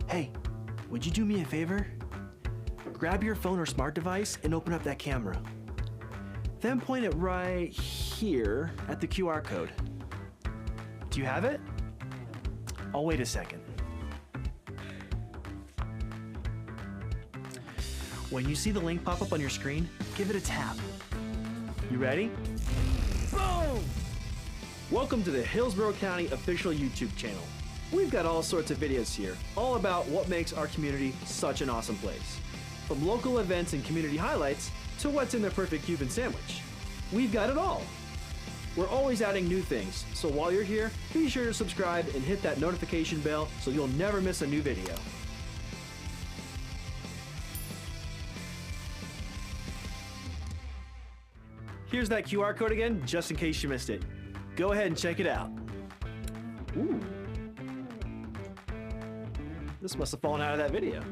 Hey, would you do me a favor? Grab your phone or smart device and open up that camera. Then point it right here at the QR code. Do you have it? I'll wait a second. When you see the link pop up on your screen, give it a tap. You ready? Boom! Welcome to the Hillsborough County official YouTube channel. We've got all sorts of videos here, all about what makes our community such an awesome place. From local events and community highlights to what's in the perfect Cuban sandwich. We've got it all. We're always adding new things, so while you're here, be sure to subscribe and hit that notification bell so you'll never miss a new video. Here's that QR code again, just in case you missed it. Go ahead and check it out. Ooh. This must have fallen out of that video.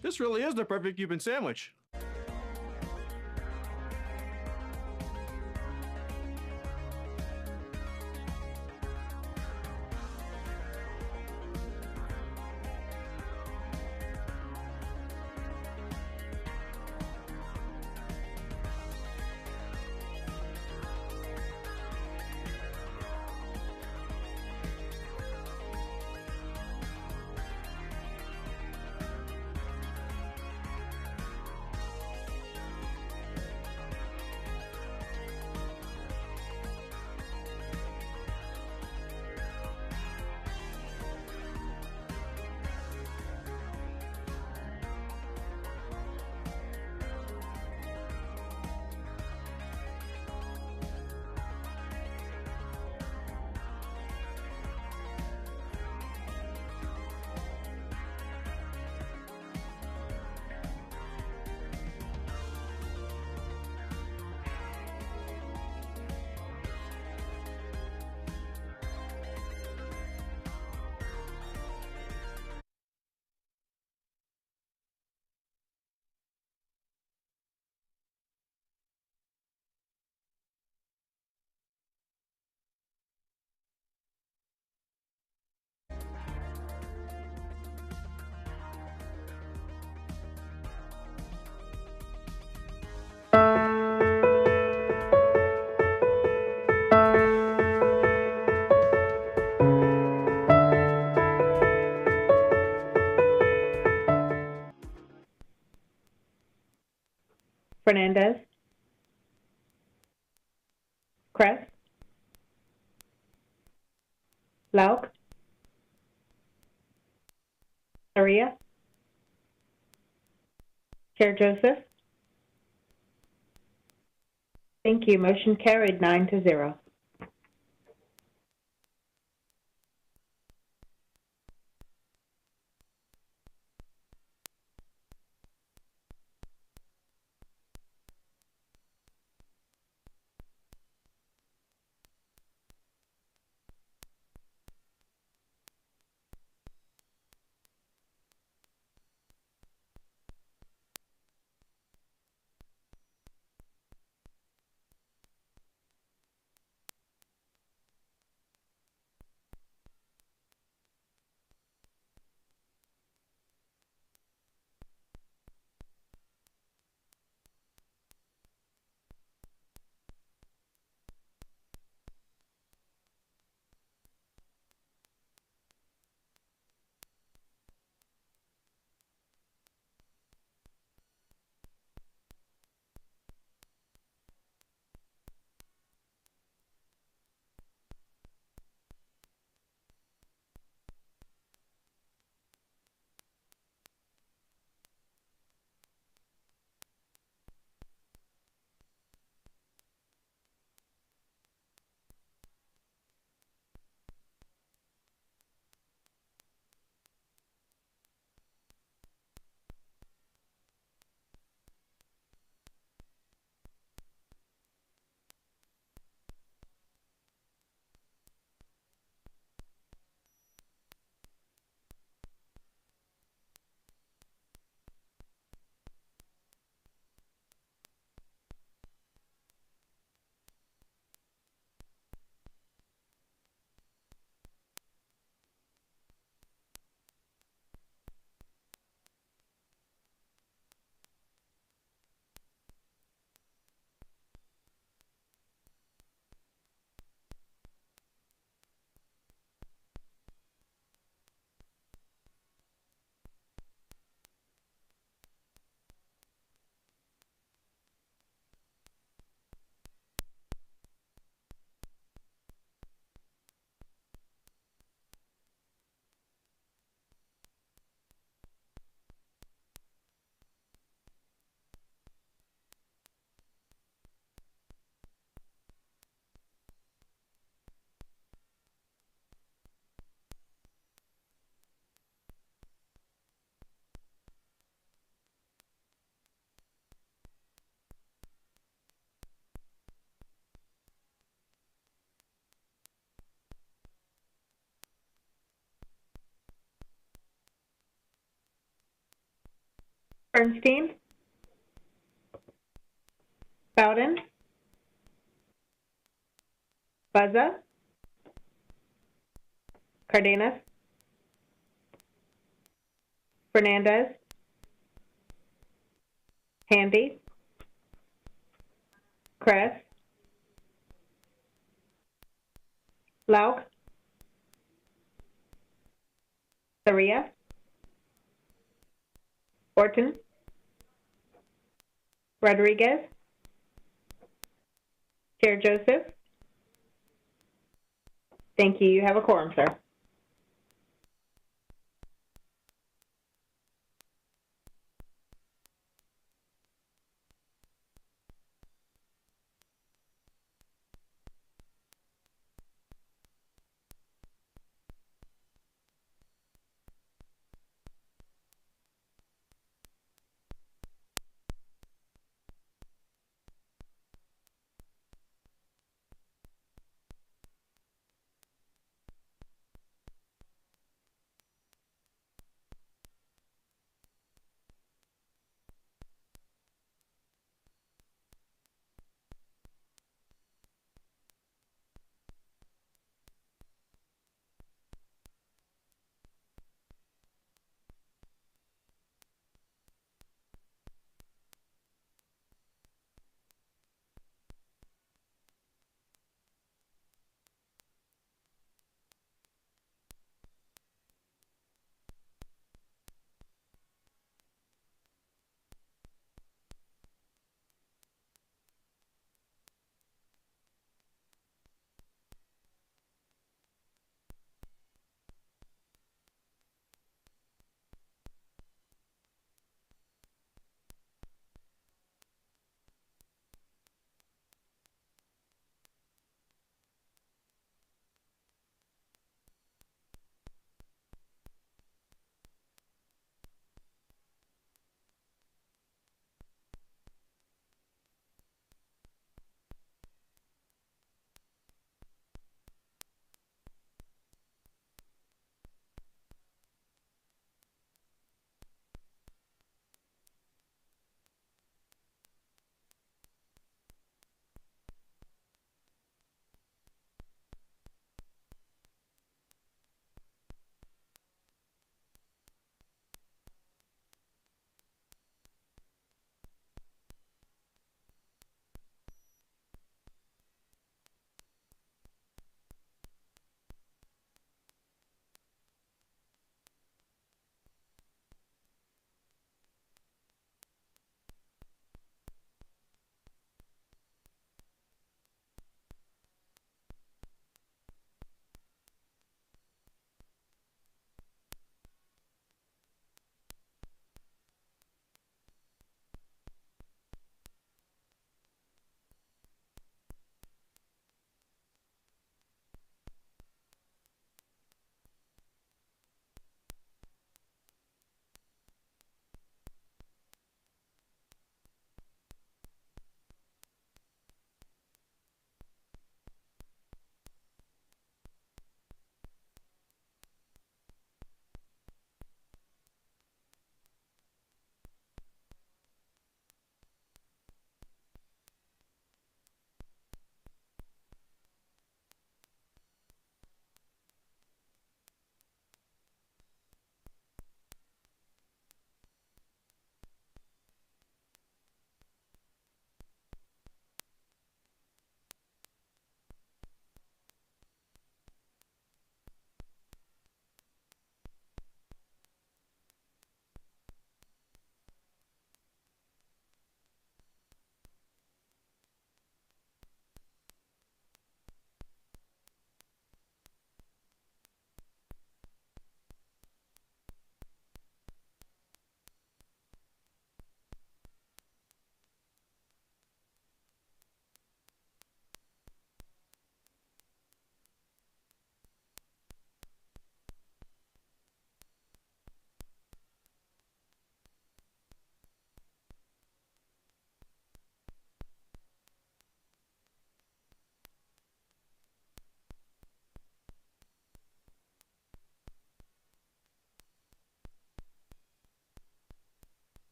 This really is the perfect Cuban sandwich. Fernandez, Kress, Lauk, Aria, Chair Joseph. Thank you. Motion carried 9-0. Bernstein, Bowden, Buzza, Cardenas, Fernandez, Handy, Kress, Lauk, Saria, Orton, Rodriguez, Chair Joseph. Thank you. You have a quorum, sir.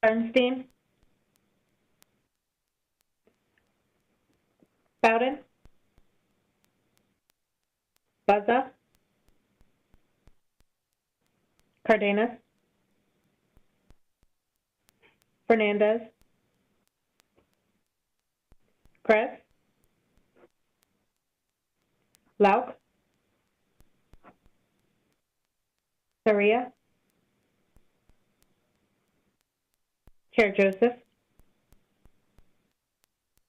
Bernstein, Bowden, Buzza, Cardenas, Fernandez, Kress, Lauk, Saria, Chair Joseph.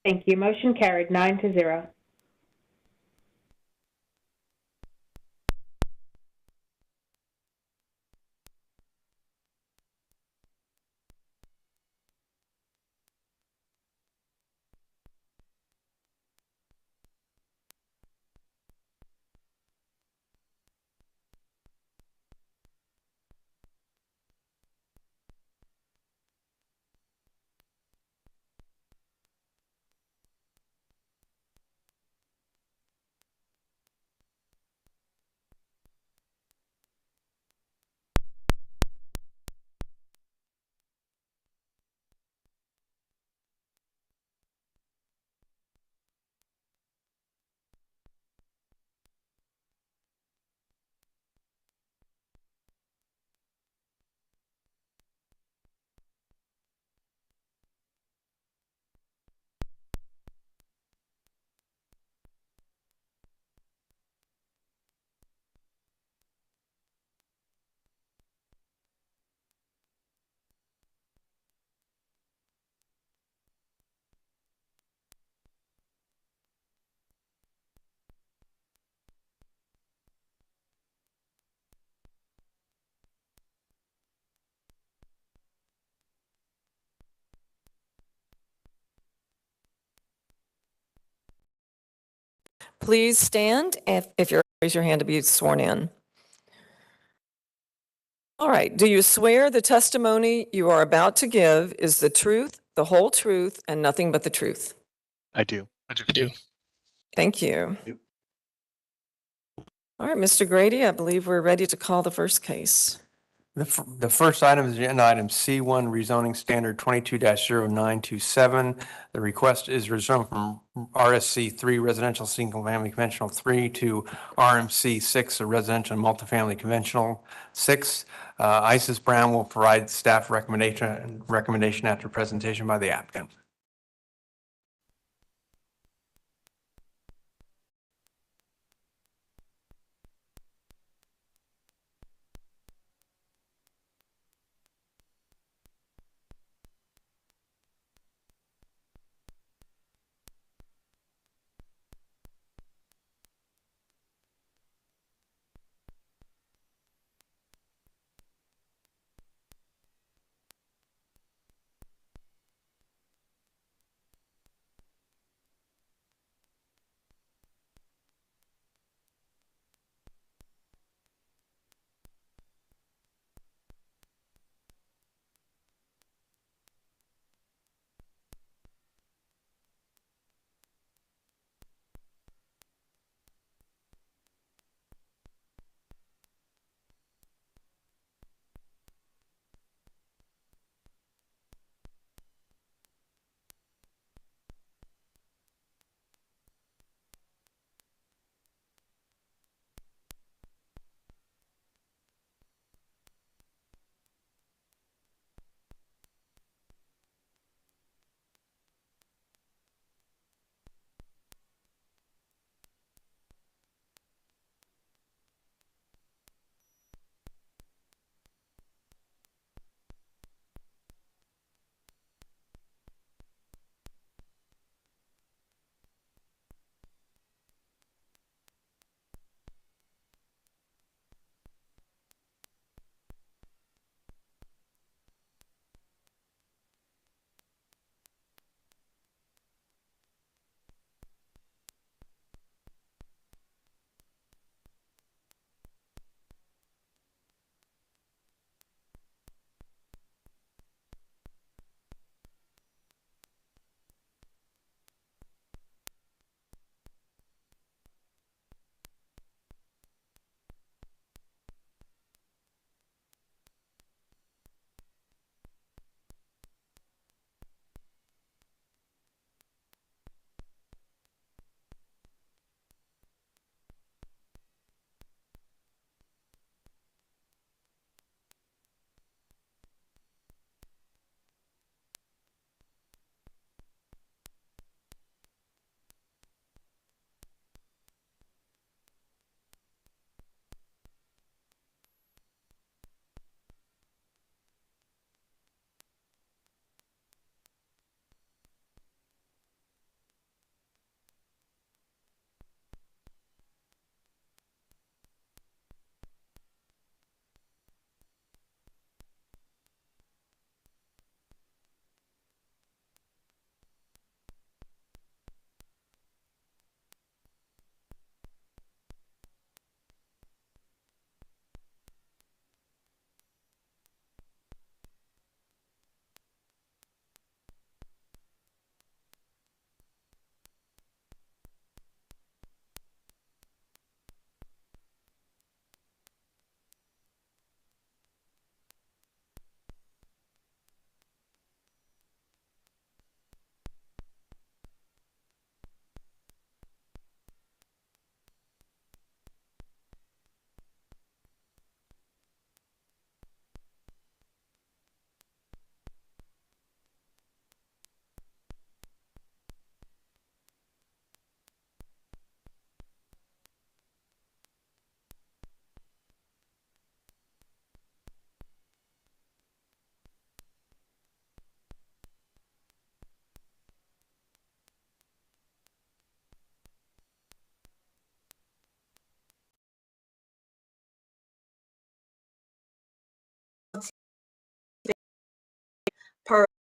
Thank you. Motion carried 9-0. Please stand if you're, raise your hand to be sworn in. All right. Do you swear the testimony you are about to give is the truth, the whole truth, and nothing but the truth? I do. I do. Thank you. All right, Mr. Grady, I believe we're ready to call the first case. The first item is agenda item C1, rezoning standard 22-0927. The request is rezoned from RSC 3 residential single family conventional 3 to RMC 6, a residential and multifamily conventional 6. Isis Brown will provide staff recommendation after presentation by the applicant.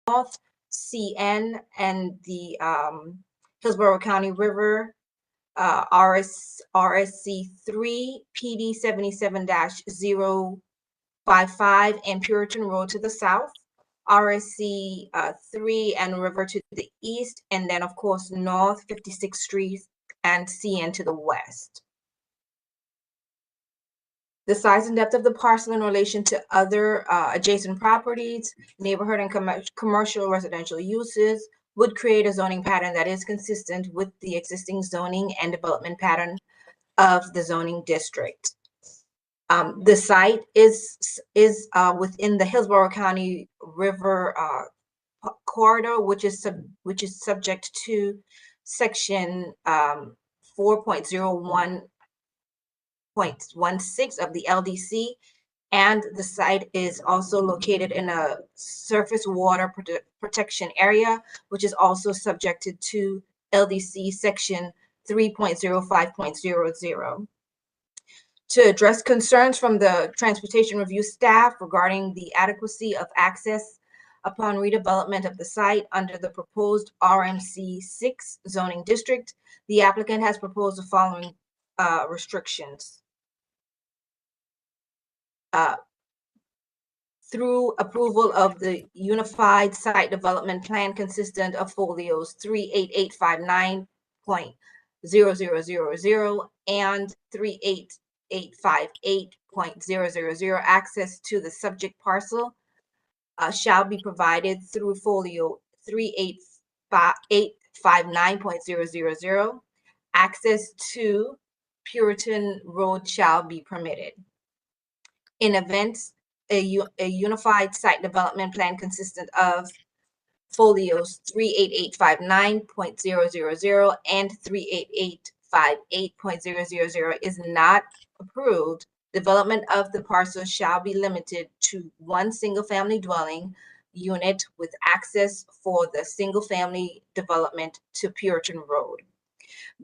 CN, and the Hillsborough County River, RSC 3, PD 77-055, and Puritan Road to the south, RSC 3 and River to the east, and then of course North 56th Street and CN to the west. The size and depth of the parcel in relation to other adjacent properties, neighborhood and commercial residential uses would create a zoning pattern that is consistent with the existing zoning and development pattern of the zoning district. The site is within the Hillsborough County River corridor, which is subject to section 4.01.16 of the LDC, and the site is also located in a surface water protection area, which is also subjected to LDC section 3.05.00. To address concerns from the Transportation Review staff regarding the adequacy of access upon redevelopment of the site under the proposed RMC 6 zoning district, the applicant has proposed the following restrictions. Through approval of the Unified Site Development Plan consistent of folios 38859.0000 and 38858.000, access to the subject parcel shall be provided through folio 38859.000. Access to Puritan Road shall be permitted. In events, a unified site development plan consistent of folios 38859.000 and 38858.000 is not approved, development of the parcel shall be limited to one single-family dwelling unit with access for the single-family development to Puritan Road.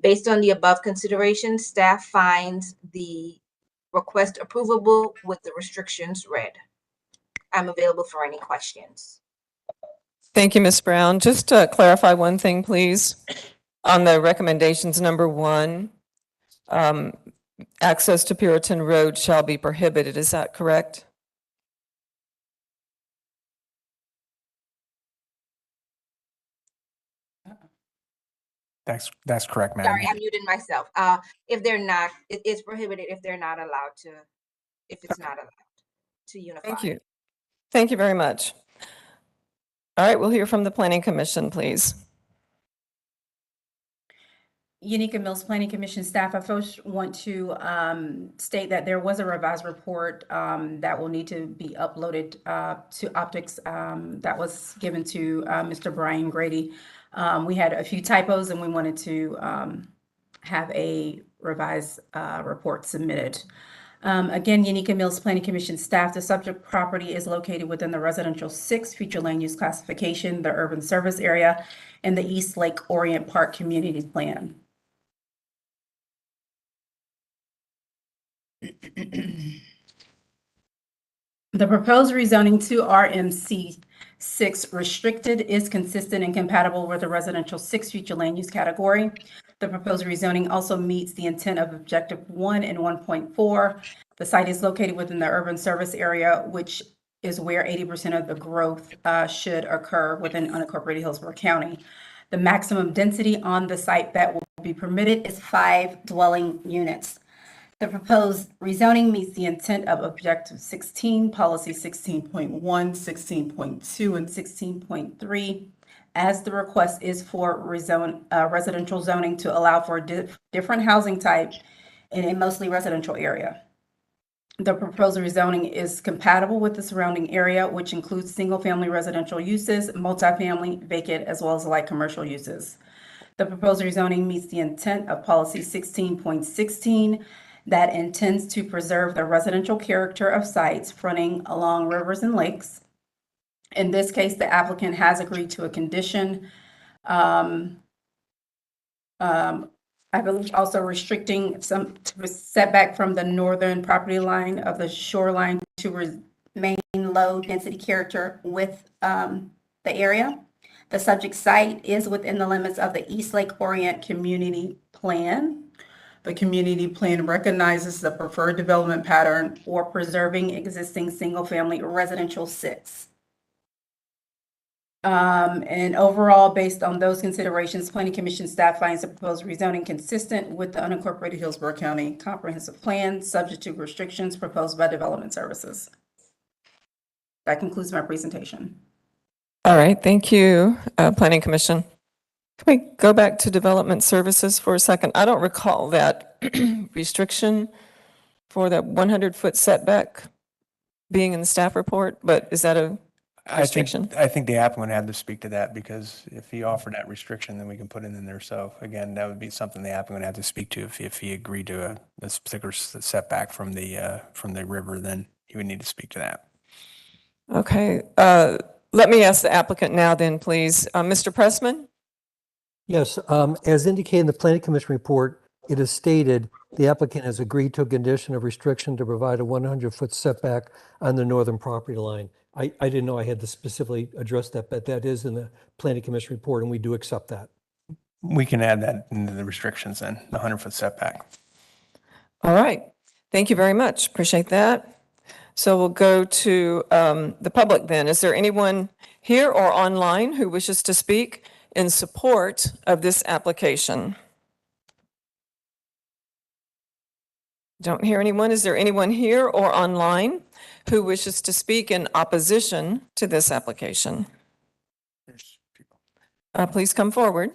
Based on the above consideration, staff finds the request approvable with the restrictions read. I'm available for any questions. Thank you, Ms. Brown. Just to clarify one thing, please. On the recommendations number 1, access to Puritan Road shall be prohibited. Is that correct? That's correct, Madam. Sorry, I muted myself. If they're not, it is prohibited if they're not allowed to, if it's not allowed to unify. Thank you. Thank you very much. All right, we'll hear from the Planning Commission, please. Unica Mills Planning Commission staff, I first want to state that there was a revised report that will need to be uploaded to optics that was given to Mr. Brian Grady. We had a few typos and we wanted to have a revised report submitted. Again, Unica Mills Planning Commission staff, the subject property is located within the residential 6 future land use classification, the urban service area, and the East Lake Orient Park community plan. The proposed rezoning to RMC 6 restricted is consistent and compatible with the residential 6 future land use category. The proposed rezoning also meets the intent of objective 1 and 1.4. The site is located within the urban service area, which is where 80% of the growth should occur within unincorporated Hillsborough County. The maximum density on the site that will be permitted is 5 dwelling units. The proposed rezoning meets the intent of Objective 16, Policy 16.1, 16.2, and 16.3, as the request is for residential zoning to allow for different housing type in a mostly residential area. The proposed rezoning is compatible with the surrounding area, which includes single-family residential uses, multifamily, vacant, as well as light commercial uses. The proposed rezoning meets the intent of Policy 16.16, that intends to preserve the residential character of sites fronting along rivers and lakes. In this case, the applicant has agreed to a condition, I believe also restricting some setback from the northern property line of the shoreline to remain low density character with the area. The subject site is within the limits of the East Lake Orient Community Plan. The community plan recognizes the preferred development pattern for preserving existing single-family residential 6. And overall, based on those considerations, Planning Commission staff finds the proposed rezoning consistent with the unincorporated Hillsborough County Comprehensive Plan, subject to restrictions proposed by Development Services. That concludes my presentation. All right, thank you, Planning Commission. Can we go back to Development Services for a second? I don't recall that restriction for that 100-foot setback being in the staff report, but is that a restriction? I think the applicant would have to speak to that, because if he offered that restriction, then we can put it in there. So again, that would be something the applicant would have to speak to. If he agreed to a particular setback from the river, then he would need to speak to that. Okay, let me ask the applicant now then, please. Mr. Pressman? Yes, as indicated in the Planning Commission report, it is stated the applicant has agreed to a condition of restriction to provide a 100-foot setback on the northern property line. I didn't know I had to specifically address that, but that is in the Planning Commission report, and we do accept that. We can add that into the restrictions then, the 100-foot setback. All right, thank you very much. Appreciate that. So we'll go to the public then. Is there anyone here or online who wishes to speak in support of this application? Don't hear anyone. Is there anyone here or online who wishes to speak in opposition to this application? There's people. Please come forward.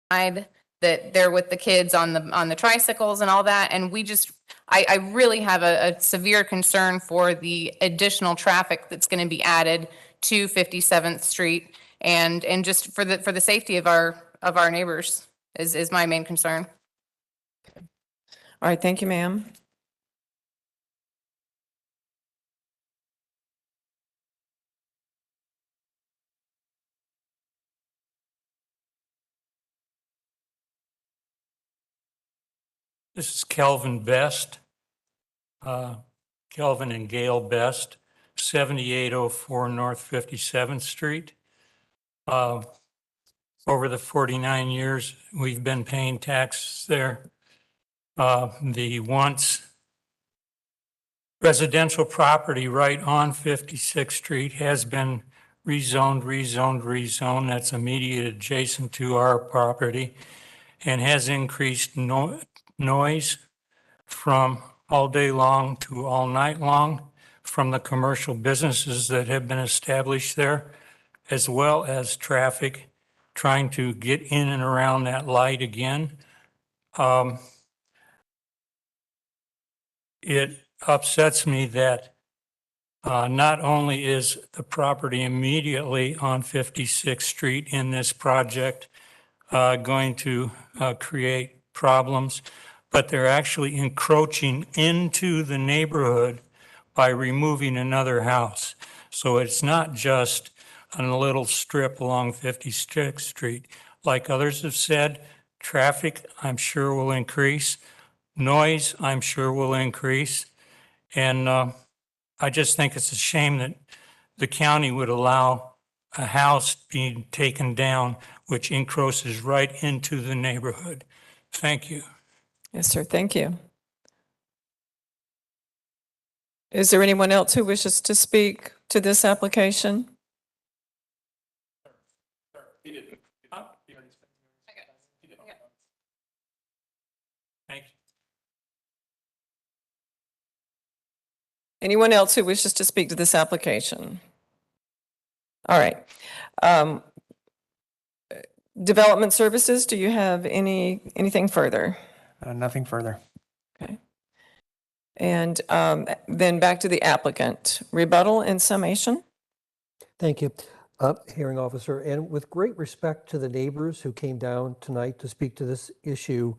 that they're with the kids on the tricycles and all that. And I really have a severe concern for the additional traffic that's going to be added to 57th Street and just for the safety of our neighbors is my main concern. All right, thank you, ma'am. This is Kelvin Best, Kelvin and Gail Best, 7804 North 57th Street. Over the 49 years we've been paying taxes there, the once residential property right on 56th Street has been rezoned. That's immediate adjacent to our property and has increased noise from all day long to all night long from the commercial businesses that have been established there, as well as traffic trying to get in and around that light again. It upsets me that not only is the property immediately on 56th Street in this project going to create problems, but they're actually encroaching into the neighborhood by removing another house. So it's not just a little strip along 56th Street. Like others have said, traffic, I'm sure, will increase. Noise, I'm sure, will increase. And I just think it's a shame that the county would allow a house being taken down, which encroaches right into the neighborhood. Thank you. Yes, sir, thank you. Is there anyone else who wishes to speak to this application? Thank you. Anyone else who wishes to speak to this application? All right. Development Services, do you have anything further? Nothing further. Okay. And then back to the applicant. Rebuttal and summation? Thank you, hearing officer. And with great respect to the neighbors who came down tonight to speak to this issue,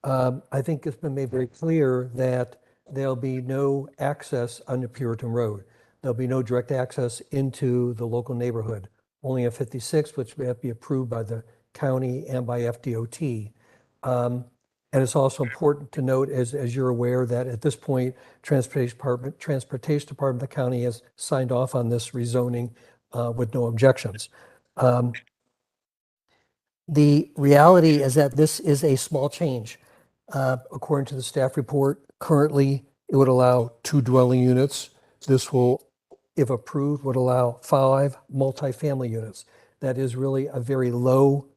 I think it's been made very clear that there'll be no access under Puritan Road. There'll be no direct access into the local neighborhood, only on 56, which may have to be approved by the county and by FDOT. And it's also important to note, as you're aware, that at this point, Transportation Department of the county has signed off on this rezoning with no objections. The reality is that this is a small change. According to the staff report, currently it would allow 2 dwelling units. This will, if approved, would allow 5 multifamily units. That is really a very low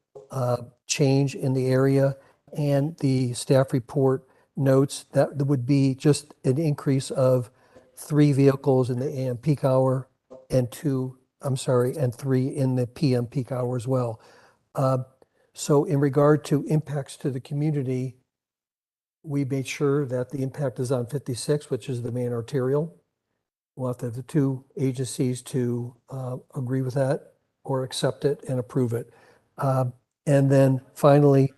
change in the area. And the staff report notes that there would be just an increase of 3 vehicles in the AM peak hour and 3 in the PM peak hour as well. So in regard to impacts to the community, we made sure that the impact is on 56, which is the main arterial. We'll have to have the 2 agencies to agree with that or accept it and approve it. And then finally,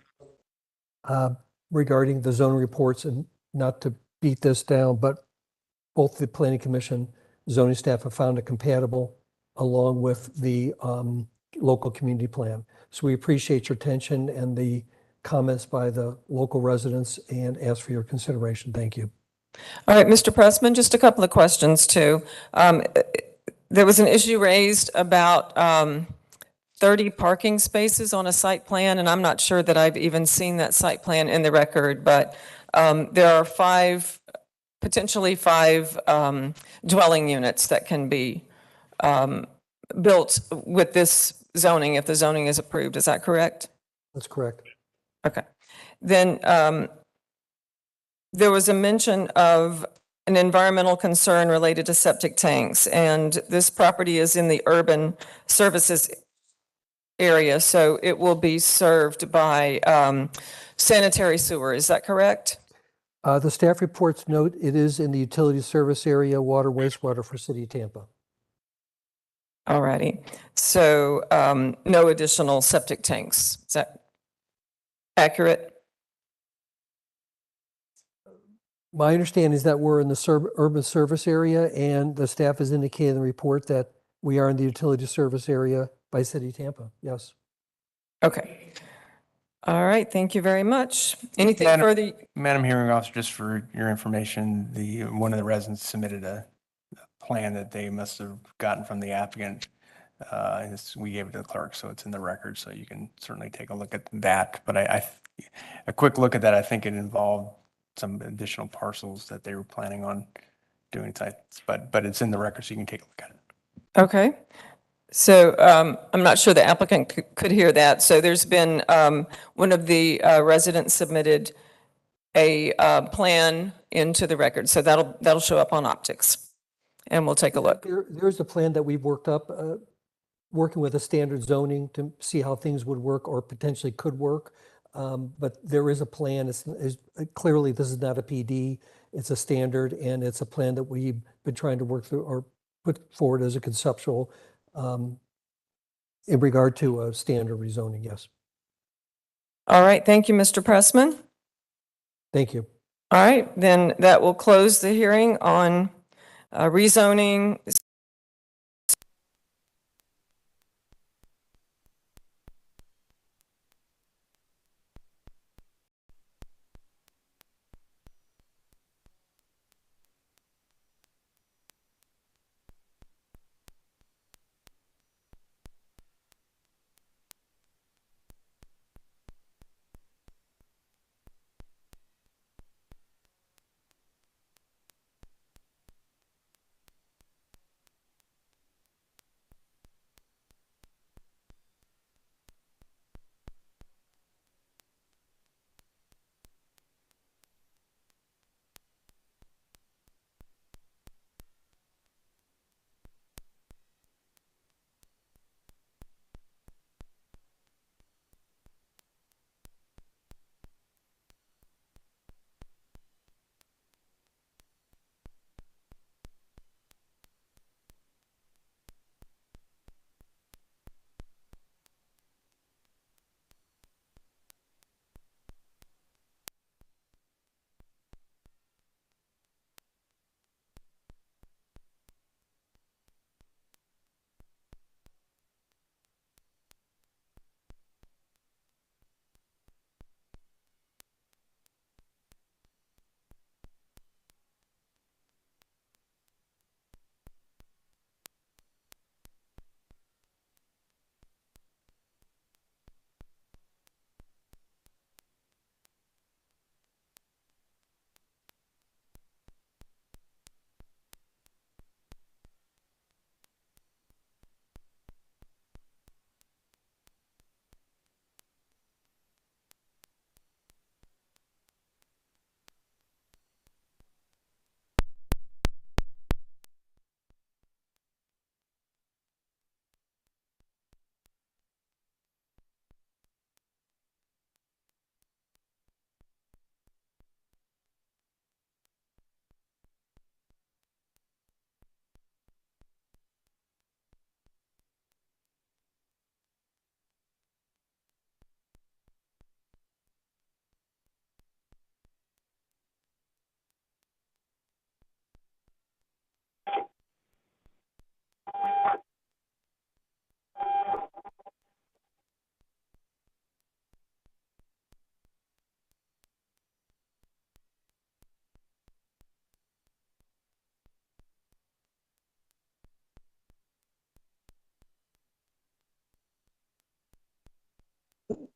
regarding the zoning reports, and not to beat this down, but both the Planning Commission, zoning staff have found it compatible along with the local community plan. So we appreciate your attention and the comments by the local residents and ask for your consideration. Thank you. All right, Mr. Pressman, just a couple of questions too. There was an issue raised about 30 parking spaces on a site plan, and I'm not sure that I've even seen that site plan in the record, but there are potentially five dwelling units that can be built with this zoning if the zoning is approved. Is that correct? That's correct. Okay. Then there was a mention of an environmental concern related to septic tanks, and this property is in the urban services area, so it will be served by sanitary sewer. Is that correct? The staff reports note it is in the utility service area, water, wastewater for City of Tampa. All righty. So no additional septic tanks. Is that accurate? My understanding is that we're in the urban service area, and the staff has indicated in the report that we are in the utility service area by City of Tampa. Yes. Okay. All right. Thank you very much. Anything further? Madam Hearing Officer, just for your information, one of the residents submitted a plan that they must have gotten from the applicant. We gave it to the clerk, so it's in the record, so you can certainly take a look at that. But a quick look at that, I think it involved some additional parcels that they were planning on doing sites, but it's in the record, so you can take a look at it. Okay. So I'm not sure the applicant could hear that. So there's been one of the residents submitted a plan into the record. So that'll show up on optics, and we'll take a look. There's a plan that we've worked up, working with a standard zoning to see how things would work or potentially could work. But there is a plan. Clearly, this is not a PD. It's a standard, and it's a plan that we've been trying to work through or put forward as a conceptual in regard to a standard rezoning. Yes. All right. Thank you, Mr. Pressman. Thank you. All right. Then that will close the hearing on rezoning.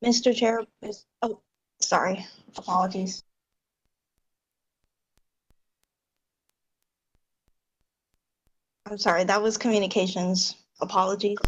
Mr. Chair, oh, sorry, apologies. I'm sorry, that was communications. Apologies.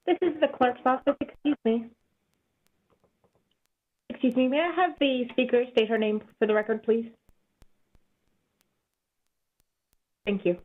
This is the clerk's office. Excuse me. Excuse me. May I have the speaker state her name for the record, please? Thank you.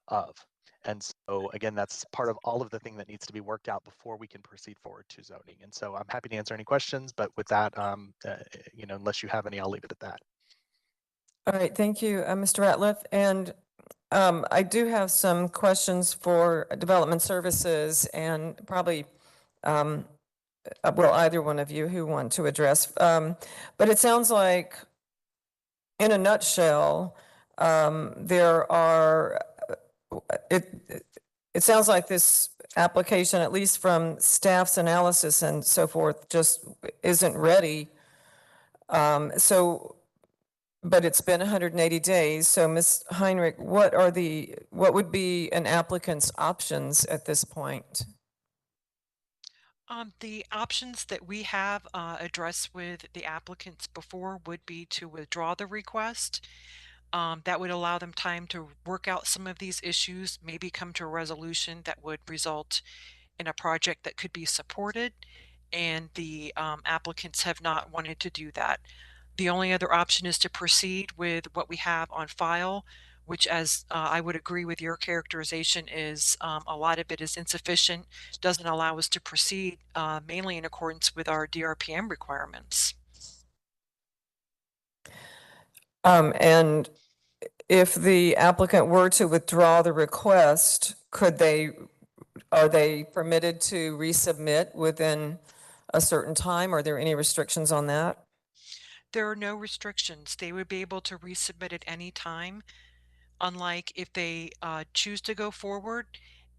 of. And so again, that's part of all of the thing that needs to be worked out before we can proceed forward to zoning. And so I'm happy to answer any questions, but with that, unless you have any, I'll leave it at that. All right, thank you, Mr. Ratliff. And I do have some questions for Development Services and probably, well, either one of you who want to address. But it sounds like, in a nutshell, there are, it sounds like this application, at least from staff's analysis and so forth, just isn't ready. But it's been 180 days. So Ms. Heinrich, what would be an applicant's options at this point? The options that we have addressed with the applicants before would be to withdraw the request. That would allow them time to work out some of these issues, maybe come to a resolution that would result in a project that could be supported, and the applicants have not wanted to do that. The only other option is to proceed with what we have on file, which, as I would agree with your characterization, is a lot of it is insufficient, doesn't allow us to proceed mainly in accordance with our DRPM requirements. And if the applicant were to withdraw the request, are they permitted to resubmit within a certain time? Are there any restrictions on that? There are no restrictions. They would be able to resubmit at any time. Unlike if they choose to go forward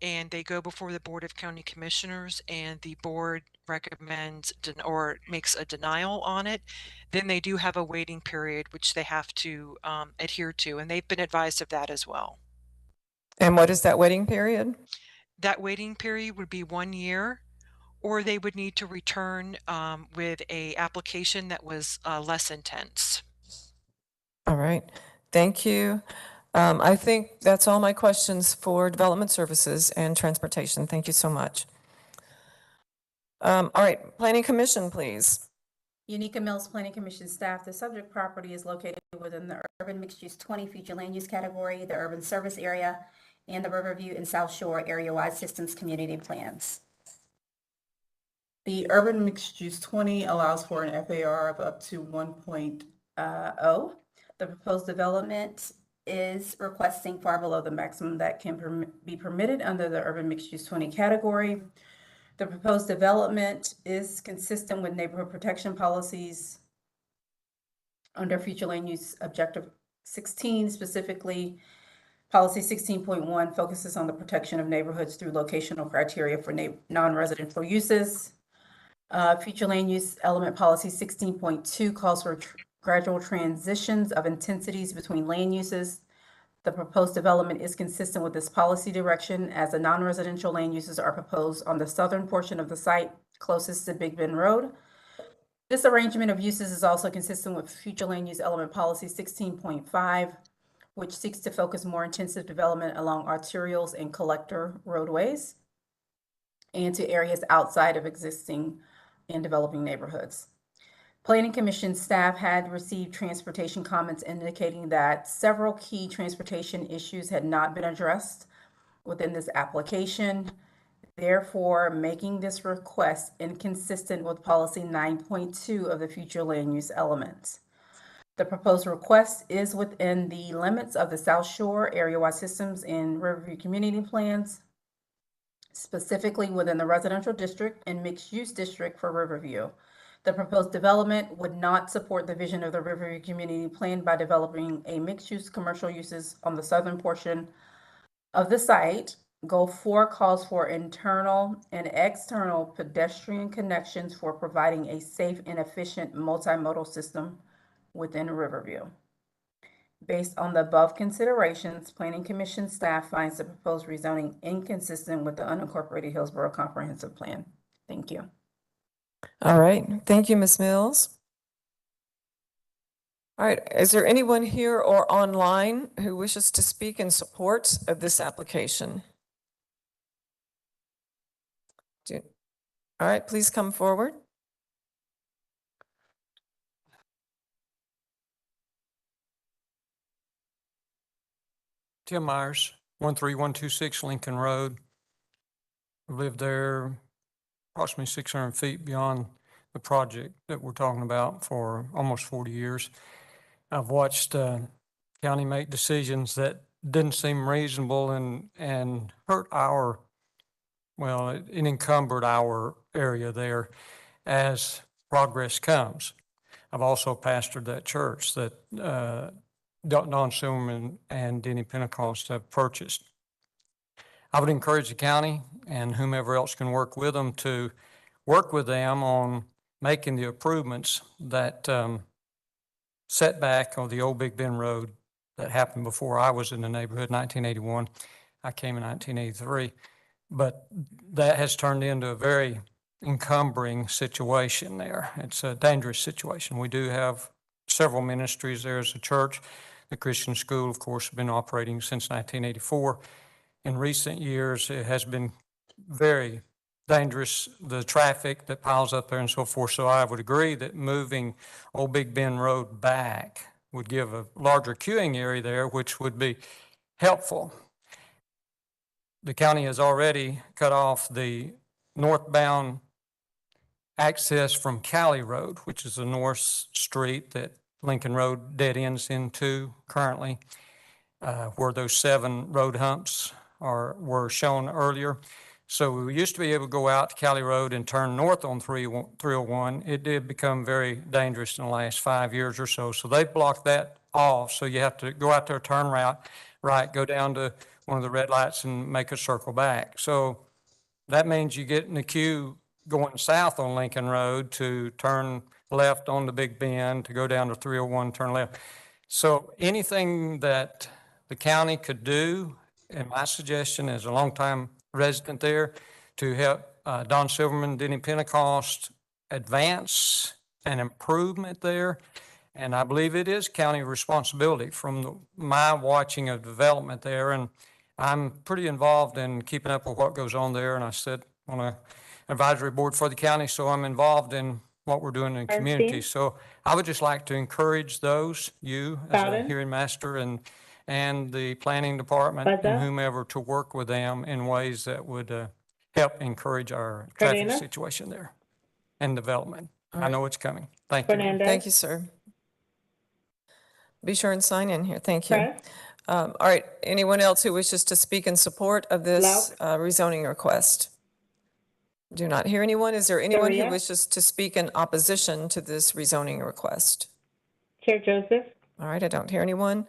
and they go before the Board of County Commissioners and the board recommends or makes a denial on it, then they do have a waiting period which they have to adhere to, and they've been advised of that as well. And what is that waiting period? That waiting period would be 1 year, or they would need to return with a application that was less intense. All right, thank you. I think that's all my questions for Development Services and Transportation. Thank you so much. All right, Planning Commission, please. Unica Mills Planning Commission staff, the subject property is located within the Urban Mixed Use 20 future land use category, the urban service area, and the Riverview and South Shore area-wide systems community plans. The Urban Mixed Use 20 allows for an FAR of up to 1.0. The proposed development is requesting far below the maximum that can be permitted under the Urban Mixed Use 20 category. The proposed development is consistent with neighborhood protection policies under future land use objective 16, specifically policy 16.1 focuses on the protection of neighborhoods through locational criteria for non-residential uses. Future land use element policy 16.2 calls for gradual transitions of intensities between land uses. The proposed development is consistent with this policy direction as the non-residential land uses are proposed on the southern portion of the site closest to Big Bend Road. This arrangement of uses is also consistent with future land use element policy 16.5, which seeks to focus more intensive development along arterials and collector roadways and to areas outside of existing and developing neighborhoods. Planning Commission staff had received transportation comments indicating that several key transportation issues had not been addressed within this application, therefore making this request inconsistent with policy 9.2 of the future land use elements. The proposed request is within the limits of the South Shore area-wide systems and Riverview community plans, specifically within the residential district and mixed-use district for Riverview. The proposed development would not support the vision of the Riverview Community Plan by developing a mixed-use commercial uses on the southern portion of the site. Goal 4 calls for internal and external pedestrian connections for providing a safe and efficient multimodal system within Riverview. Based on the above considerations, Planning Commission staff finds the proposed rezoning inconsistent with the unincorporated Hillsborough Comprehensive Plan. Thank you. All right, thank you, Ms. Mills. All right, is there anyone here or online who wishes to speak in support of this application? All right, please come forward. Tim Myers, 13126 Lincoln Road. Lived there approximately 600 feet beyond the project that we're talking about for almost 40 years. I've watched county make decisions that didn't seem reasonable and hurt it encumbered our area there as progress comes. I've also pastored that church that Don Silverman and Denny Pentecost have purchased. I would encourage the county and whomever else can work with them to work with them on making the improvements that setback on the old Big Bend Road that happened before I was in the neighborhood, 1981. I came in 1983. But that has turned into a very encumbering situation there. It's a dangerous situation. We do have several ministries there as a church. The Christian school, of course, has been operating since 1984. In recent years, it has been very dangerous, the traffic that piles up there and so forth. So I would agree that moving Old Big Bend Road back would give a larger queuing area there, which would be helpful. The county has already cut off the northbound access from Cali Road, which is the north street that Lincoln Road dead ends into currently, where those 7 road humps were shown earlier. So we used to be able to go out to Cali Road and turn north on 301. It did become very dangerous in the last 5 years or so. So they blocked that off. So you have to go out there, turn right, go down to one of the red lights and make a circle back. So that means you get in the queue going south on Lincoln Road to turn left on the Big Bend, to go down to 301, turn left. So anything that the county could do, and my suggestion as a longtime resident there, to help Don Silverman, Denny Pentecost advance an improvement there. And I believe it is county responsibility from my watching of development there. And I'm pretty involved in keeping up with what goes on there. And I sit on an advisory board for the county, so I'm involved in what we're doing in the community. So I would just like to encourage those, you as a hearing master and the planning department and whomever, to work with them in ways that would help encourage our traffic situation there and development. I know it's coming. Thank you. Thank you, sir. Be sure and sign in here. Thank you. All right. Anyone else who wishes to speak in support of this rezoning request? Do not hear anyone. Is there anyone who wishes to speak in opposition to this rezoning request? Chair Joseph. All right. I don't hear anyone.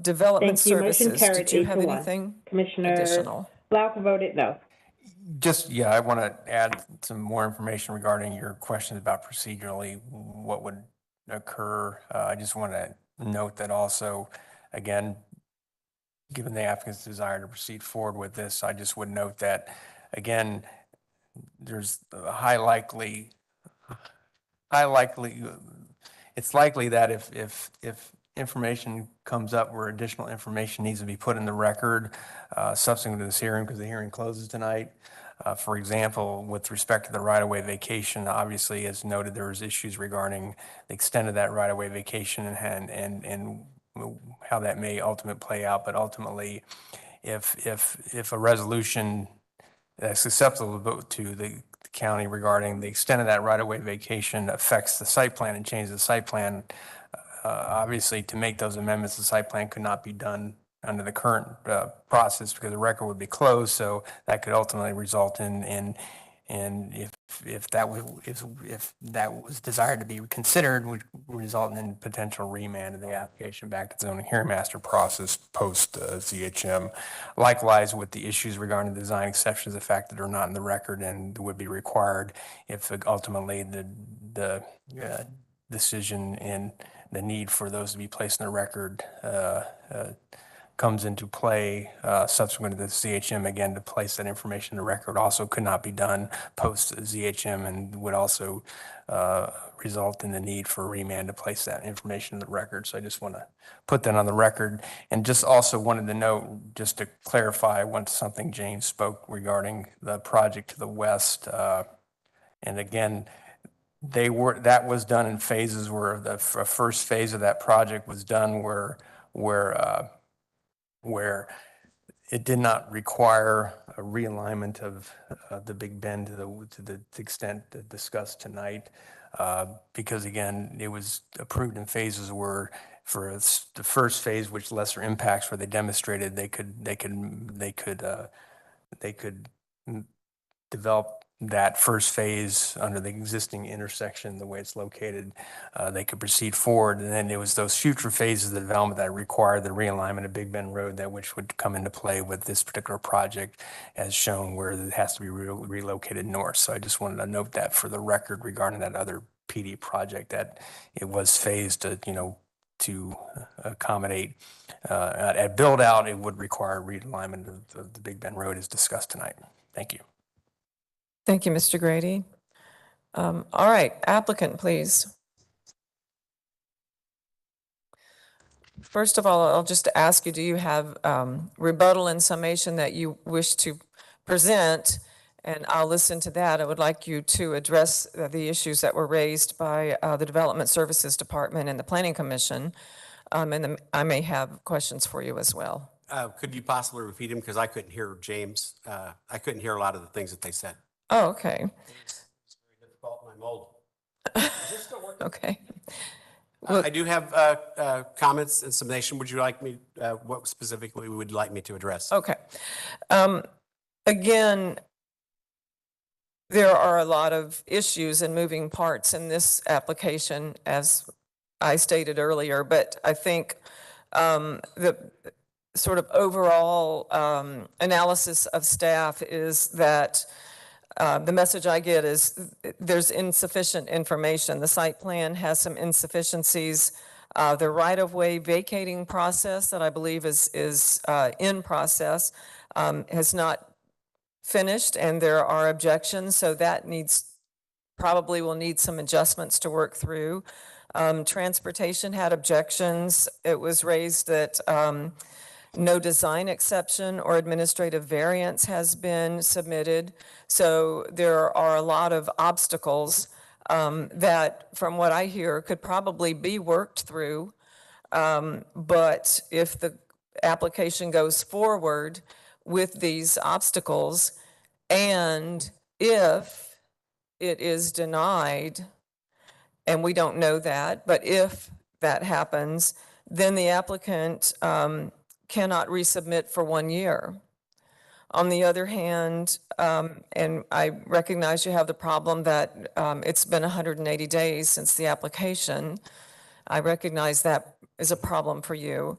Development services. Did you have anything additional? Lauer voted no. I want to add some more information regarding your questions about procedurally what would occur. I just want to note that also, again, given the applicant's desire to proceed forward with this, I just would note that, again, there's a it's likely that if information comes up where additional information needs to be put in the record subsequent to this hearing, because the hearing closes tonight. For example, with respect to the right-of-way vacation, obviously, as noted, there was issues regarding the extent of that right-of-way vacation and how that may ultimately play out. But ultimately, if a resolution that's acceptable to the county regarding the extent of that right-of-way vacation affects the site plan and changes the site plan, obviously, to make those amendments, the site plan could not be done under the current process because the record would be closed. So that could ultimately result in if that was desired to be considered, would result in potential remand of the application back to the zoning hearing master process post ZHM. Likewise, with the issues regarding the design exceptions, the fact that are not in the record and would be required if ultimately the decision and the need for those to be placed in the record comes into play subsequent to the ZHM, again, to place that information in the record also could not be done post ZHM and would also result in the need for remand to place that information in the record. So I just want to put that on the record. And just also wanted to note, just to clarify something James spoke regarding the project to the west. And again, that was done in phases where the first phase of that project was done where It did not require a realignment of the Big Bend to the extent discussed tonight, because again, it was approved in phases where for the first phase, which lesser impacts, where they demonstrated they could develop that first phase under the existing intersection, the way it's located, they could proceed forward. And then it was those future phases of the development that required the realignment of Big Bend Road, that which would come into play with this particular project as shown, where it has to be relocated north. So I just wanted to note that for the record regarding that other PD project, that it was phased to accommodate at build out, it would require realignment of the Big Bend Road as discussed tonight. Thank you. Thank you, Mr. Grady. All right, applicant, please. First of all, I'll just ask you, do you have rebuttal and summation that you wish to present? And I'll listen to that. I would like you to address the issues that were raised by the Development Services Department and the Planning Commission. And then I may have questions for you as well. Could you possibly repeat them? Because I couldn't hear James. I couldn't hear a lot of the things that they said. Oh, okay. It's very difficult and I'm old. Is this still working? Okay. I do have comments and summation. Would you like me, what specifically would you like me to address? Okay. Again, there are a lot of issues and moving parts in this application, as I stated earlier, but I think the sort of overall analysis of staff is that the message I get is there's insufficient information. The site plan has some insufficiencies. The right-of-way vacating process that I believe is in process has not finished, and there are objections, so that probably will need some adjustments to work through. Transportation had objections. It was raised that no design exception or administrative variance has been submitted. So there are a lot of obstacles that, from what I hear, could probably be worked through. But if the application goes forward with these obstacles, and if it is denied, and we don't know that, but if that happens, then the applicant cannot resubmit for 1 year. On the other hand, and I recognize you have the problem that it's been 180 days since the application. I recognize that is a problem for you.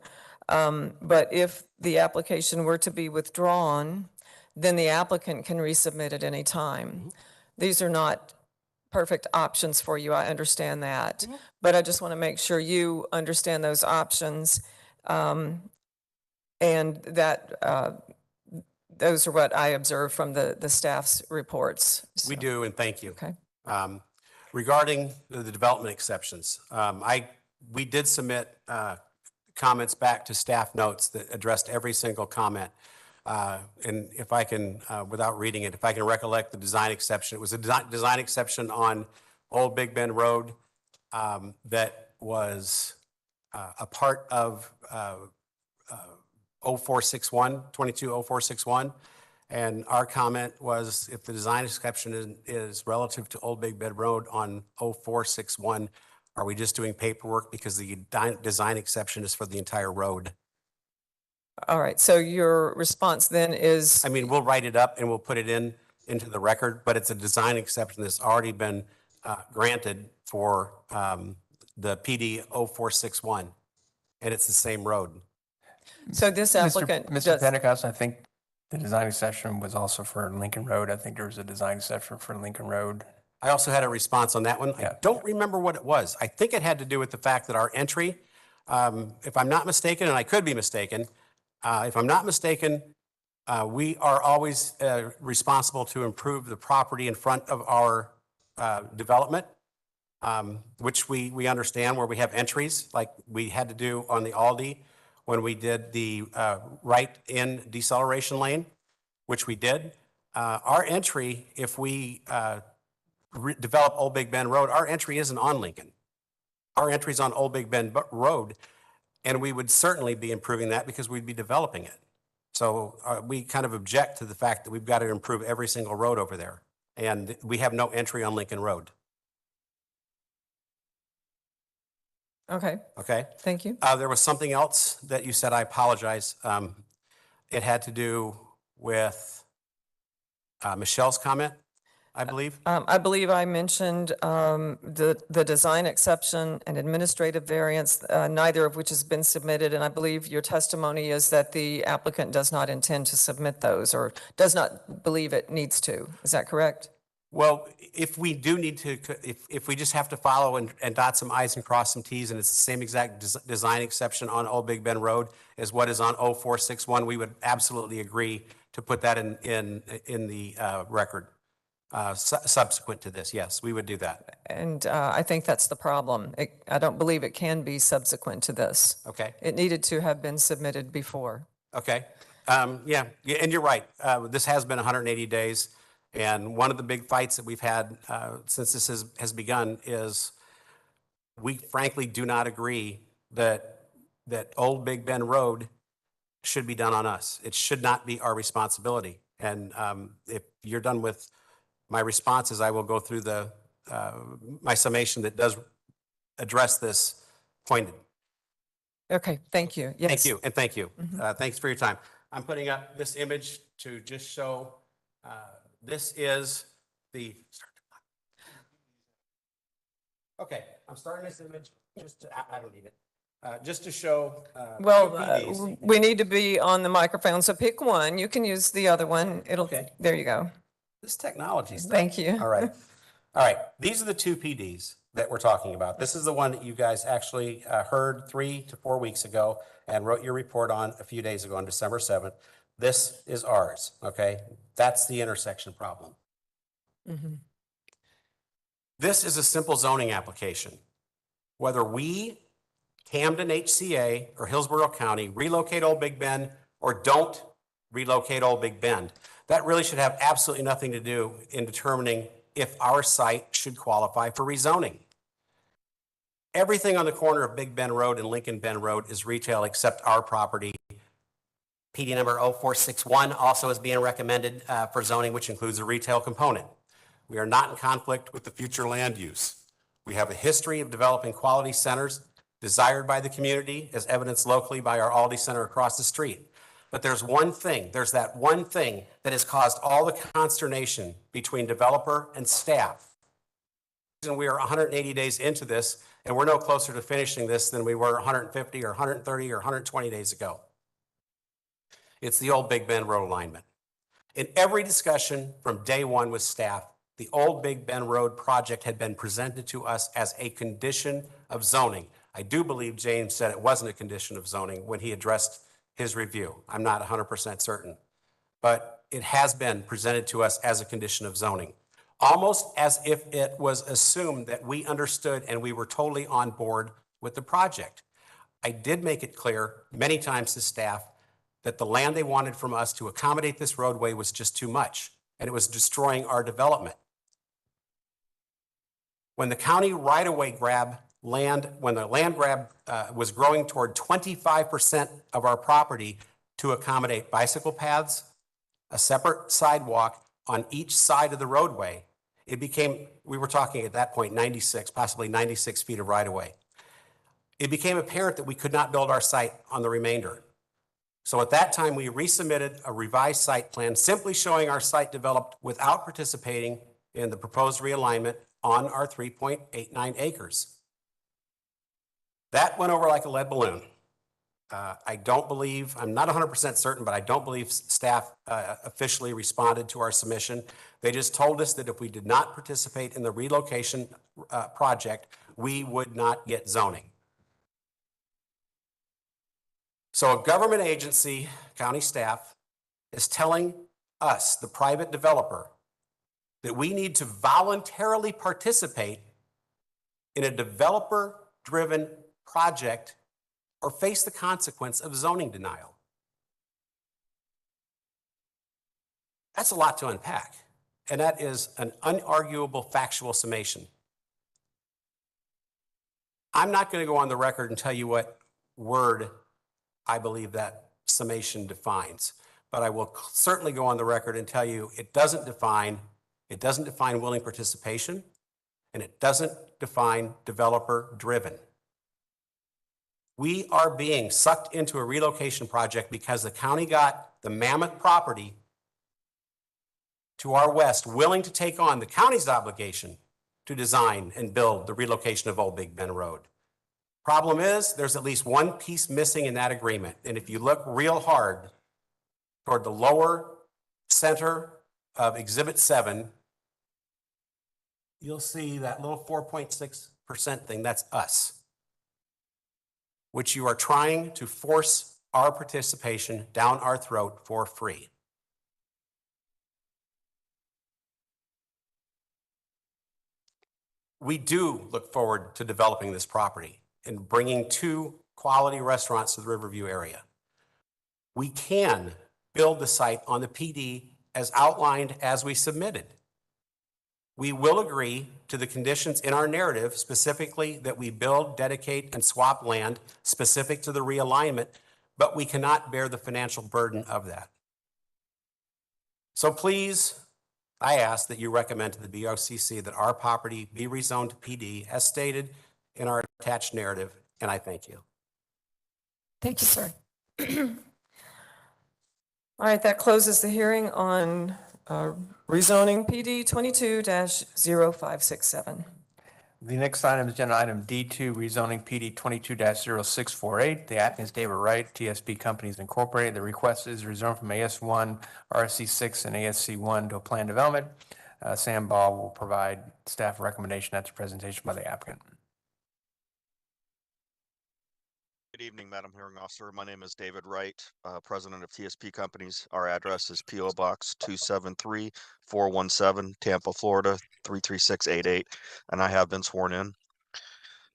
But if the application were to be withdrawn, then the applicant can resubmit at any time. These are not perfect options for you. I understand that. But I just want to make sure you understand those options. And that those are what I observed from the staff's reports. So. We do, and thank you. Okay. Regarding the development exceptions, we did submit comments back to staff notes that addressed every single comment. And if I can, without reading it, if I can recollect the design exception, it was a design exception on Old Big Bend Road that was a part of 0461, 220461. And our comment was, if the design exception is relative to Old Big Bend Road on 0461, are we just doing paperwork because the design exception is for the entire road? All right, so your response then is? I mean, we'll write it up and we'll put it into the record, but it's a design exception that's already been granted for the PD 0461, and it's the same road. So this applicant Mr. Pentecost, I think the design exception was also for Lincoln Road. I think there was a design exception for Lincoln Road. I also had a response on that one. Yeah. I don't remember what it was. I think it had to do with the fact that our entry, if I'm not mistaken, and I could be mistaken, if I'm not mistaken, we are always responsible to improve the property in front of our development, which we understand where we have entries, like we had to do on the Aldi when we did the right-in deceleration lane, which we did. Our entry, if we develop Old Big Bend Road, our entry isn't on Lincoln. Our entry's on Old Big Bend Road, and we would certainly be improving that because we'd be developing it. So we kind of object to the fact that we've got to improve every single road over there. And we have no entry on Lincoln Road. Okay, Okay? thank you. There was something else that you said, I apologize. It had to do with Michelle's comment, I believe. I believe I mentioned the design exception and administrative variance, neither of which has been submitted, and I believe your testimony is that the applicant does not intend to submit those or does not believe it needs to. Is that correct? Well, if we do need to, if we just have to follow and dot some i's and cross some t's, and it's the same exact design exception on Old Big Bend Road as what is on 0461, we would absolutely agree to put that in the record. Subsequent to this, yes, we would do that. And I think that's the problem. I don't believe it can be subsequent to this. Okay. It needed to have been submitted before. Okay. Yeah, and you're right. This has been 180 days. And one of the big fights that we've had since this has begun is we frankly do not agree that Old Big Bend Road should be done on us. It should not be our responsibility. And if you're done with my responses, I will go through my summation that does address this pointed. Okay, thank you. Yes. Thank you, and thank you. Thanks for your time. I'm putting up this image to just show this is the. Okay, I'm starting this image just to, I don't need it. Just to show. Well, we need to be on the microphone, so pick one. You can use the other one. Okay. There you go. This technology stuff. Thank you. All right. All right. These are the two PDs that we're talking about. This is the one that you guys actually heard 3 to 4 weeks ago and wrote your report on a few days ago on December 7th. This is ours. Okay. That's the intersection problem. Mm-hmm. This is a simple zoning application. Whether we, Camden HCA or Hillsborough County, relocate Old Big Bend or don't relocate Old Big Bend, that really should have absolutely nothing to do in determining if our site should qualify for rezoning. Everything on the corner of Big Bend Road and Lincoln Bend Road is retail except our property. PD number 0461 also is being recommended for zoning, which includes a retail component. We are not in conflict with the future land use. We have a history of developing quality centers desired by the community, as evidenced locally by our Aldi Center across the street. But there's that one thing that has caused all the consternation between developer and staff. And we are 180 days into this, and we're no closer to finishing this than we were 150 or 130 or 120 days ago. It's the Old Big Bend Road alignment. In every discussion from day one with staff, the Old Big Bend Road project had been presented to us as a condition of zoning. I do believe James said it wasn't a condition of zoning when he addressed his review. I'm not 100% certain, but it has been presented to us as a condition of zoning, almost as if it was assumed that we understood and we were totally on board with the project. I did make it clear many times to staff that the land they wanted from us to accommodate this roadway was just too much, and it was destroying our development. When the county right-of-way grab land, when the land grab was growing toward 25% of our property to accommodate bicycle paths, a separate sidewalk on each side of the roadway, it became, we were talking at that point, 96, possibly 96 feet of right-of-way. It became apparent that we could not build our site on the remainder. So at that time, we resubmitted a revised site plan simply showing our site developed without participating in the proposed realignment on our 3.89 acres. That went over like a lead balloon. I don't believe, I'm not 100% certain, but I don't believe staff officially responded to our submission. They just told us that if we did not participate in the relocation project, we would not get zoning. So a government agency, county staff, is telling us, the private developer, that we need to voluntarily participate in a developer-driven project or face the consequence of zoning denial. That's a lot to unpack, and that is an unarguable factual summation. I'm not going to go on the record and tell you what word I believe that summation defines, but I will certainly go on the record and tell you it doesn't define willing participation, and it doesn't define developer driven. We are being sucked into a relocation project because the county got the mammoth property to our west willing to take on the county's obligation to design and build the relocation of Old Big Bend Road. Problem is, there's at least one piece missing in that agreement. And if you look real hard toward the lower center of Exhibit 7, you'll see that little 4.6% thing, that's us, which you are trying to force our participation down our throat for free. We do look forward to developing this property and bringing 2 quality restaurants to the Riverview area. We can build the site on the PD as outlined as we submitted. We will agree to the conditions in our narrative, specifically that we build, dedicate, and swap land specific to the realignment, but we cannot bear the financial burden of that. So please, I ask that you recommend to the BOCC that our property be rezoned to PD as stated in our attached narrative, and I thank you. Thank you, sir. All right, that closes the hearing on rezoning PD 22-0567. The next item is agenda item D2, rezoning PD 22-0648. The applicant is David Wright, TSP Companies Incorporated. The request is rezoned from AS1, RSC6, and ASC1 to a planned development. Sam Ball will provide staff recommendation after presentation by the applicant. Good evening, Madam Hearing Officer. My name is David Wright, President of TSP Companies. Our address is P.O. Box 273417, Tampa, Florida 33688, and I have been sworn in.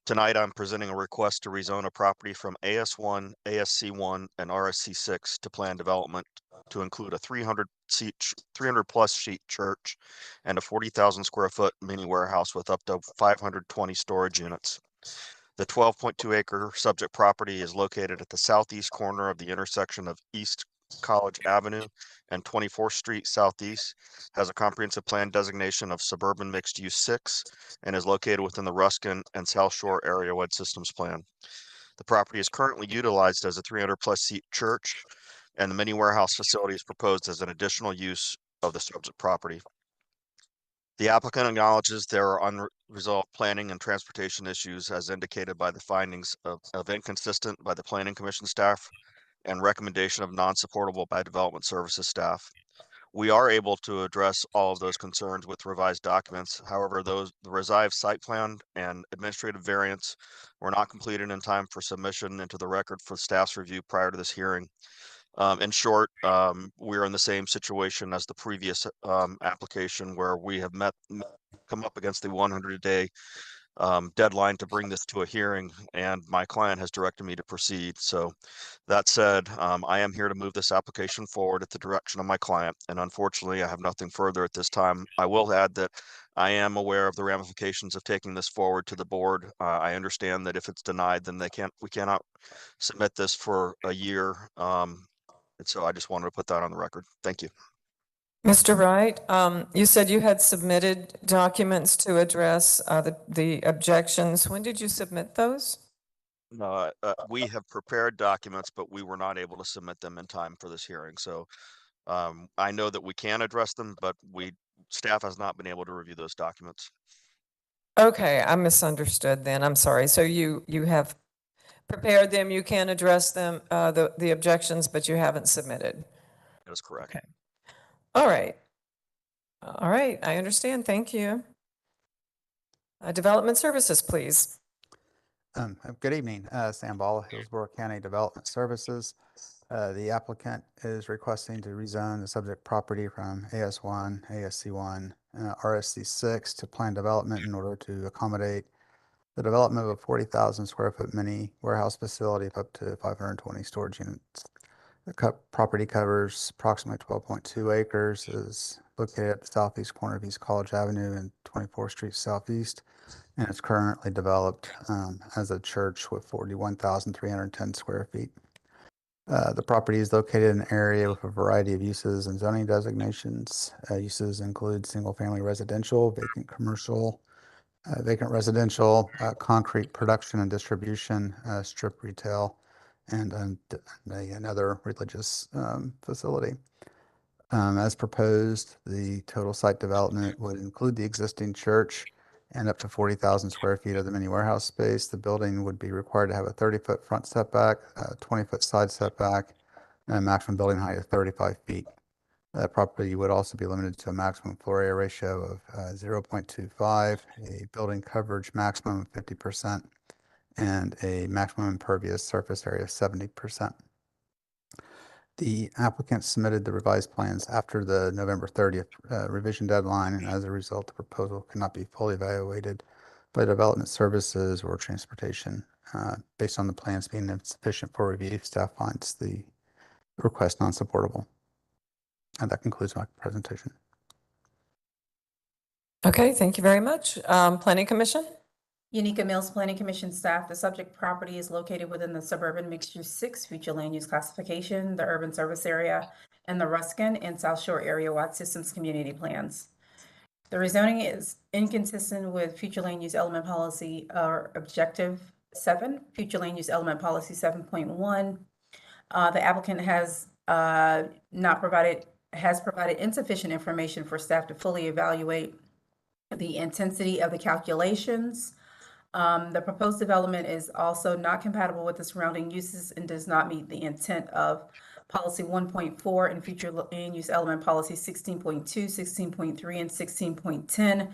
Tonight, I'm presenting a request to rezone a property from AS1, ASC1, and RSC6 to planned development to include a 300-plus seat church and a 40,000 square foot mini warehouse with up to 520 storage units. The 12.2-acre subject property is located at the southeast corner of the intersection of East College Avenue and 24th Street Southeast, has a comprehensive plan designation of suburban mixed use 6, and is located within the Ruskin and South Shore area-wide systems plan. The property is currently utilized as a 300-plus seat church, and the mini warehouse facility is proposed as an additional use of the subject property. The applicant acknowledges there are unresolved planning and transportation issues as indicated by the findings of inconsistent by the Planning Commission staff and recommendation of non-supportable by Development Services staff. We are able to address all of those concerns with revised documents. However, the revised site plan and administrative variants were not completed in time for submission into the record for staff's review prior to this hearing. In short, we're in the same situation as the previous application where we have come up against the 100-day deadline to bring this to a hearing, and my client has directed me to proceed. So that said, I am here to move this application forward at the direction of my client, and unfortunately, I have nothing further at this time. I will add that I am aware of the ramifications of taking this forward to the board. I understand that if it's denied, then we cannot submit this for a year. And so I just wanted to put that on the record. Thank you. Mr. Wright, you said you had submitted documents to address the objections. When did you submit those? We have prepared documents, but we were not able to submit them in time for this hearing. So I know that we can address them, but staff has not been able to review those documents. Okay, I misunderstood then. I'm sorry. So you have prepared them, you can address them, the objections, but you haven't submitted. That is correct. Okay. All right. All right, I understand. Thank you. Development Services, please. Good evening, Sam Ball, Hillsborough County Development Services. The applicant is requesting to rezone the subject property from AS1, ASC1, RSC6 to planned development in order to accommodate the development of a 40,000 square foot mini warehouse facility of up to 520 storage units. The property covers approximately 12.2 acres, is located at the southeast corner of East College Avenue and 24th Street Southeast, and it's currently developed as a church with 41,310 square feet. The property is located in an area with a variety of uses and zoning designations. Uses include single-family residential, vacant commercial, vacant residential, concrete production and distribution, strip retail, and another religious facility. As proposed, the total site development would include the existing church and up to 40,000 square feet of the mini warehouse space. The building would be required to have a 30-foot front setback, a 20-foot side setback, and a maximum building height of 35 feet. That property would also be limited to a maximum floor area ratio of 0.25, a building coverage maximum of 50%, and a maximum impervious surface area of 70%. The applicant submitted the revised plans after the November 30th revision deadline, and as a result, the proposal cannot be fully evaluated by development services or transportation. Based on the plans being insufficient for review, staff finds the request non-supportable. And that concludes my presentation. Okay, thank you very much. Planning Commission? Unica Mills Planning Commission staff, the subject property is located within the suburban mixed-use 6 future land use classification, the urban service area, and the Ruskin and South Shore area water systems community plans. The rezoning is inconsistent with future land use element policy or objective 7, future land use element policy 7.1. The applicant has provided insufficient information for staff to fully evaluate the intensity of the calculations. The proposed development is also not compatible with the surrounding uses and does not meet the intent of policy 1.4 and future land use element policy 16.2, 16.3, and 16.10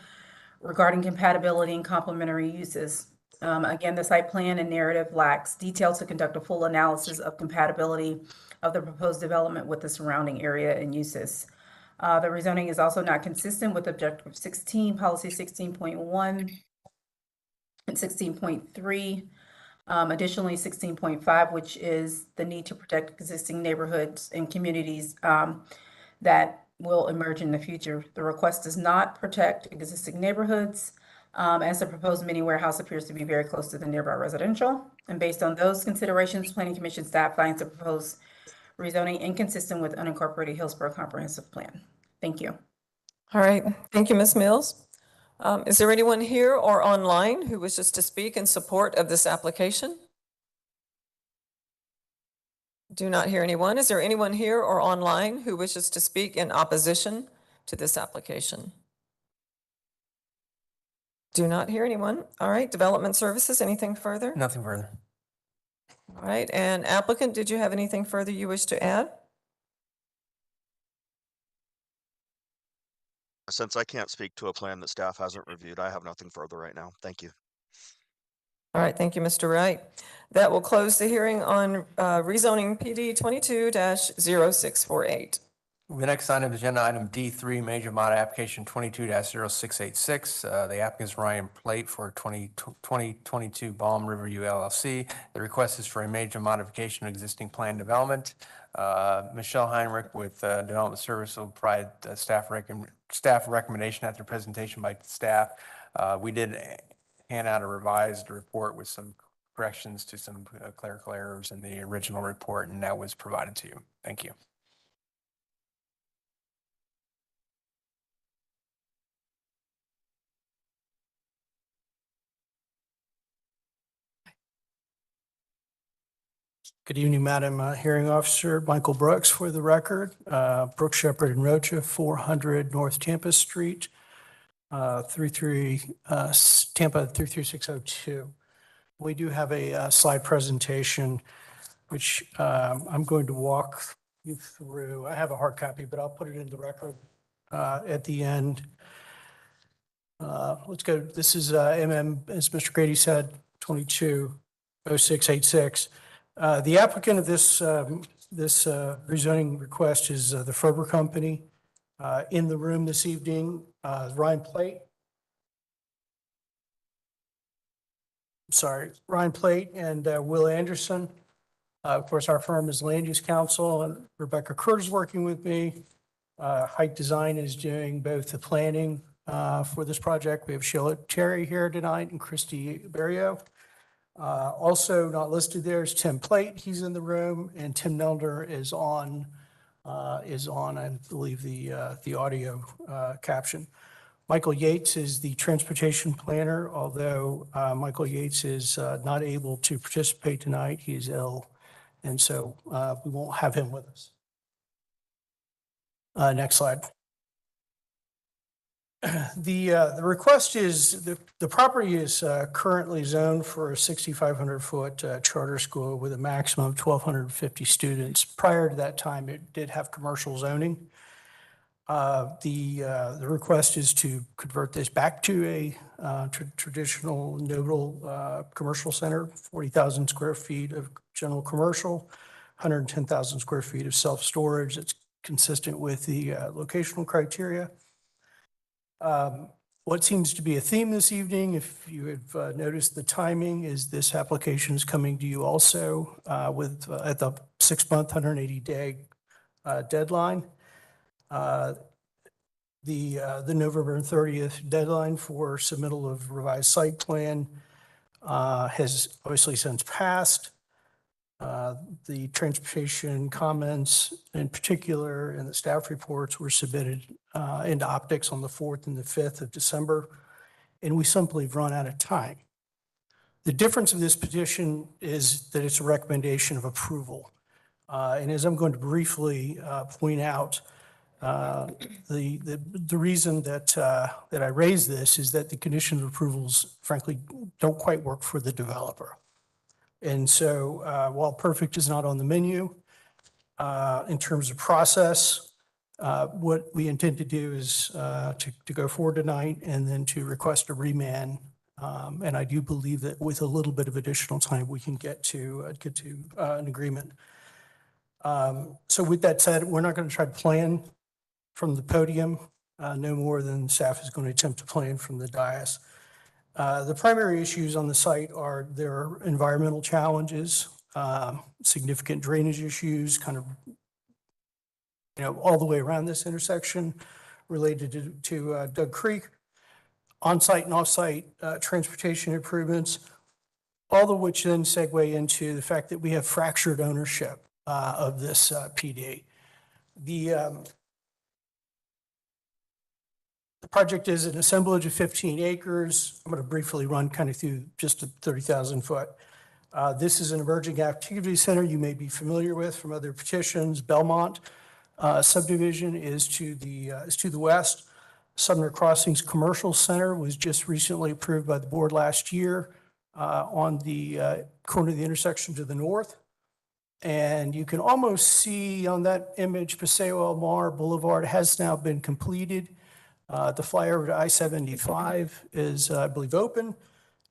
regarding compatibility and complementary uses. Again, the site plan and narrative lacks detail to conduct a full analysis of compatibility of the proposed development with the surrounding area and uses. The rezoning is also not consistent with objective 16, policy 16.1, and 16.3. Additionally, 16.5, which is the need to protect existing neighborhoods and communities that will emerge in the future. The request does not protect existing neighborhoods, as the proposed mini warehouse appears to be very close to the nearby residential. And based on those considerations, Planning Commission staff finds the proposed rezoning inconsistent with unincorporated Hillsborough Comprehensive Plan. Thank you. All right, thank you, Ms. Mills. Is there anyone here or online who wishes to speak in support of this application? Do not hear anyone. Is there anyone here or online who wishes to speak in opposition to this application? Do not hear anyone. All right, Development Services, anything further? Nothing further. All right, and applicant, did you have anything further you wish to add? Since I can't speak to a plan that staff hasn't reviewed, I have nothing further right now. Thank you. All right, thank you, Mr. Wright. That will close the hearing on rezoning PD 22-0648. The next item is agenda item D3, major mod application 22-0686. The applicant is Ryan Plate for 2022 Balm Riverview LLC. The request is for a major modification of existing plan development. Michelle Heinrich with Development Service will provide staff recommendation after presentation by staff. We did hand out a revised report with some corrections to some clerical errors in the original report, and that was provided to you. Thank you. Good evening, Madam Hearing Officer. Michael Brooks for the record. Brooks, Shepherd, and Rocha, 400 North Tampa Street, Tampa 33602. We do have a slide presentation, which I'm going to walk you through. I have a hard copy, but I'll put it in the record at the end. Let's go. This is MM, as Mr. Grady said, 22-0686. The applicant of this rezoning request is the Ferber Company. In the room this evening, Ryan Plate. Ryan Plate and Will Anderson. Of course, our firm is Land Use Counsel, and Rebecca Kurt is working with me. Height Design is doing both the planning for this project. We have Sheila Terry here tonight and Christy Berrio. Also not listed there is Tim Plate. He's in the room, and Tim Nelder is on, I believe, the audio caption. Michael Yates is the transportation planner, although Michael Yates is not able to participate tonight. He's ill, and so we won't have him with us. Next slide. The request is, the property is currently zoned for a 6,500-foot charter school with a maximum of 1,250 students. Prior to that time, it did have commercial zoning. The request is to convert this back to a traditional nodal commercial center, 40,000 square feet of general commercial, 110,000 square feet of self-storage. It's consistent with the locational criteria. What seems to be a theme this evening, if you have noticed the timing, is this application is coming to you also with at the 6-month, 180-day deadline. The November 30th deadline for submittal of revised site plan has obviously since passed. The transportation comments in particular and the staff reports were submitted into optics on the 4th and the 5th of December, and we simply have run out of time. The difference of this petition is that it's a recommendation of approval. And as I'm going to briefly point out, the reason that I raise this is that the condition of approvals, frankly, don't quite work for the developer. And so while perfect is not on the menu, in terms of process, what we intend to do is to go forward tonight and then to request a remand. And I do believe that with a little bit of additional time, we can get to an agreement. So with that said, we're not going to try to plan from the podium, no more than staff is going to attempt to plan from the dais. The primary issues on the site are there are environmental challenges, significant drainage issues, kind of, all the way around this intersection related to Doug Creek, on-site and off-site transportation improvements, all of which then segue into the fact that we have fractured ownership of this PD. The project is an assemblage of 15 acres. I'm going to briefly run kind of through just a 30,000 foot. This is an emerging activity center you may be familiar with from other petitions. Belmont subdivision is to the west. Sumner Crossings Commercial Center was just recently approved by the board last year on the corner of the intersection to the north. And you can almost see on that image, Paseo El Mar Boulevard has now been completed. The flyover to I-75 is, I believe, open.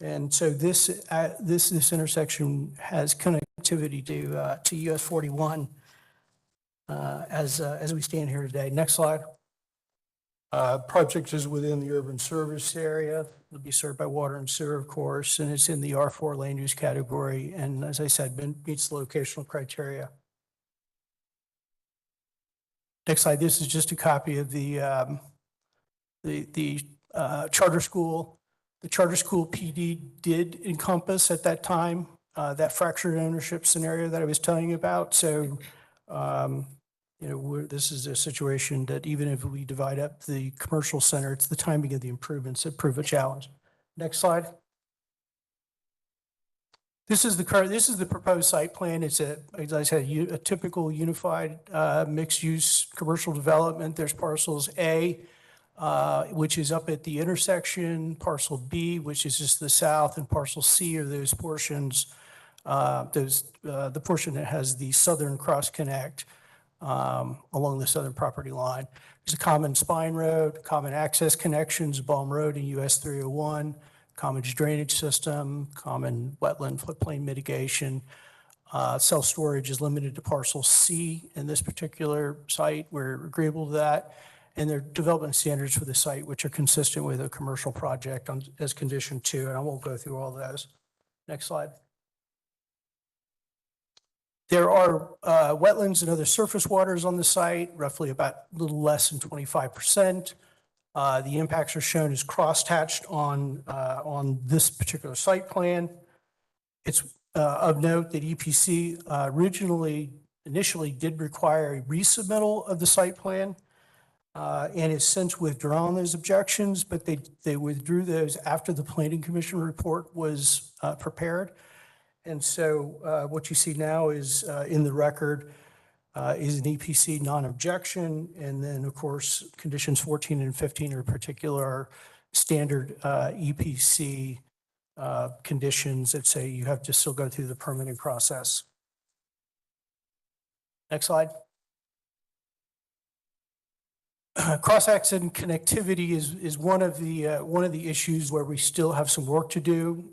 And so this intersection has connectivity to US 41 as we stand here today. Next slide. Project is within the urban service area. It'll be served by water and sewer, of course, and it's in the R4 land use category. And as I said, meets the locational criteria. Next slide. This is just a copy of the charter school. The charter school PD did encompass at that time that fractured ownership scenario that I was telling you about. So, this is a situation that even if we divide up the commercial center, it's the timing of the improvements that prove a challenge. Next slide. This is the proposed site plan. It's as I said, a typical unified mixed-use commercial development. There's parcels A, which is up at the intersection, parcel B, which is just the south, and parcel C are those portions, the portion that has the southern cross connect along the southern property line. There's a common spine road, common access connections, Baum Road and US 301, common drainage system, common wetland floodplain mitigation. Self-storage is limited to parcel C in this particular site. We're agreeable to that. And there are development standards for the site, which are consistent with a commercial project as condition 2, and I won't go through all those. Next slide. There are wetlands and other surface waters on the site, roughly about a little less than 25%. The impacts are shown as cross-hatched on this particular site plan. It's of note that EPC initially did require a resubmittal of the site plan and has since withdrawn those objections, but they withdrew those after the Planning Commission report was prepared. And so what you see now is in the record is an EPC non-objection. And then, of course, conditions 14 and 15 are particular standard EPC conditions that say you have to still go through the permitting process. Next slide. Cross-access and connectivity is one of the issues where we still have some work to do.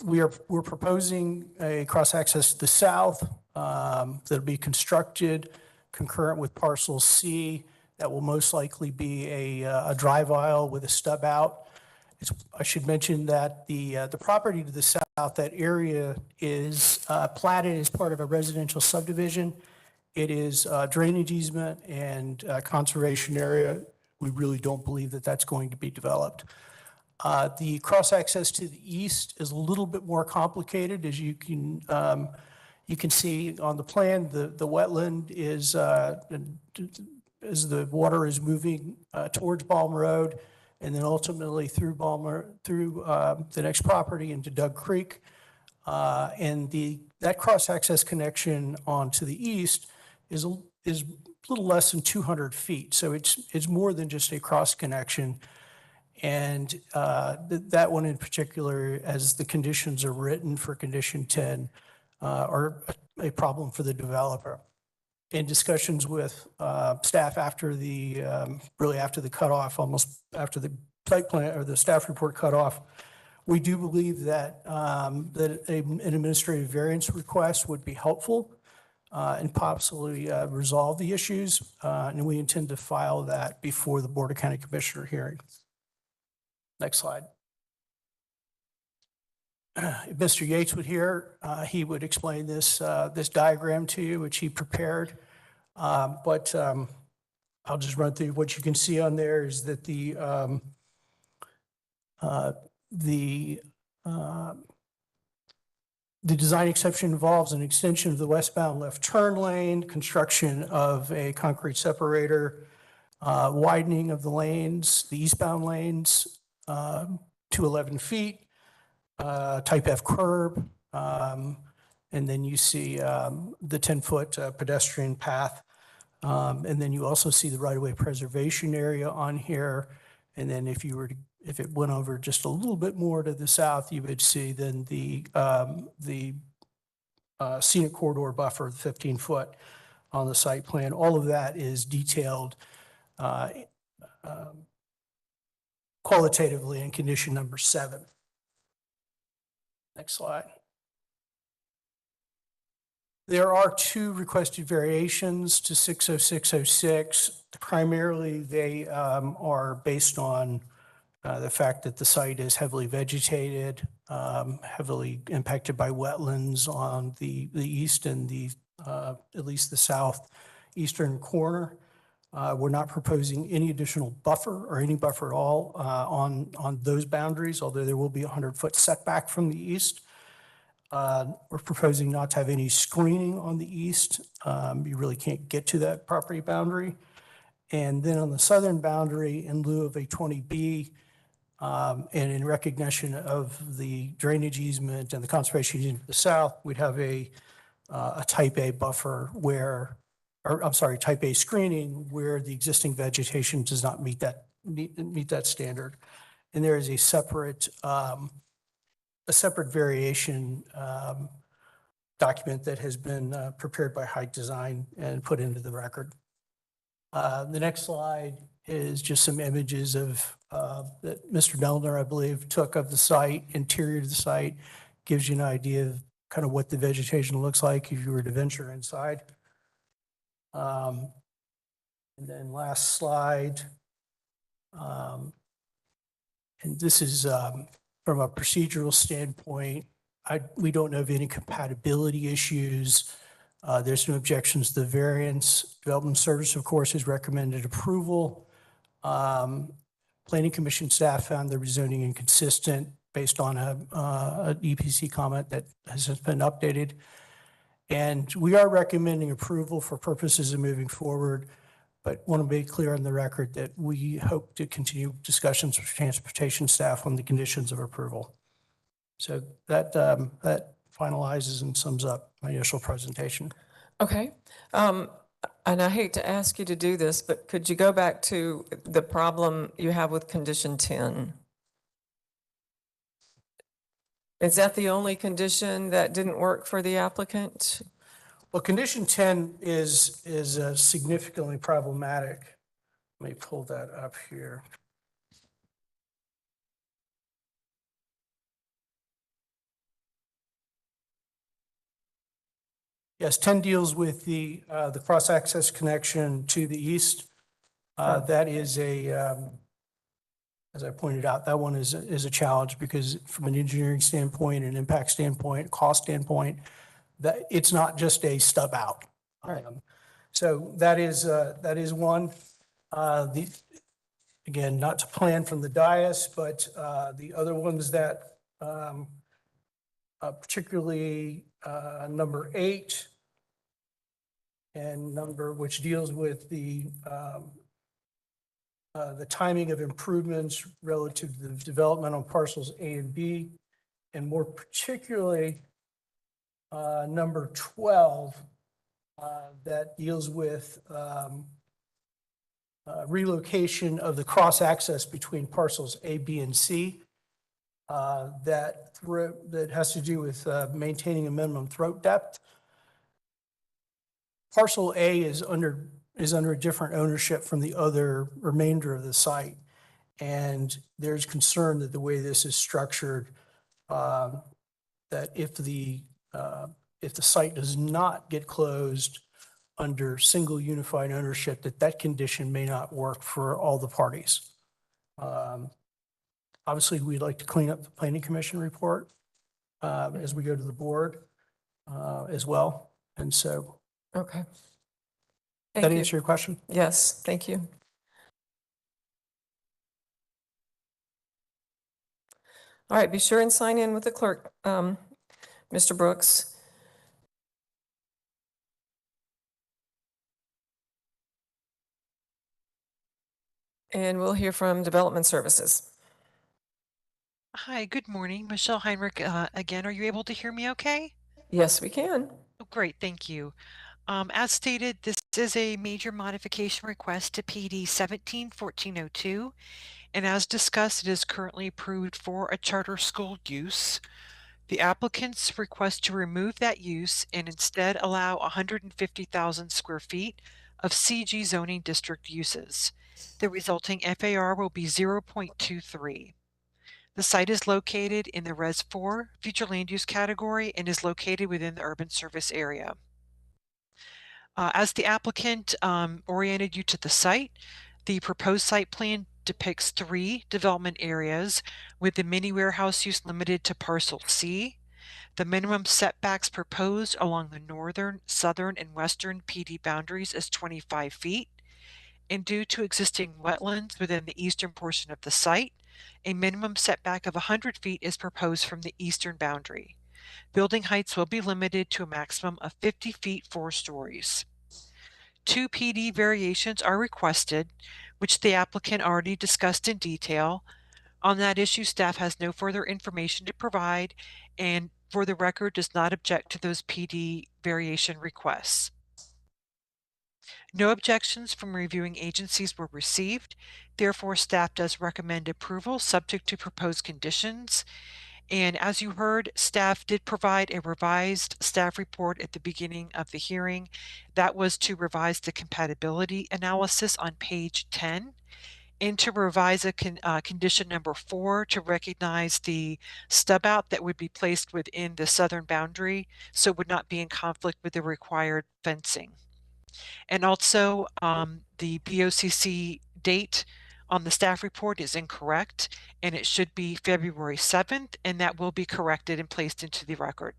We're proposing a cross-access to the south that'll be constructed concurrent with parcel C. That will most likely be a drive aisle with a stub out. I should mention that the property to the south, that area is platted as part of a residential subdivision. It is drainage easement and conservation area. We really don't believe that that's going to be developed. The cross-access to the east is a little bit more complicated. As you can see on the plan, the wetland is, as the water is moving towards Balm Road, and then ultimately through the next property into Doug Creek. And that cross-access connection onto the east is a little less than 200 feet. So it's more than just a cross connection. And that one in particular, as the conditions are written for condition 10, are a problem for the developer. In discussions with staff after really after the cutoff, almost after the site plan or the staff report cutoff, we do believe that an administrative variance request would be helpful and possibly resolve the issues. And we intend to file that before the Board of County Commissioner hearing. Next slide. If Mr. Yates would here, he would explain this diagram to you, which he prepared. But I'll just run through what you can see on there is that the design exception involves an extension of the westbound left turn lane, construction of a concrete separator, widening of the lanes, the eastbound lanes to 11 feet, type F curb, and then you see the 10-foot pedestrian path. And then you also see the right-of-way preservation area on here. And then if it went over just a little bit more to the south, you would see then the scenic corridor buffer, 15-foot on the site plan. All of that is detailed qualitatively in condition number 7. Next slide. There are 2 requested variations to 60606. Primarily, they are based on the fact that the site is heavily vegetated, heavily impacted by wetlands on the east and at least the southeastern corner. We're not proposing any additional buffer or any buffer at all on those boundaries, although there will be a 100-foot setback from the east. We're proposing not to have any screening on the east. You really can't get to that property boundary. And then on the southern boundary, in lieu of a 20B, and in recognition of the drainage easement and the conservation easement to the south, we'd have a type A buffer type A screening where the existing vegetation does not meet that standard. And there is a separate variation document that has been prepared by Height Design and put into the record. The next slide is just some images of that Mr. Nelner, I believe, took of the site, interior of the site, gives you an idea of kind of what the vegetation looks like if you were to venture inside. And then last slide. And this is from a procedural standpoint, we don't know of any compatibility issues. There's no objections to the variance. Development Service, of course, has recommended approval. Planning Commission staff found the rezoning inconsistent. based on a EPC comment that has been updated. And we are recommending approval for purposes of moving forward, but want to be clear on the record that we hope to continue discussions with transportation staff on the conditions of approval. So that finalizes and sums up my initial presentation. Okay. And I hate to ask you to do this, but could you go back to the problem you have with condition 10? Is that the only condition that didn't work for the applicant? Well, condition 10 is significantly problematic. Let me pull that up here. Yes, 10 deals with the cross-access connection to the east. That is as I pointed out, that one is a challenge because from an engineering standpoint, an impact standpoint, cost standpoint, that it's not just a stub out. Right. So that is one. Again, not to plan from the dais, but the other ones that particularly number 8 and which deals with the timing of improvements relative to the development on parcels A and B, and more particularly number 12 that deals with relocation of the cross-access between parcels A, B, and C. That has to do with maintaining a minimum throat depth. Parcel A is under a different ownership from the other remainder of the site. And there's concern that the way this is structured, that if the site does not get closed under single unified ownership, that condition may not work for all the parties. Obviously, we'd like to clean up the Planning Commission report as we go to the board as well. And so. Okay. That answer your question? Yes, thank you. All right, be sure and sign in with the clerk, Mr. Brooks. And we'll hear from Development Services. Hi, good morning. Michelle Heinrich again. Are you able to hear me okay? Yes, we can. Oh, great, thank you. As stated, this is a major modification request to PD 17-1402, and as discussed, it is currently approved for a charter school use. The applicants request to remove that use and instead allow 150,000 square feet of CG zoning district uses. The resulting FAR will be 0.23. The site is located in the Res 4 future land use category and is located within the urban service area. As the applicant oriented you to the site, the proposed site plan depicts 3 development areas with the mini warehouse use limited to parcel C. The minimum setbacks proposed along the northern, southern, and western PD boundaries is 25 feet. And due to existing wetlands within the eastern portion of the site, a minimum setback of 100 feet is proposed from the eastern boundary. Building heights will be limited to a maximum of 50 feet 4 stories. 2 PD variations are requested, which the applicant already discussed in detail. On that issue, staff has no further information to provide and for the record does not object to those PD variation requests. No objections from reviewing agencies were received. Therefore, staff does recommend approval subject to proposed conditions. And as you heard, staff did provide a revised staff report at the beginning of the hearing. That was to revise the compatibility analysis on page 10 and to revise a condition number 4 to recognize the stub out that would be placed within the southern boundary so it would not be in conflict with the required fencing. And also the BOCC date on the staff report is incorrect and it should be February 7th and that will be corrected and placed into the record.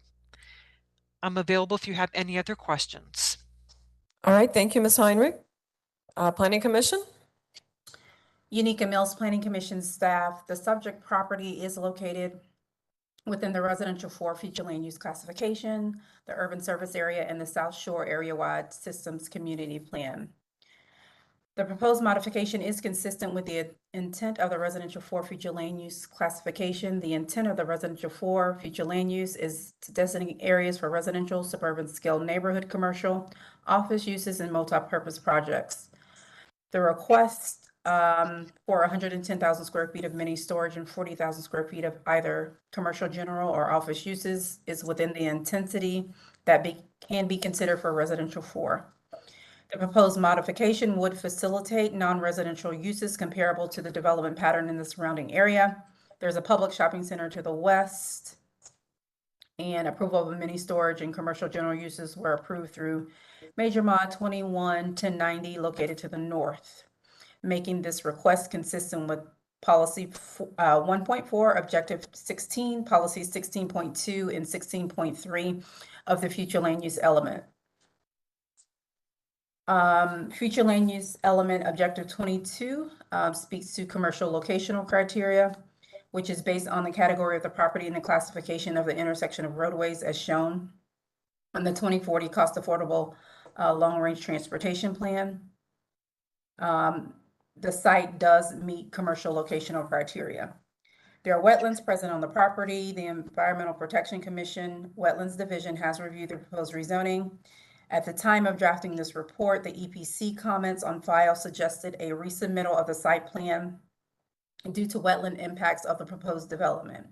I'm available if you have any other questions. All right, thank you, Ms. Heinrich. Planning Commission? Unica Mills Planning Commission staff, the subject property is located within the residential 4 future land use classification, the urban service area, and the South Shore area-wide systems community plan. The proposed modification is consistent with the intent of the residential 4 future land use classification. The intent of the residential 4 future land use is to designate areas for residential, suburban scale neighborhood, commercial, office uses, and multi-purpose projects. The request for 110,000 square feet of mini storage and 40,000 square feet of either commercial general or office uses is within the intensity that can be considered for residential 4. The proposed modification would facilitate non-residential uses comparable to the development pattern in the surrounding area. There's a public shopping center to the west, and approval of mini storage and commercial general uses were approved through Major Mod 21-1090 located to the north, making this request consistent with Policy 1.4, Objective 16, Policies 16.2 and 16.3 of the future land use element. Future land use element Objective 22 speaks to commercial locational criteria, which is based on the category of the property and the classification of the intersection of roadways as shown on the 2040 Cost Affordable Long-Range Transportation Plan. The site does meet commercial locational criteria. There are wetlands present on the property. The Environmental Protection Commission Wetlands Division has reviewed the proposed rezoning. At the time of drafting this report, the EPC comments on file suggested a resubmittal of the site plan due to wetland impacts of the proposed development.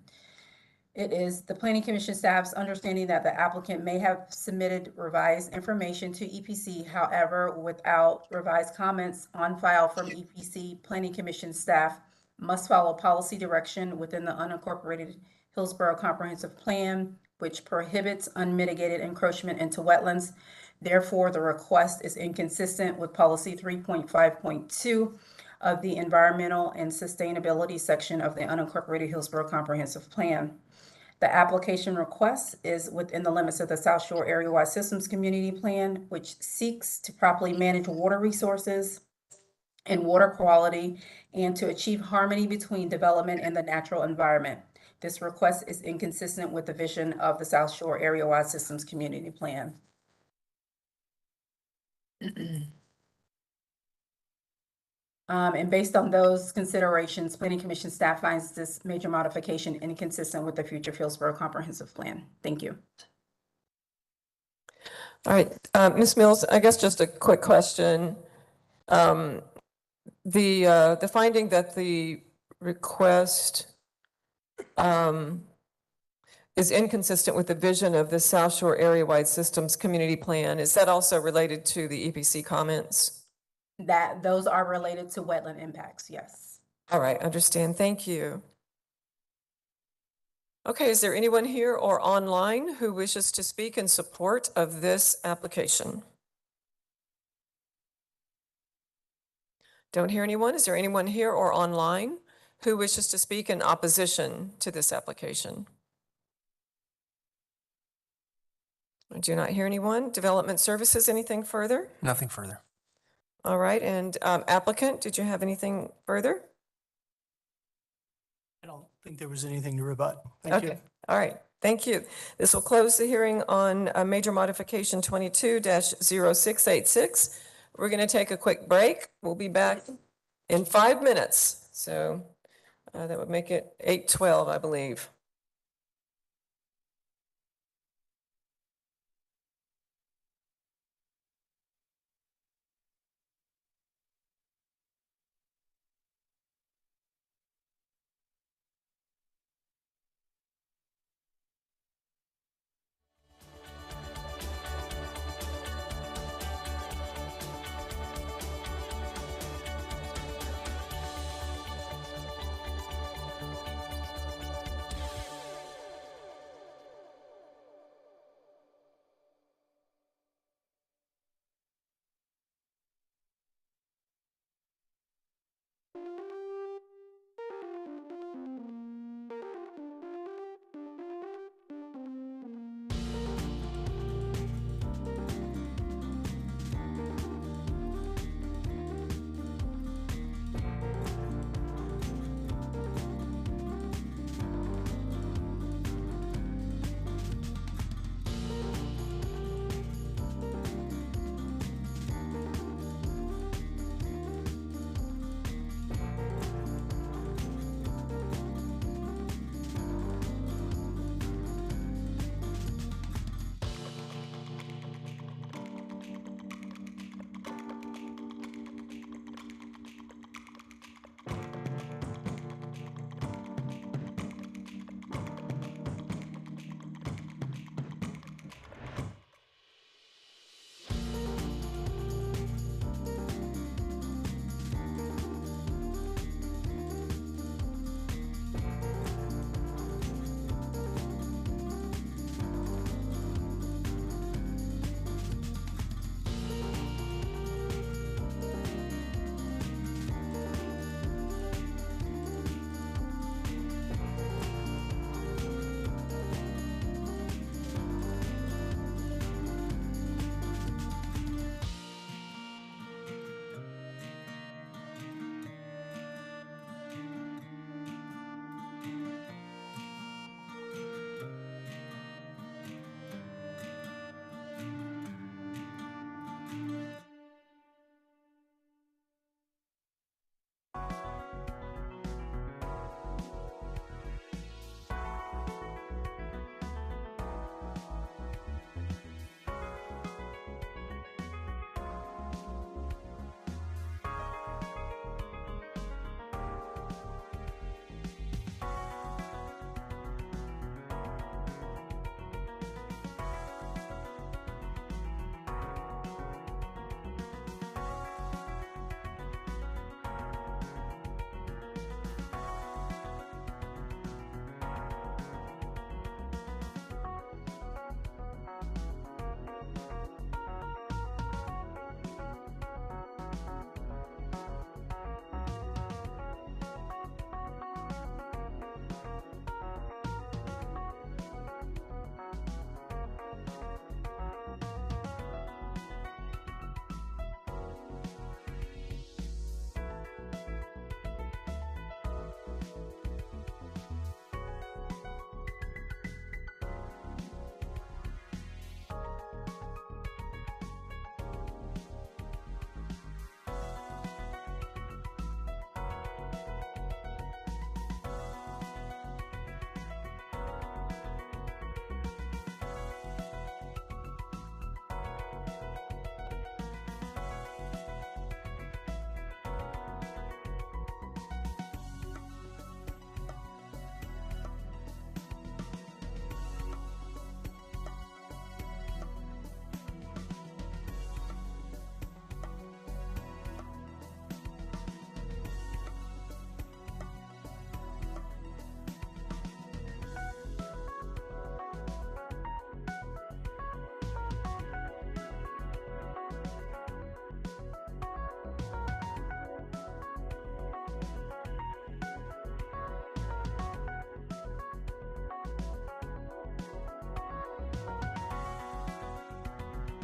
It is the Planning Commission staff's understanding that the applicant may have submitted revised information to EPC. However, without revised comments on file from EPC, Planning Commission staff must follow policy direction within the unincorporated Hillsborough Comprehensive Plan, which prohibits unmitigated encroachment into wetlands. Therefore, the request is inconsistent with Policy 3.5.2 of the Environmental and Sustainability section of the unincorporated Hillsborough Comprehensive Plan. The application request is within the limits of the South Shore Area-Wide Systems Community Plan, which seeks to properly manage water resources and water quality and to achieve harmony between development and the natural environment. This request is inconsistent with the vision of the South Shore Area-Wide Systems Community Plan. And based on those considerations, Planning Commission staff finds this major modification inconsistent with the future Hillsborough Comprehensive Plan. Thank you. All right, Ms. Mills, I guess just a quick question. The finding that the request is inconsistent with the vision of the South Shore Area-Wide Systems Community Plan, is that also related to the EPC comments? Those are related to wetland impacts, yes. All right, understand. Thank you. Okay, is there anyone here or online who wishes to speak in support of this application? Don't hear anyone. Is there anyone here or online who wishes to speak in opposition to this application? I do not hear anyone. Development Services, anything further? Nothing further. All right, and applicant, did you have anything further? I don't think there was anything to rebut. Thank you. Okay, all right, thank you. This will close the hearing on major modification 22-0686. We're going to take a quick break. We'll be back in 5 minutes. So that would make it 8:12, I believe.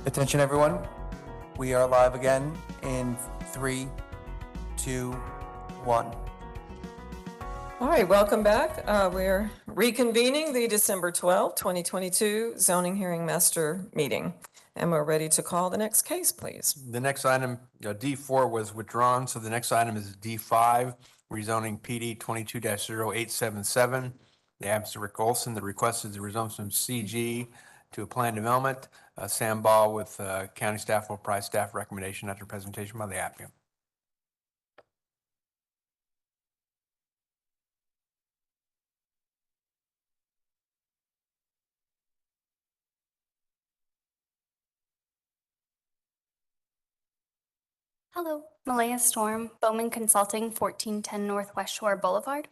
Attention everyone, we are live again in 3, 2, 1. All right, welcome back. We're reconvening the December 12, 2022 zoning hearing master meeting. And we're ready to call the next case, please. The next item, D4 was withdrawn, so the next item is D5, rezoning PD 22-0877. The applicant Rick Olson, the request is the resumption of CG to a planned development. Sam Ball with county staff will provide staff recommendation after presentation by the applicant. Hello, Malaya Storm, Bowman Consulting, 1410 Northwest Shore Boulevard.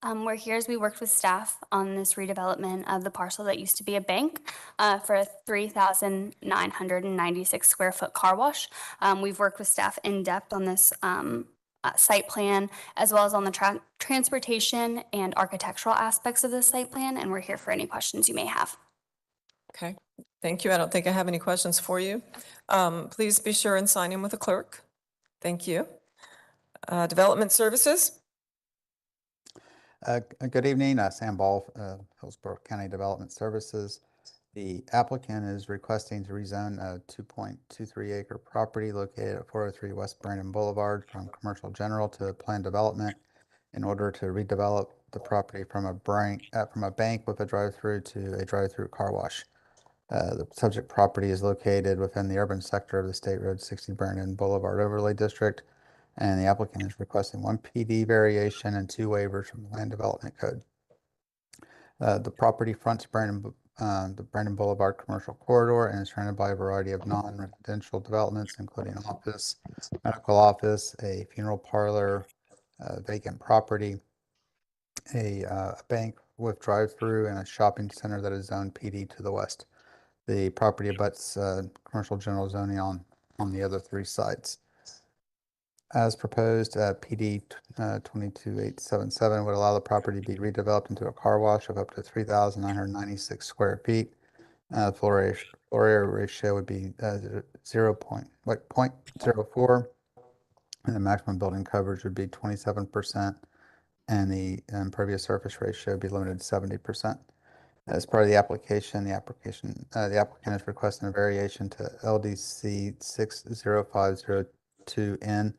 We're here as we worked with staff on this redevelopment of the parcel that used to be a bank for a 3,996 square foot car wash. We've worked with staff in depth on this site plan, as well as on the transportation and architectural aspects of this site plan, and we're here for any questions you may have. Okay, thank you. I don't think I have any questions for you. Please be sure and sign in with the clerk. Thank you. Development Services. Good evening, Sam Ball, Hillsborough County Development Services. The applicant is requesting to rezone a 2.23 acre property located at 403 West Brandon Boulevard from commercial general to planned development in order to redevelop the property from a bank with a drive-through to a drive-through car wash. The subject property is located within the urban sector of the State Road 60 Brandon Boulevard Overlay District, and the applicant is requesting 1 PD variation and 2 waivers from the Land Development Code. The property fronts the Brandon Boulevard Commercial Corridor and is surrounded by a variety of non-residential developments, including an office, medical office, a funeral parlor, vacant property, a bank with drive-through, and a shopping center that is zoned PD to the west. The property abuts commercial general zoning on the other 3 sides. As proposed, PD 22877 would allow the property to be redeveloped into a car wash of up to 3,996 square feet. Floor area ratio would be 0.04, and the maximum building coverage would be 27%, and the impervious surface ratio would be limited to 70%. As part of the application, the applicant is requesting a variation to LDC 60502N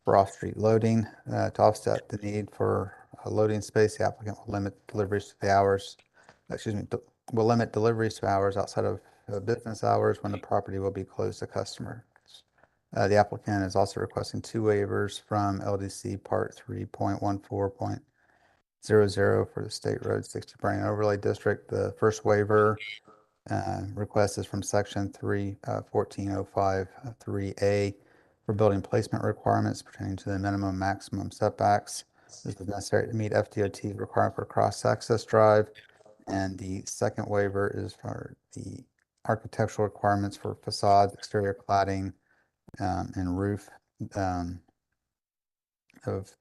for off-street loading. To offset the need for a loading space, the applicant will limit deliveries to hours outside of business hours when the property will be closed to customers. The applicant is also requesting 2 waivers from LDC Part 3.14.00 for the State Road 60 Brandon Overlay District. The first waiver request is from Section 3.14.05.3A for building placement requirements pertaining to the minimum and maximum setbacks. This is necessary to meet FDOT's requirement for cross-access drive. And the second waiver is for the architectural requirements for facades, exterior cladding, and roof of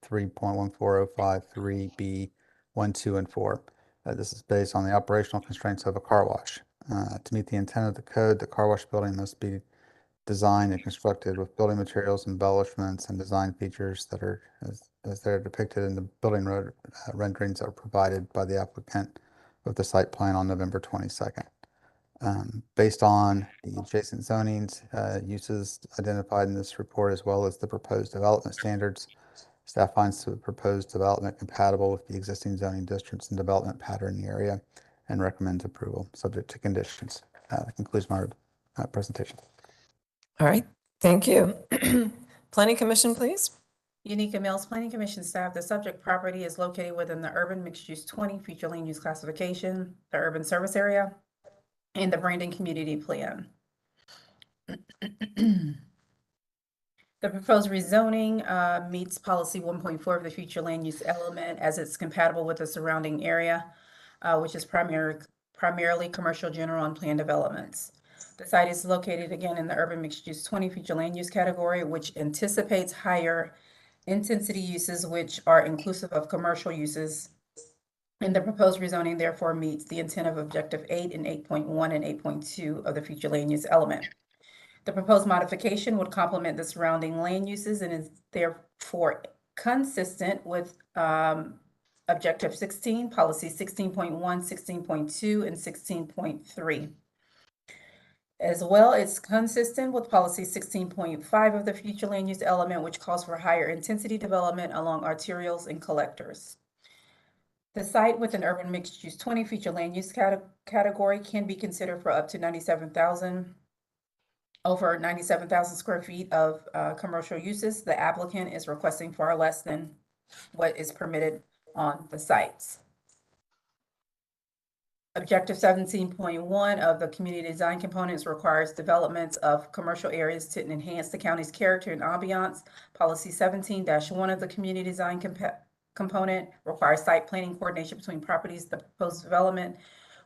3.1405.3B 1, 2, and 4. This is based on the operational constraints of a car wash. To meet the intent of the code, the car wash building must be designed and constructed with building materials, embellishments, and design features that are as they're depicted in the building road renderings that were provided by the applicant with the site plan on November 22nd. Based on the adjacent zonings, uses identified in this report, as well as the proposed development standards, staff finds the proposed development compatible with the existing zoning districts and development pattern in the area and recommends approval, subject to conditions. That concludes my presentation. All right, thank you. Planning Commission, please. Unica Mills Planning Commission staff, the subject property is located within the Urban Mixed Use 20 Future Land Use Classification, the Urban Service Area, and the Brandon Community Plan. The proposed rezoning meets policy 1.4 of the future land use element as it's compatible with the surrounding area, which is primarily commercial general and planned developments. The site is located again in the urban mixed use 20 future land use category, which anticipates higher intensity uses, which are inclusive of commercial uses. And the proposed rezoning therefore meets the intent of Objective 8 and 8.1 and 8.2 of the future land use element. The proposed modification would complement the surrounding land uses and is therefore consistent with Objective 16, Policy 16.1, 16.2, and 16.3. As well, it's consistent with Policy 16.5 of the future land use element, which calls for higher intensity development along arterials and collectors. The site with an urban mixed use 20 future land use category can be considered for up to over 97,000 square feet of commercial uses. The applicant is requesting far less than what is permitted on the sites. Objective 17.1 of the community design components requires developments of commercial areas to enhance the county's character and ambiance. Policy 17-1 of the community design component requires site planning coordination between properties. The proposed development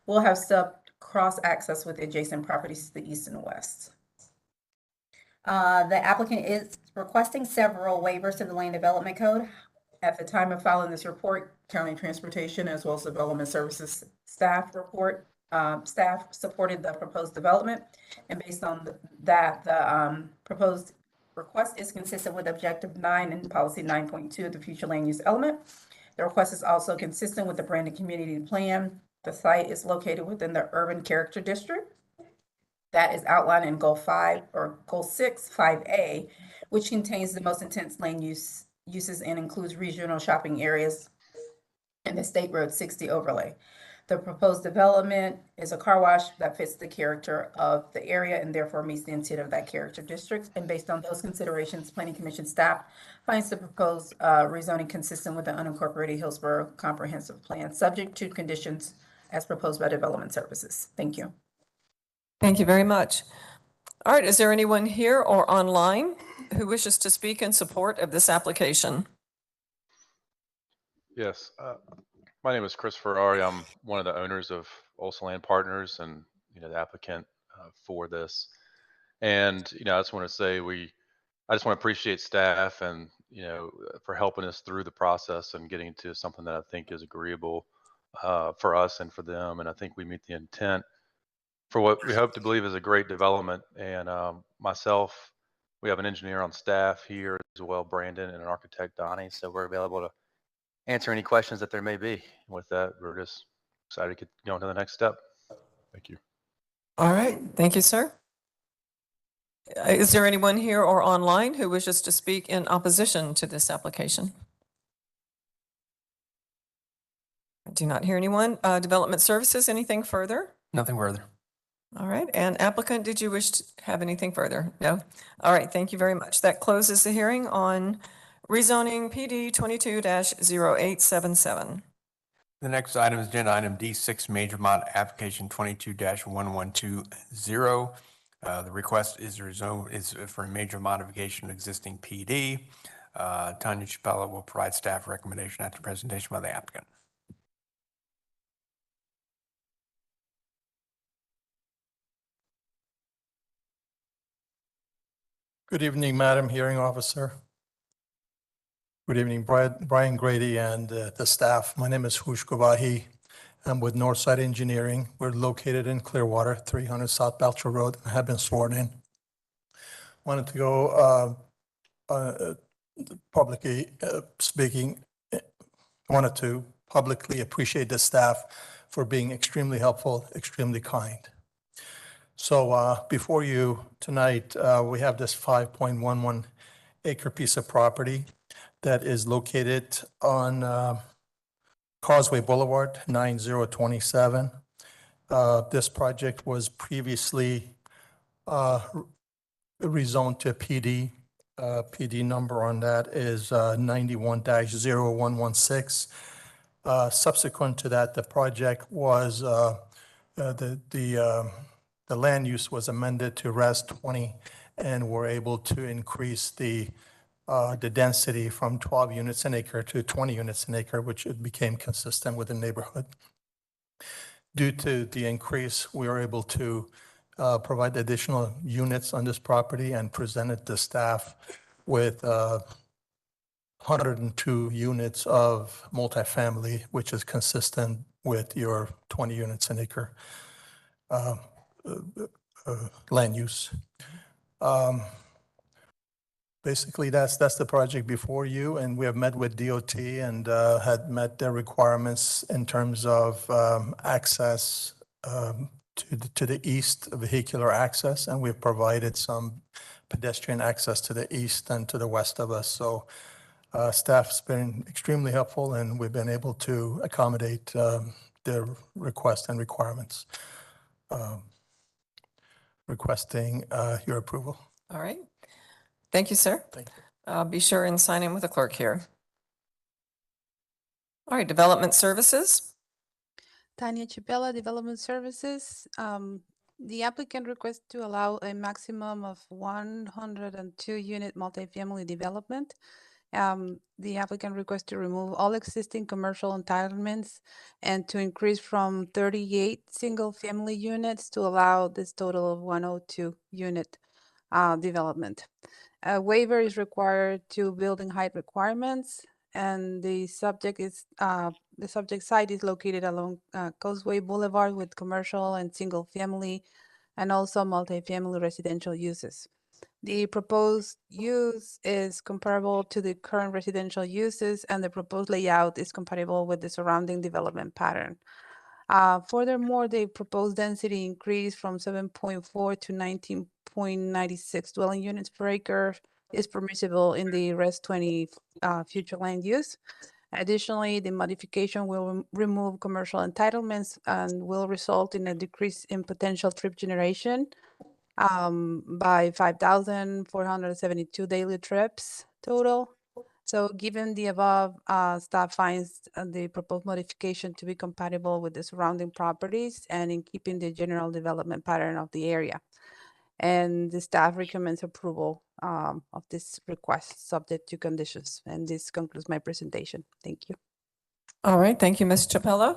will have cross access with adjacent properties to the east and west. The applicant is requesting several waivers to the Land Development Code. At the time of filing this report, County Transportation as well as Development Services staff supported the proposed development. And based on that, the proposed request is consistent with Objective 9 and Policy 9.2 of the future land use element. The request is also consistent with the Brandon Community Plan. The site is located within the Urban Character District that is outlined in Goal 5 or Goal 6, 5A, which contains the most intense land uses and includes regional shopping areas and the State Road 60 overlay. The proposed development is a car wash that fits the character of the area and therefore meets the intent of that character district. And based on those considerations, Planning Commission staff finds the proposed rezoning consistent with the unincorporated Hillsborough Comprehensive Plan, subject to conditions as proposed by Development Services. Thank you. Thank you very much. All right, is there anyone here or online who wishes to speak in support of this application? Yes, my name is Christopher Ari. I'm one of the owners of Olson Land Partners and the applicant for this. And I just want to say I just want to appreciate staff and for helping us through the process and getting to something that I think is agreeable for us and for them. And I think we meet the intent for what we hope to believe is a great development. And myself, we have an engineer on staff here as well, Brandon, and an architect, Donnie. So we're available to answer any questions that there may be. And with that, we're just excited to get going to the next step. Thank you. All right, thank you, sir. Is there anyone here or online who wishes to speak in opposition to this application? I do not hear anyone. Development Services, anything further? Nothing further. All right, and applicant, did you wish to have anything further? No? All right, thank you very much. That closes the hearing on rezoning PD 22-0877. The next item is agenda item D6, major mod application 22-1120. The request is for a major modification of existing PD. Tanya Chappella will provide staff recommendation after presentation by the applicant. Good evening, Madam Hearing Officer. Good evening, Brian Grady and the staff. My name is Hush Govahi. I'm with Northside Engineering. We're located in Clearwater, 300 South Belcher Road. I have been sworn in. Wanted to go publicly speaking. Wanted to publicly appreciate the staff for being extremely helpful, extremely kind. So before you tonight, we have this 5.11 acre piece of property that is located on Causeway Boulevard, 9027. This project was previously rezoned to PD. PD number on that is 91-0116. Subsequent to that, the project was the land use was amended to RES 20, and we're able to increase the density from 12 units an acre to 20 units an acre, which it became consistent with the neighborhood. Due to the increase, we were able to provide additional units on this property and presented the staff with 102 units of multifamily, which is consistent with your 20 units an acre land use. Basically, that's the project before you, and we have met with DOT and had met their requirements in terms of access to the east, vehicular access, and we've provided some pedestrian access to the east and to the west of us. So staff's been extremely helpful, and we've been able to accommodate their requests and requirements. Requesting your approval. All right. Thank you, sir. Thank you. Be sure and sign in with the clerk here. All right, Development Services. Tanya Chapela, Development Services. The applicant requests to allow a maximum of 102 unit multifamily development. The applicant requests to remove all existing commercial entitlements and to increase from 38 single family units to allow this total of 102 unit development. A waiver is required to building height requirements, and the subject site is located along Causeway Boulevard with commercial and single family and also multifamily residential uses. The proposed use is comparable to the current residential uses, and the proposed layout is compatible with the surrounding development pattern. Furthermore, the proposed density increase from 7.4 to 19.96 dwelling units per acre is permissible in the Res 20 future land use. Additionally, the modification will remove commercial entitlements and will result in a decrease in potential trip generation by 5,472 daily trips total. So given the above, staff finds the proposed modification to be compatible with the surrounding properties and in keeping the general development pattern of the area. And the staff recommends approval of this request subject to conditions. And this concludes my presentation. Thank you. All right, thank you, Ms. Chapela.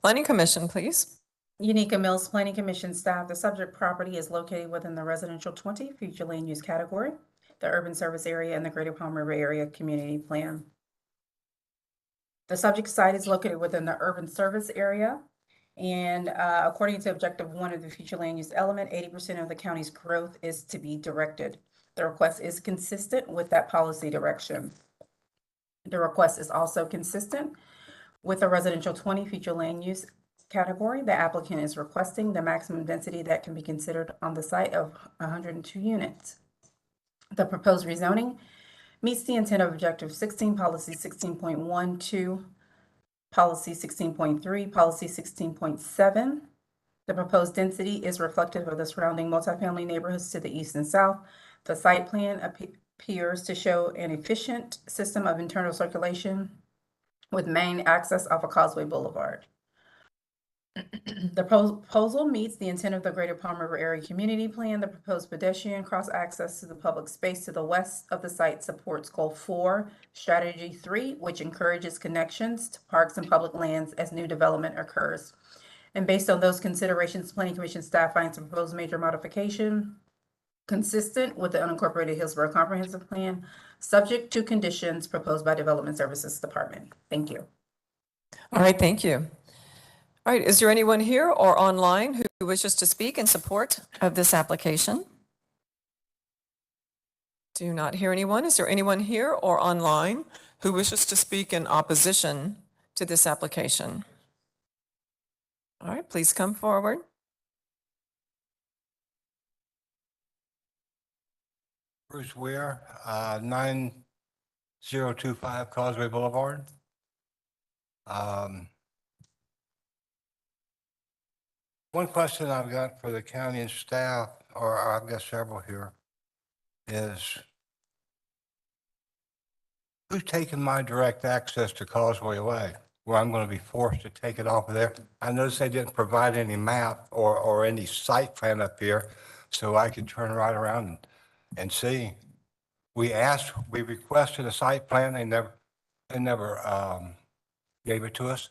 Planning Commission, please. Unica Mills Planning Commission staff, the subject property is located within the residential 20 future land use category, the urban service area, and the Greater Palm River Area Community Plan. The subject site is located within the urban service area, and according to Objective 1 of the future land use element, 80% of the county's growth is to be directed. The request is consistent with that policy direction. The request is also consistent with the residential 20 future land use category. The applicant is requesting the maximum density that can be considered on the site of 102 units. The proposed rezoning meets the intent of Objective 16, Policy 16.12, Policy 16.3, Policy 16.7. The proposed density is reflective of the surrounding multifamily neighborhoods to the east and south. The site plan appears to show an efficient system of internal circulation with main access off of Causeway Boulevard. The proposal meets the intent of the Greater Palm River Area Community Plan. The proposed pedestrian cross access to the public space to the west of the site supports Goal 4, Strategy 3, which encourages connections to parks and public lands as new development occurs. And based on those considerations, Planning Commission staff finds the proposed major modification consistent with the unincorporated Hillsborough Comprehensive Plan, subject to conditions proposed by Development Services Department. Thank you. All right, thank you. All right, is there anyone here or online who wishes to speak in support of this application? Do not hear anyone. Is there anyone here or online who wishes to speak in opposition to this application? All right, please come forward. Bruce Weir, 9025 Causeway Boulevard. One question I've got for the county and staff, or I've got several here, is who's taking my direct access to Causeway away, where I'm going to be forced to take it off of there? I noticed they didn't provide any map or any site plan up here, so I could turn right around and see. We requested a site plan. They never gave it to us.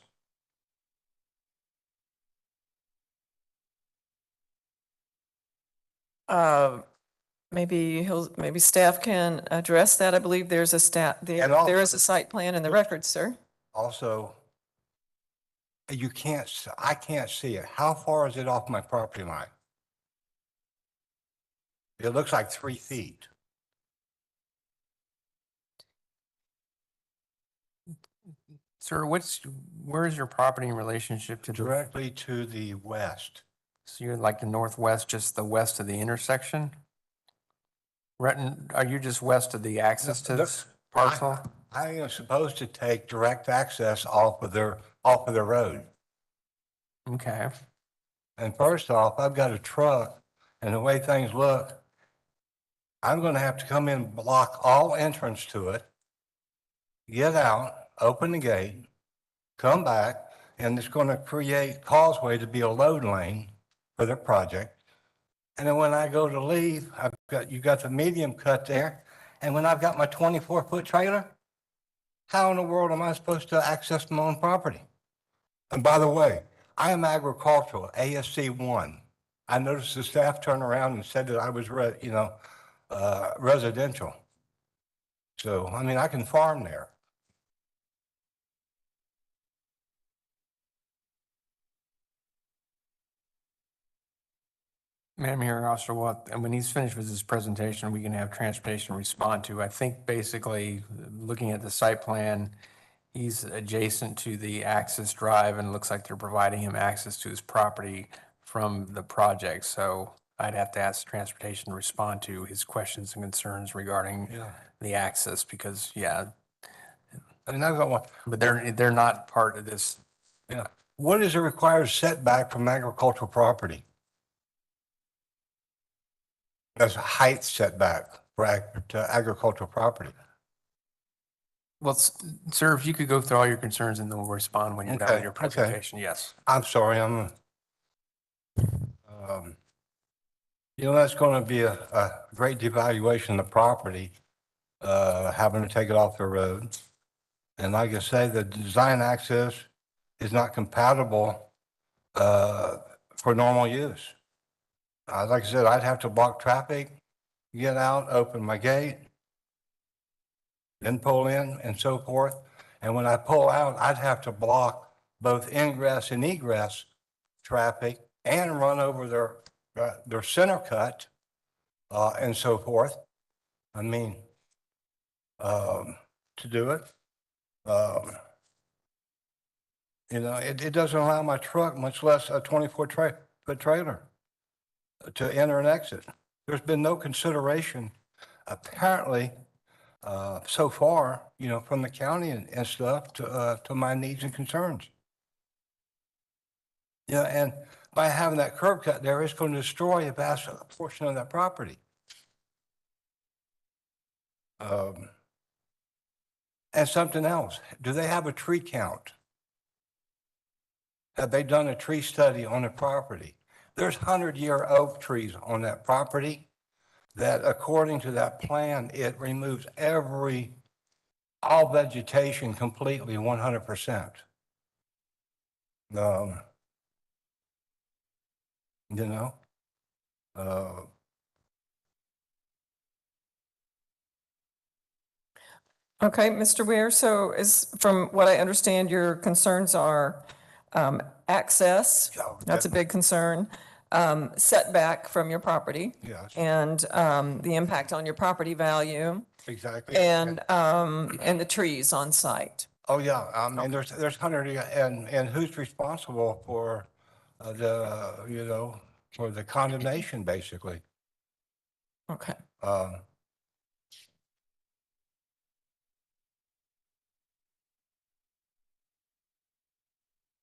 Maybe staff can address that. I believe there's a there is a site plan in the record, sir. Also, I can't see it. How far is it off my property line? It looks like 3 feet. Sir, where is your property in relationship to the, Directly to the west. so you're like the northwest, just the west of the intersection? Renton, are you just west of the access to this parcel? I am supposed to take direct access off of their road. Okay. And first off, I've got a truck, and the way things look, I'm going to have to come in and block all entrance to it, get out, open the gate, come back, and it's going to create causeway to be a load lane for the project. And then when I go to leave, you got the medium cut there, and when I've got my 24-foot trailer, how in the world am I supposed to access my own property? And by the way, I am agricultural, ASC 1. I noticed the staff turned around and said that I was, residential. So, I mean, I can farm there. Madam Hearing Officer, and when he's finished with his presentation, we can have transportation respond to. I think basically, looking at the site plan, he's adjacent to the access drive and it looks like they're providing him access to his property from the project. So I'd have to ask transportation to respond to his questions and concerns regarding the access because, I mean, I've got one. But they're not part of this. Yeah. What is the required setback from agricultural property? That's a height setback for agricultural property. Well, sir, if you could go through all your concerns and then we'll respond when you're done with your presentation. Yes. I'm sorry. That's going to be a great devaluation of property, having to take it off the road. And like I say, the design access is not compatible for normal use. Like I said, I'd have to block traffic, get out, open my gate, then pull in and so forth. And when I pull out, I'd have to block both ingress and egress traffic and run over their center cut and so forth. I mean, to do it, it doesn't allow my truck, much less a 24-foot trailer, to enter and exit. There's been no consideration, apparently, so far, from the county and stuff to my needs and concerns. And by having that curb cut there, it's going to destroy a vast portion of that property. And something else, do they have a tree count? Have they done a tree study on the property? There's 100-year oak trees on that property that, according to that plan, it removes all vegetation completely, 100%. Okay, Mr. Weir, so from what I understand, your concerns are access, that's a big concern, setback from your property. Yes. And the impact on your property value. Exactly. And the trees on site. Oh, yeah. I mean, there's 100, and who's responsible for for the condemnation, basically? Okay.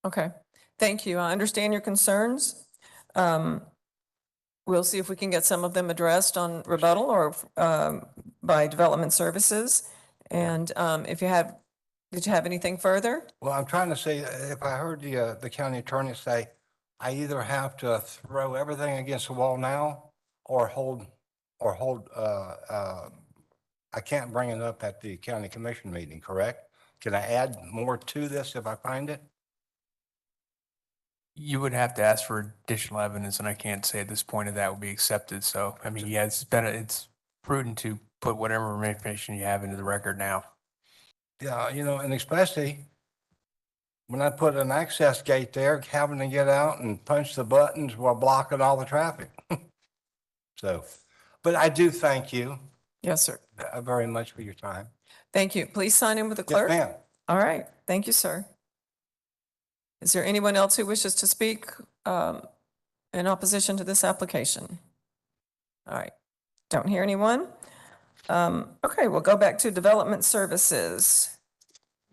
Okay, thank you. I understand your concerns. We'll see if we can get some of them addressed on rebuttal or by development services. And did you have anything further? Well, I'm trying to say, if I heard the county attorney say, I either have to throw everything against the wall now or hold, I can't bring it up at the county commission meeting, correct? Can I add more to this if I find it? You would have to ask for additional evidence, and I can't say at this point if that would be accepted. So, I mean, yeah, it's prudent to put whatever information you have into the record now. Yeah, and especially when I put an access gate there, having to get out and punch the buttons while blocking all the traffic. So, But I do thank you Yes, sir. very much for your time. Thank you. Please sign in with the Yes, clerk. ma'am. All right. Thank you, sir. Is there anyone else who wishes to speak in opposition to this application? All right. Don't hear anyone. Okay, we'll go back to development services.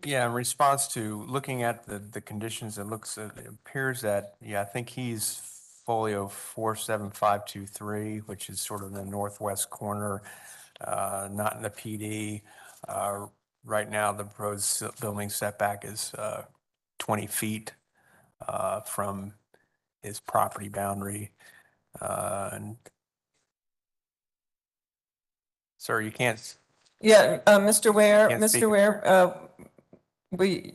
Yeah, in response to looking at the conditions, it appears that, yeah, I think he's folio 47523, which is sort of the northwest corner, not in the PD. Right now, the proposed building setback is 20 feet from his property boundary. And sir, you can't. Yeah, Mr. Ware, Can't speak. Mr. Ware,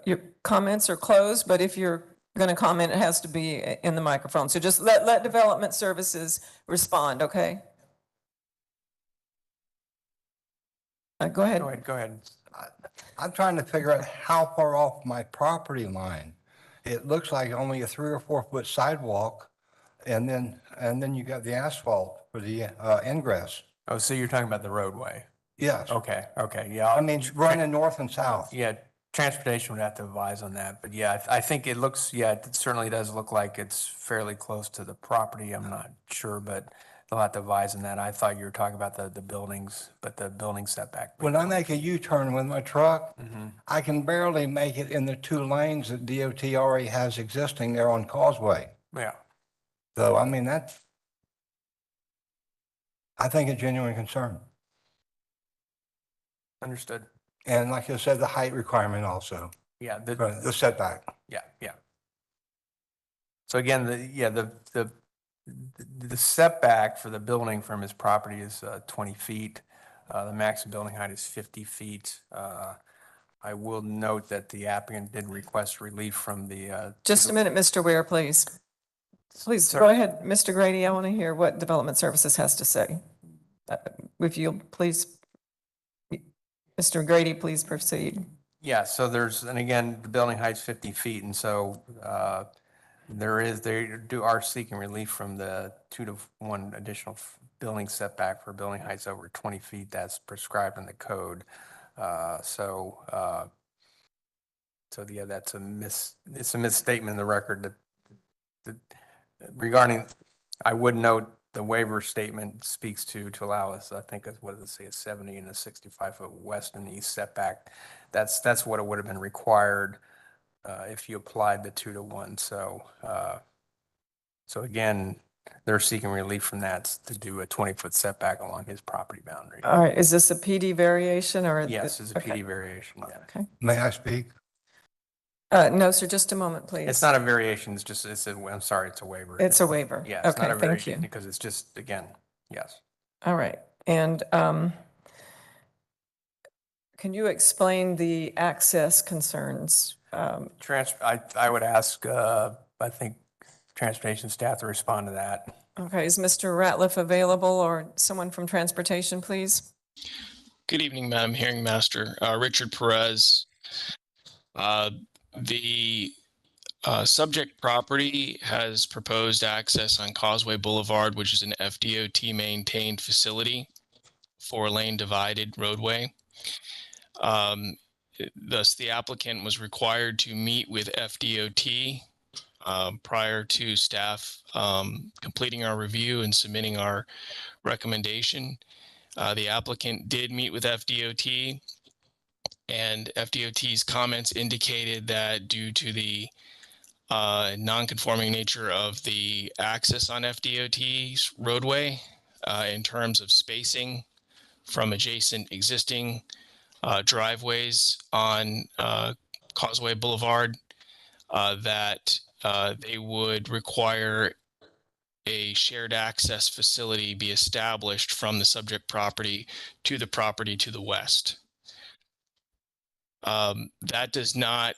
your comments are closed, but if you're going to comment, it has to be in the microphone. So just let development services respond, okay? Go ahead. Go ahead. I'm trying to figure out how far off my property line. It looks like only a 3 or 4 foot sidewalk, and then you got the asphalt for the ingress. Oh, so you're talking about the roadway? Yes. Okay, yeah. I mean, running north and south. Yeah, transportation would have to advise on that, but yeah, I think it looks, yeah, it certainly does look like it's fairly close to the property. I'm not sure, but they'll have to advise on that. I thought you were talking about the buildings, but the building setback. When I make a U-turn with my truck, I can barely make it in the 2 lanes that DOT already has existing there on Causeway. Yeah. So, I mean, I think a genuine concern. Understood. And like I said, the height requirement also. Yeah. The setback. Yeah. So again, the setback for the building from his property is 20 feet. The maximum building height is 50 feet. I will note that the applicant did request relief from the. Just a minute, Mr. Ware, please. Please Sir. go ahead, Mr. Grady. I want to hear what Development Services has to say. If you'll please, Mr. Grady, please proceed. Yeah, so and again, the building height's 50 feet, and so they are seeking relief from the 2 to 1 additional building setback for building heights over 20 feet that's prescribed in the code. So yeah, it's a misstatement in the record that regarding, I would note the waiver statement speaks to allow us, I think, what does it say, a 70 and a 65-foot west and east setback. That's what it would have been required if you applied the 2 to 1. So again, they're seeking relief from that to do a 20-foot setback along his property boundary. All right, is this a PD variation or? Yes, it's a PD variation. Yeah. Okay. May I speak? No, sir, just a moment, please. It's not a variation. I'm sorry, it's a waiver. It's a waiver. Yeah, it's not a Okay, thank variation you. because it's just, again, yes. All right, and can you explain the access concerns? I would ask, I think, transportation staff to respond to that. Okay, is Mr. Ratliff available or someone from transportation, please? Good evening, Madam Hearing Master. Richard Perez. The subject property has proposed access on Causeway Boulevard, which is an FDOT maintained facility, 4-lane divided roadway. Thus, the applicant was required to meet with FDOT prior to staff completing our review and submitting our recommendation. The applicant did meet with FDOT, and FDOT's comments indicated that due to the non-conforming nature of the access on FDOT's roadway in terms of spacing from adjacent existing driveways on Causeway Boulevard, that they would require a shared access facility be established from the subject property to the west. That does not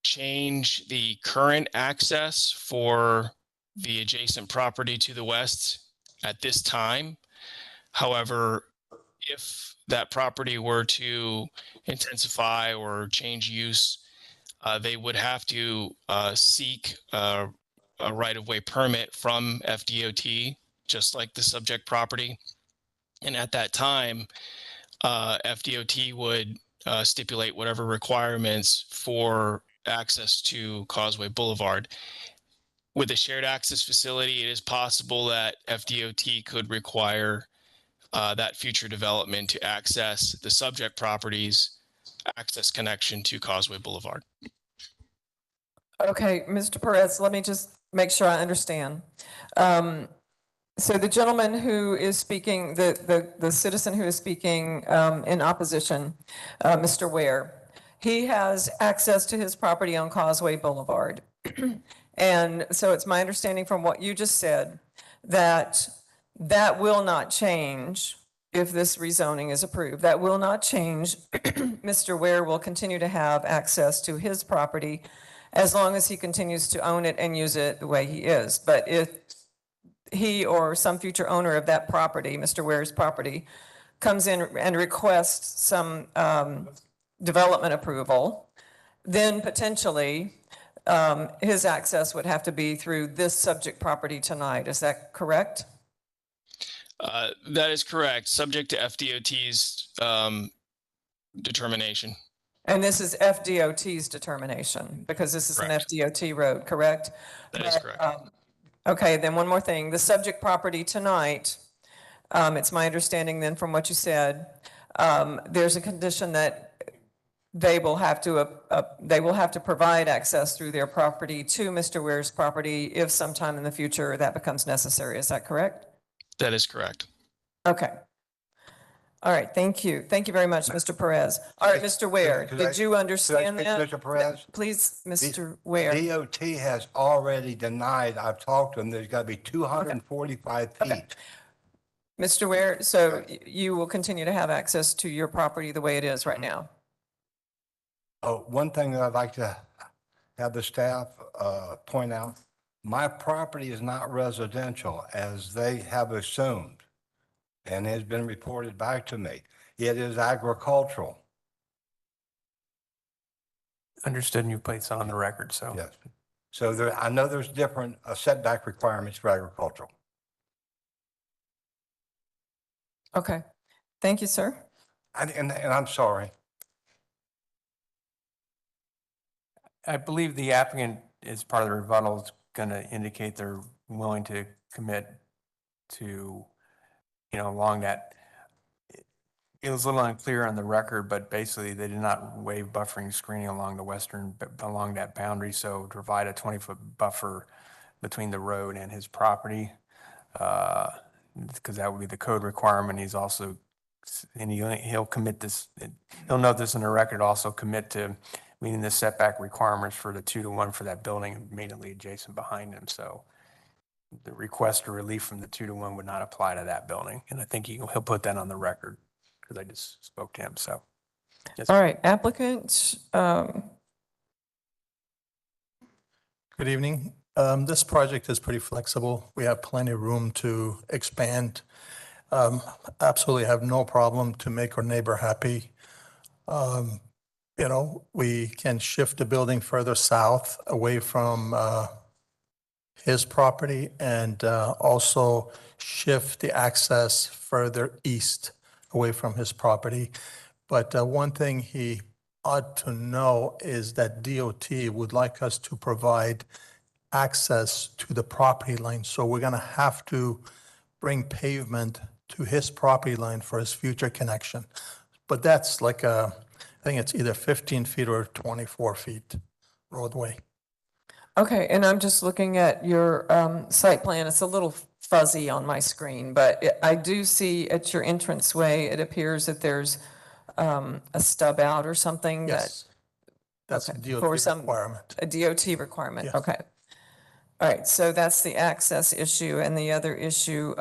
change the current access for the adjacent property to the west at this time. However, if that property were to intensify or change use, they would have to seek a right-of-way permit from FDOT just like the subject property. And at that time, FDOT would stipulate whatever requirements for access to Causeway Boulevard. With a shared access facility, it is possible that FDOT could require that future development to access the subject property's access connection to Causeway Boulevard. Okay, Mr. Perez, let me just make sure I understand. So the gentleman who is speaking, the citizen who is speaking in opposition, Mr. Ware, he has access to his property on Causeway Boulevard. And so it's my understanding from what you just said that that will not change if this rezoning is approved. That will not change. Mr. Ware will continue to have access to his property as long as he continues to own it and use it the way he is. But if he or some future owner of that property, Mr. Ware's property, comes in and requests some development approval, then potentially his access would have to be through this subject property tonight. Is that correct? That is correct, subject to FDOT's determination. And this is FDOT's determination because this is an FDOT road, correct? That is correct. Okay, then one more thing. The subject property tonight, it's my understanding then from what you said, there's a condition that they will have to provide access through their property to Mr. Ware's property if sometime in the future that becomes necessary. Is that correct? That is correct. Okay. All right, thank you. Thank you very much, Mr. Perez. All right, Mr. Ware, did you understand that? Mr. Perez? Please, Mr. Ware. DOT has already denied, I've talked to them, there's got to be 245 feet. Mr. Ware, so you will continue to have access to your property the way it is right now? Oh, one thing that I'd like to have the staff point out, my property is not residential as they have assumed and has been reported back to me. It is agricultural. Understood, and you placed that on the record, so. Yes. So there, I know there's different setback requirements for agricultural. Okay. Thank you, sir. And I'm sorry. I believe the applicant, as part of the rebuttal, is going to indicate they're willing to commit to, along that. It was a little unclear on the record, but basically they did not waive buffering screening along that boundary. So to provide a 20-foot buffer between the road and his property, because that would be the code requirement. He's also, and he'll commit this, he'll note this in the record, also commit to meeting the setback requirements for the 2-to-1 for that building immediately adjacent behind him. So the request for relief from the 2-to-1 would not apply to that building. And I think he'll put that on the record because I just spoke to him. So. Yes. All right, applicant. Good evening. This project is pretty flexible. We have plenty of room to expand. Absolutely have no problem to make our neighbor happy. We can shift the building further south away from his property and also shift the access further east away from his property. But one thing he ought to know is that DOT would like us to provide access to the property line. So we're going to have to bring pavement to his property line for his future connection. But that's like I think it's either 15 feet or 24 feet roadway. Okay, and I'm just looking at your site plan. It's a little fuzzy on my screen, but I do see at your entranceway, it appears that there's a stub out or something. Yes, that's a DOT requirement. A DOT requirement, Yes. Okay. All right, so that's the access issue, and the other issue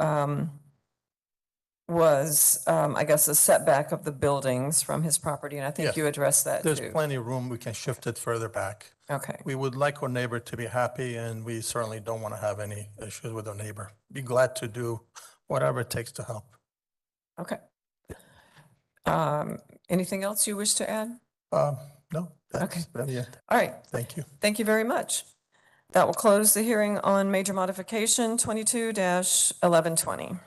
was, I guess, the setback of the buildings from his property, and I think Yes. you addressed that too. There's plenty of room. We can shift it further back. Okay. We would like our neighbor to be happy, and we certainly don't want to have any issues with our neighbor. Be glad to do whatever it takes to help. Okay. Anything else you wish to add? No. That's Okay. really it. All right. Thank you. Thank you very much. That will close the hearing on major modification 22-1120.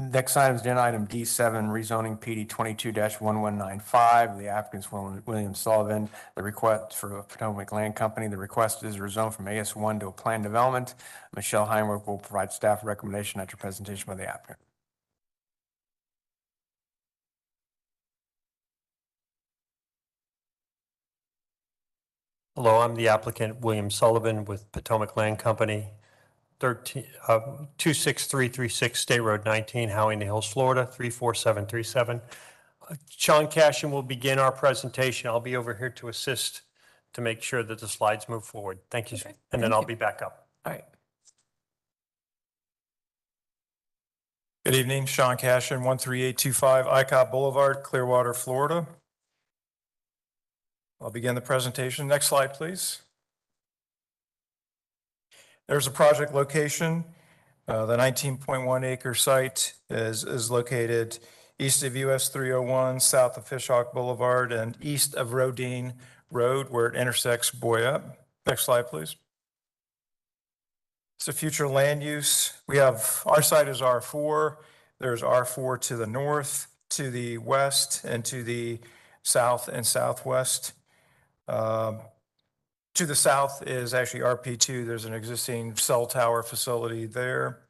Next item is agenda item D7, rezoning PD 22-1195. The applicant is William Sullivan. The request for Potomac Land Company. The request is rezoned from AS1 to a planned development. Michelle Heinrich will provide staff recommendation after presentation by the applicant. Hello, I'm the applicant, William Sullivan with Potomac Land Company, 26336 State Road 19, Howling Hills, Florida, 34737. Sean Cashin will begin our presentation. I'll be over here to assist to make sure that the slides move forward. Thank you. Okay, And then thank I'll you. be back up. All right. Good evening, Sean Cashin, 13825 ICOP Boulevard, Clearwater, Florida. I'll begin the presentation. Next slide, please. There's a project location. The 19.1 acre site is located east of US 301, south of Fishhawk Boulevard, and east of Rodine Road, where it intersects Boyette. Next slide, please. So future land use, we have, our site is R4. There's R4 to the north, to the west, and to the south and southwest. To the south is actually RP2. There's an existing cell tower facility there.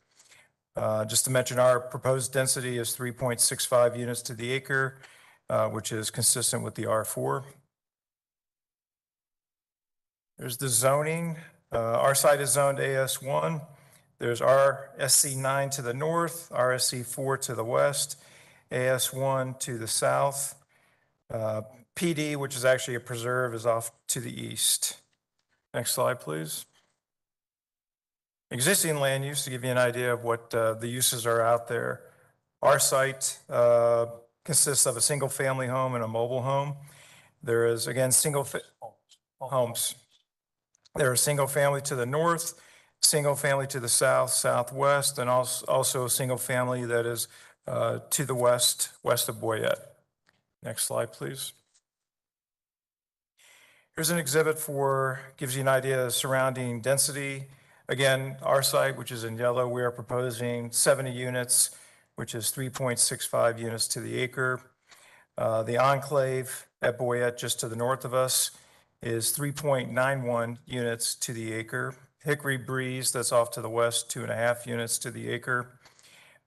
Just to mention, our proposed density is 3.65 units to the acre, which is consistent with the R4. There's the zoning. Our site is zoned AS1. There's RSC9 to the north, RSC4 to the west, AS1 to the south. PD, which is actually a preserve, is off to the east. Next slide, please. Existing land use, to give you an idea of what the uses are out there. Our site consists of a single family home and a mobile home. There is, again, homes. There are single family to the north, single family to the south, southwest, and also a single family that is to the west, west of Boyette. Next slide, please. Here's an exhibit gives you an idea of surrounding density. Again, our site, which is in yellow, we are proposing 70 units, which is 3.65 units to the acre. The enclave at Boyette, just to the north of us, is 3.91 units to the acre. Hickory Breeze, that's off to the west, 2.5 units to the acre.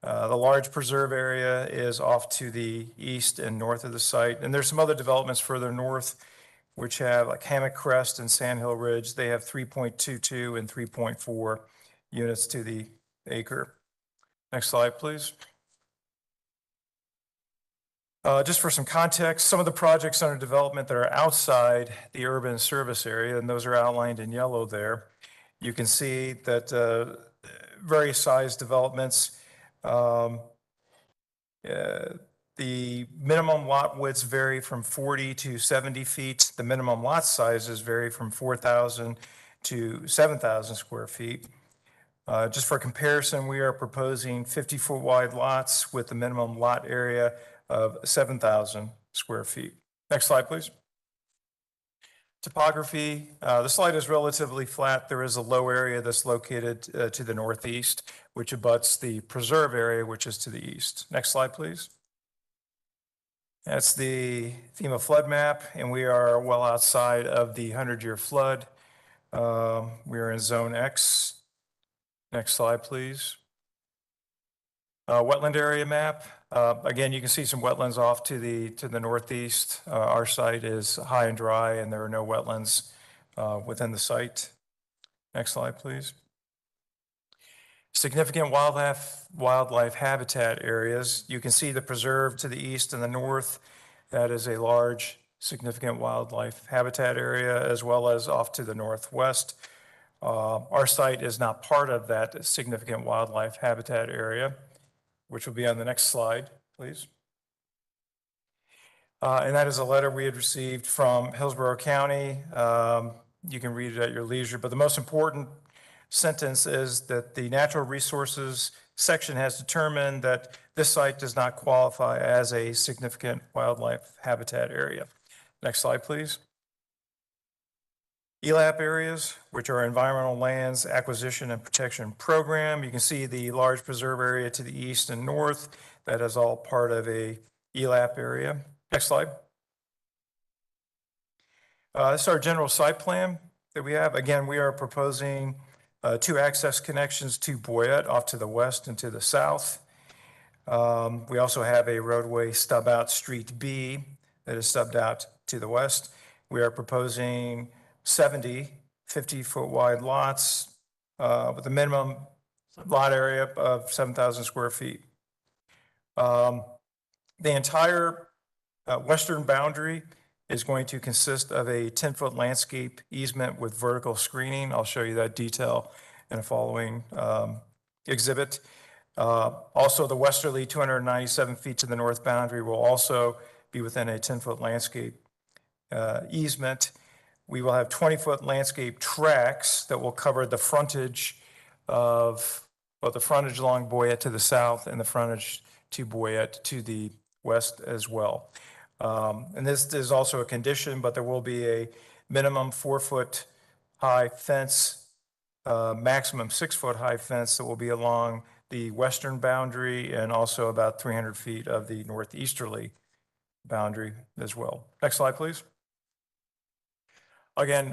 The large preserve area is off to the east and north of the site. And there's some other developments further north, which have like Hammock Crest and Sandhill Ridge. They have 3.22 and 3.4 units to the acre. Next slide, please. Just for some context, some of the projects under development that are outside the urban service area, and those are outlined in yellow there. You can see that various size developments. The minimum lot widths vary from 40 to 70 feet. The minimum lot sizes vary from 4,000 to 7,000 square feet. Just for comparison, we are proposing 50-foot wide lots with the minimum lot area of 7,000 square feet. Next slide, please. Topography. The slide is relatively flat. There is a low area that's located to the northeast, which abuts the preserve area, which is to the east. Next slide, please. That's the FEMA flood map, and we are well outside of the 100-year flood. We are in Zone X. Next slide, please. Wetland area map. Again, you can see some wetlands off to the northeast. Our site is high and dry, and there are no wetlands within the site. Next slide, please. Significant wildlife habitat areas. You can see the preserve to the east and the north. That is a large, significant wildlife habitat area, as well as off to the northwest. Our site is not part of that significant wildlife habitat area, which will be on the next slide, please. And that is a letter we had received from Hillsborough County. You can read it at your leisure, but the most important sentence is that the natural resources section has determined that this site does not qualify as a significant wildlife habitat area. Next slide, please. ELAP areas, which are Environmental Lands Acquisition and Protection Program. You can see the large preserve area to the east and north. That is all part of a ELAP area. Next slide. This is our general site plan that we have. Again, we are proposing 2 access connections to Boyette off to the west and to the south. We also have a roadway stub out Street B that is stubbed out to the west. We are proposing 70 50-foot wide lots with a minimum lot area of 7,000 square feet. The entire western boundary is going to consist of a 10-foot landscape easement with vertical screening. I'll show you that detail in a following exhibit. Also, the westerly 297 feet to the north boundary will also be within a 10-foot landscape easement. We will have 20-foot landscape tracks that will cover the frontage of, well, the frontage along Boyette to the south and the frontage to Boyette to the west as well. And this is also a condition, but there will be a minimum 4-foot high fence, maximum 6-foot high fence that will be along the western boundary and also about 300 feet of the northeasterly boundary as well. Next slide, please. Again,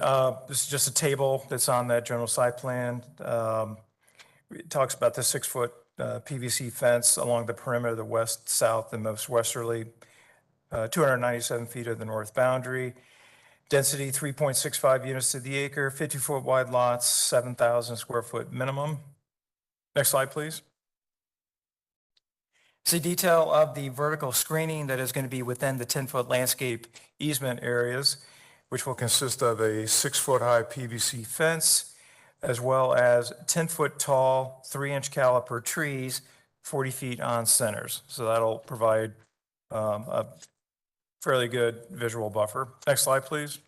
this is just a table that's on that general site plan. It talks about the 6-foot PVC fence along the perimeter of the west, south, and most westerly, 297 feet of the north boundary. Density 3.65 units to the acre, 50-foot wide lots, 7,000 square foot minimum. Next slide, please. See detail of the vertical screening that is going to be within the 10-foot landscape easement areas, which will consist of a 6-foot high PVC fence, as well as 10-foot tall, 3-inch caliper trees, 40 feet on centers. So that'll provide a fairly good visual buffer. Next slide, please.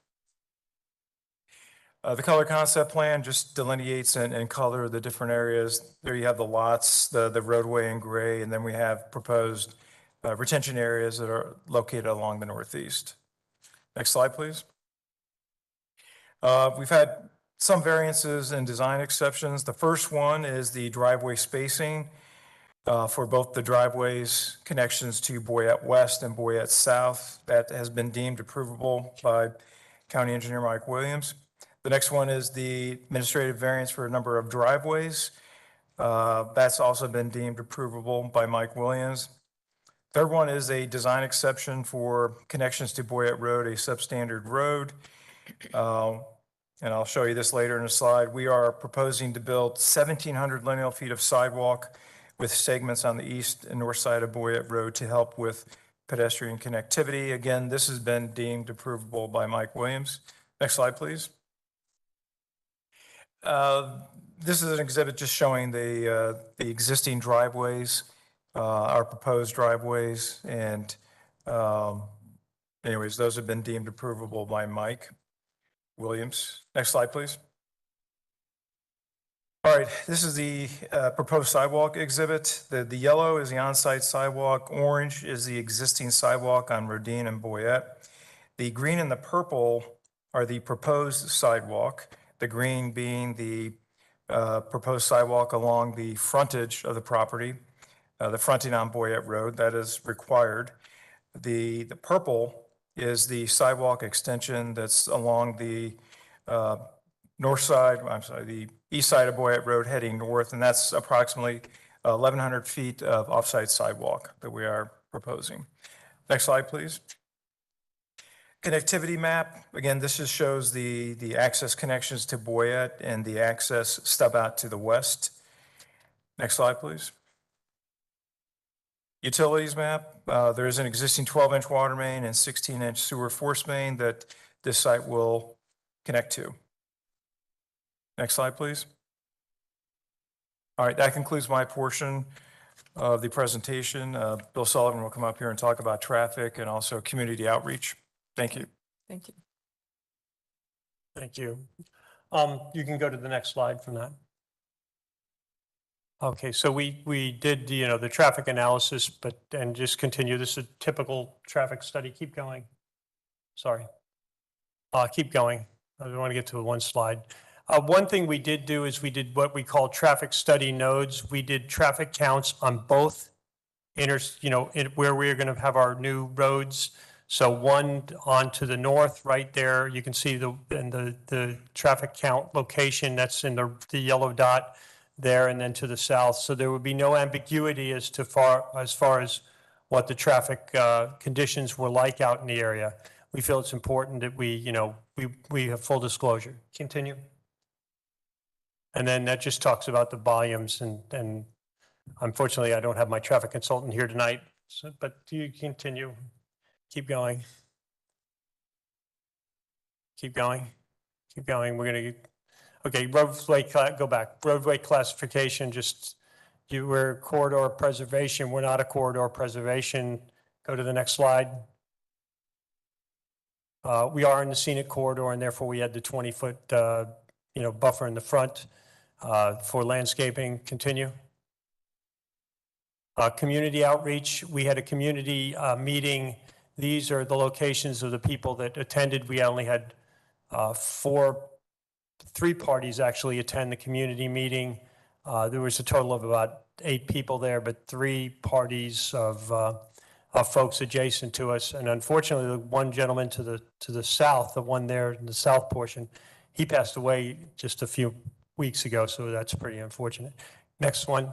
The color concept plan just delineates and color the different areas. There you have the lots, the roadway in gray, and then we have proposed retention areas that are located along the northeast. Next slide, please. We've had some variances and design exceptions. The first one is the driveway spacing for both the driveways connections to Boyette West and Boyette South. That has been deemed approvable by County Engineer Mike Williams. The next one is the administrative variance for a number of driveways. That's also been deemed approvable by Mike Williams. Third one is a design exception for connections to Boyette Road, a substandard road. And I'll show you this later in a slide. We are proposing to build 1,700 lineal feet of sidewalk with segments on the east and north side of Boyette Road to help with pedestrian connectivity. Again, this has been deemed approvable by Mike Williams. Next slide, please. This is an exhibit just showing the existing driveways, our proposed driveways, and anyways, those have been deemed approvable by Mike Williams. Next slide, please. All right, this is the proposed sidewalk exhibit. The yellow is the on-site sidewalk. Orange is the existing sidewalk on Rodin and Boyette. The green and the purple are the proposed sidewalk. The green being the proposed sidewalk along the frontage of the property, the fronting on Boyette Road, that is required. The purple is the sidewalk extension that's along the north side, the east side of Boyette Road heading north, and that's approximately 1,100 feet of off-site sidewalk that we are proposing. Next slide, please. Connectivity map. Again, this just shows the access connections to Boyette and the access stub out to the west. Next slide, please. Utilities map. There is an existing 12-inch water main and 16-inch sewer force main that this site will connect to. Next slide, please. All right, that concludes my portion of the presentation. Bill Sullivan will come up here and talk about traffic and also community outreach. Thank you. Thank you. Thank you. You can go to the next slide from that. Okay, so we did the traffic analysis, and just continue. This is a typical traffic study. Keep going. Sorry. Keep going. I want to get to one slide. One thing we did do is we did what we call traffic study nodes. We did traffic counts on both where we're going to have our new roads. So one on to the north right there, you can see the traffic count location that's in the yellow dot there, and then to the south. So there would be no ambiguity as far as what the traffic conditions were like out in the area. We feel it's important that we have full disclosure. Continue. And then that just talks about the volumes, and unfortunately, I don't have my traffic consultant here tonight, but you continue. Keep going. Keep going. Keep going. We're going to, okay, roadway, go back. Roadway classification, we're corridor preservation. We're not a corridor preservation. Go to the next slide. We are in the scenic corridor, and therefore we had the 20-foot, buffer in the front for landscaping. Continue. Community outreach. We had a community meeting. These are the locations of the people that attended. We only had three parties actually attend the community meeting. There was a total of about 8 people there, but 3 parties of folks adjacent to us. And unfortunately, the one gentleman to the south, the one there in the south portion, he passed away just a few weeks ago. So that's pretty unfortunate. Next one.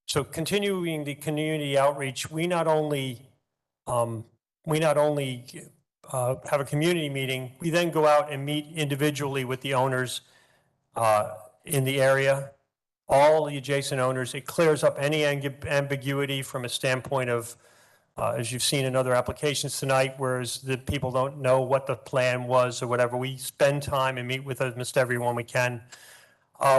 So continuing the community outreach, we not only have a community meeting, we then go out and meet individually with the owners in the area, all the adjacent owners. It clears up any ambiguity from a standpoint of, as you've seen in other applications tonight, whereas the people don't know what the plan was or whatever. We spend time and meet with almost everyone we can.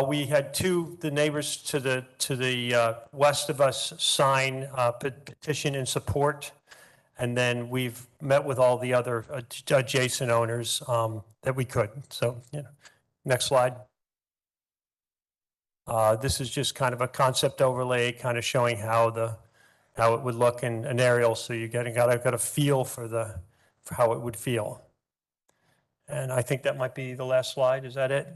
We had the neighbors to the west of us sign a petition in support. And then we've met with all the other adjacent owners that we could. So, next slide. This is just kind of a concept overlay, kind of showing how it would look in an aerial. So you got a feel for how it would feel. And I think that might be the last slide. Is that it?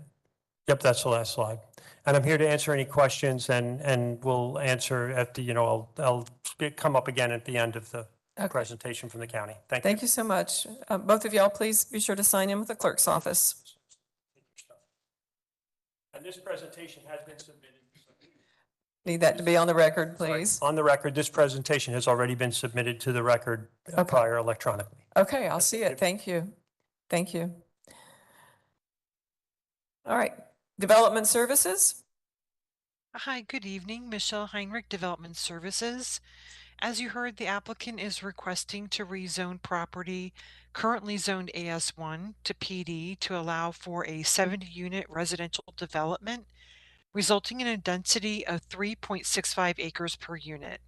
Yep, that's the last slide. And I'm here to answer any questions, and we'll answer at the, I'll come up again at the end of the presentation from the county. Thank you. Thank you so much. Both of y'all, please be sure to sign in with the clerk's office. And this presentation has been submitted. Need that to be on the record, please. On the record, this presentation has already been submitted to the record prior electronically. Okay, I'll see it. Thank you. Thank you. All right, development services. Hi, good evening. Michelle Heinrich, Development Services. As you heard, the applicant is requesting to rezone property currently zoned AS1 to PD to allow for a 70-unit residential development, resulting in a density of 3.65 acres per unit.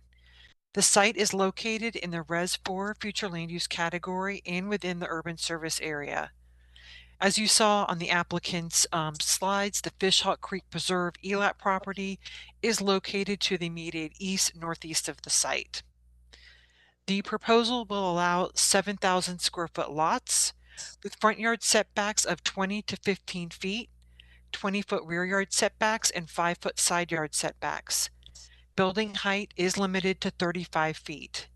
The site is located in the Res 4 future land use category and within the urban service area. As you saw on the applicant's slides, the Fishhawk Creek Preserve ELAP property is located to the immediate east-northeast of the site. The proposal will allow 7,000 square foot lots with front yard setbacks of 20 to 15 feet, 20-foot rear yard setbacks, and 5-foot side yard setbacks. Building height is limited to 35 feet.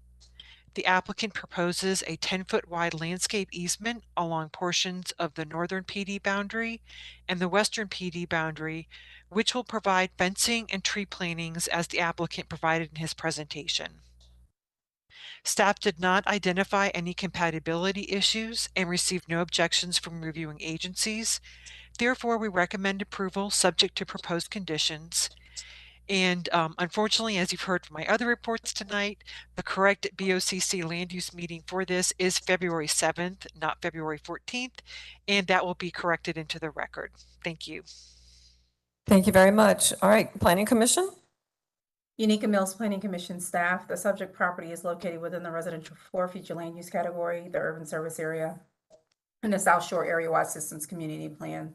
The applicant proposes a 10-foot wide landscape easement along portions of the northern PD boundary and the western PD boundary, which will provide fencing and tree plantings as the applicant provided in his presentation. Staff did not identify any compatibility issues and received no objections from reviewing agencies. Therefore, we recommend approval subject to proposed conditions. And unfortunately, as you've heard from my other reports tonight, the correct BOCC land use meeting for this is February 7th, not February 14th, and that will be corrected into the record. Thank you. Thank you very much. All right, Planning Commission. Unica Mills Planning Commission staff. The subject property is located within the residential 4 future land use category, the urban service area, and the South Shore Area-Wide Systems Community Plan.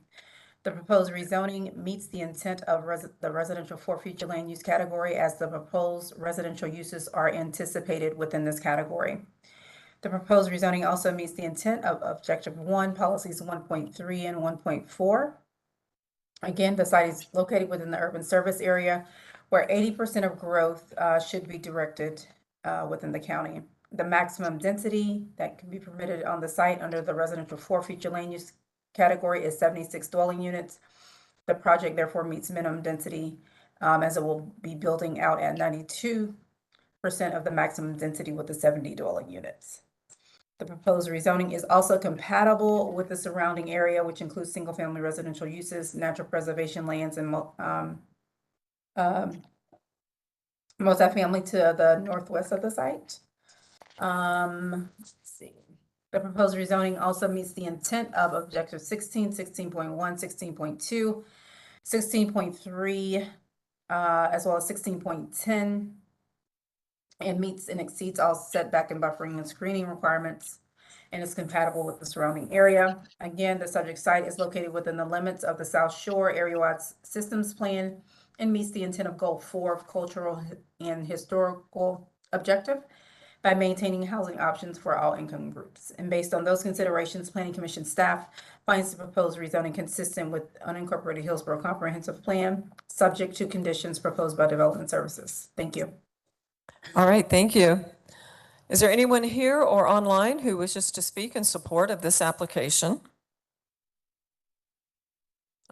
The proposed rezoning meets the intent of the residential 4 future land use category as the proposed residential uses are anticipated within this category. The proposed rezoning also meets the intent of Objective 1, Policies 1.3 and 1.4. Again, the site is located within the urban service area where 80% of growth should be directed within the county. The maximum density that can be permitted on the site under the residential 4 future land use category is 76 dwelling units. The project therefore meets minimum density as it will be building out at 92% of the maximum density with the 70 dwelling units. The proposed rezoning is also compatible with the surrounding area, which includes single-family residential uses, natural preservation lands, and multifamily to the northwest of the site. Let's see. The proposed rezoning also meets the intent of Objective 16, 16.1, 16.2, 16.3, as well as 16.10, and meets and exceeds all setback and buffering and screening requirements, and is compatible with the surrounding area. Again, the subject site is located within the limits of the South Shore Area-wide Systems Plan and meets the intent of Goal 4 of Cultural and Historical Objective by maintaining housing options for all income groups. And based on those considerations, Planning Commission staff finds the proposed rezoning consistent with unincorporated Hillsborough Comprehensive Plan, subject to conditions proposed by Development Services. Thank you. All right, thank you. Is there anyone here or online who wishes to speak in support of this application?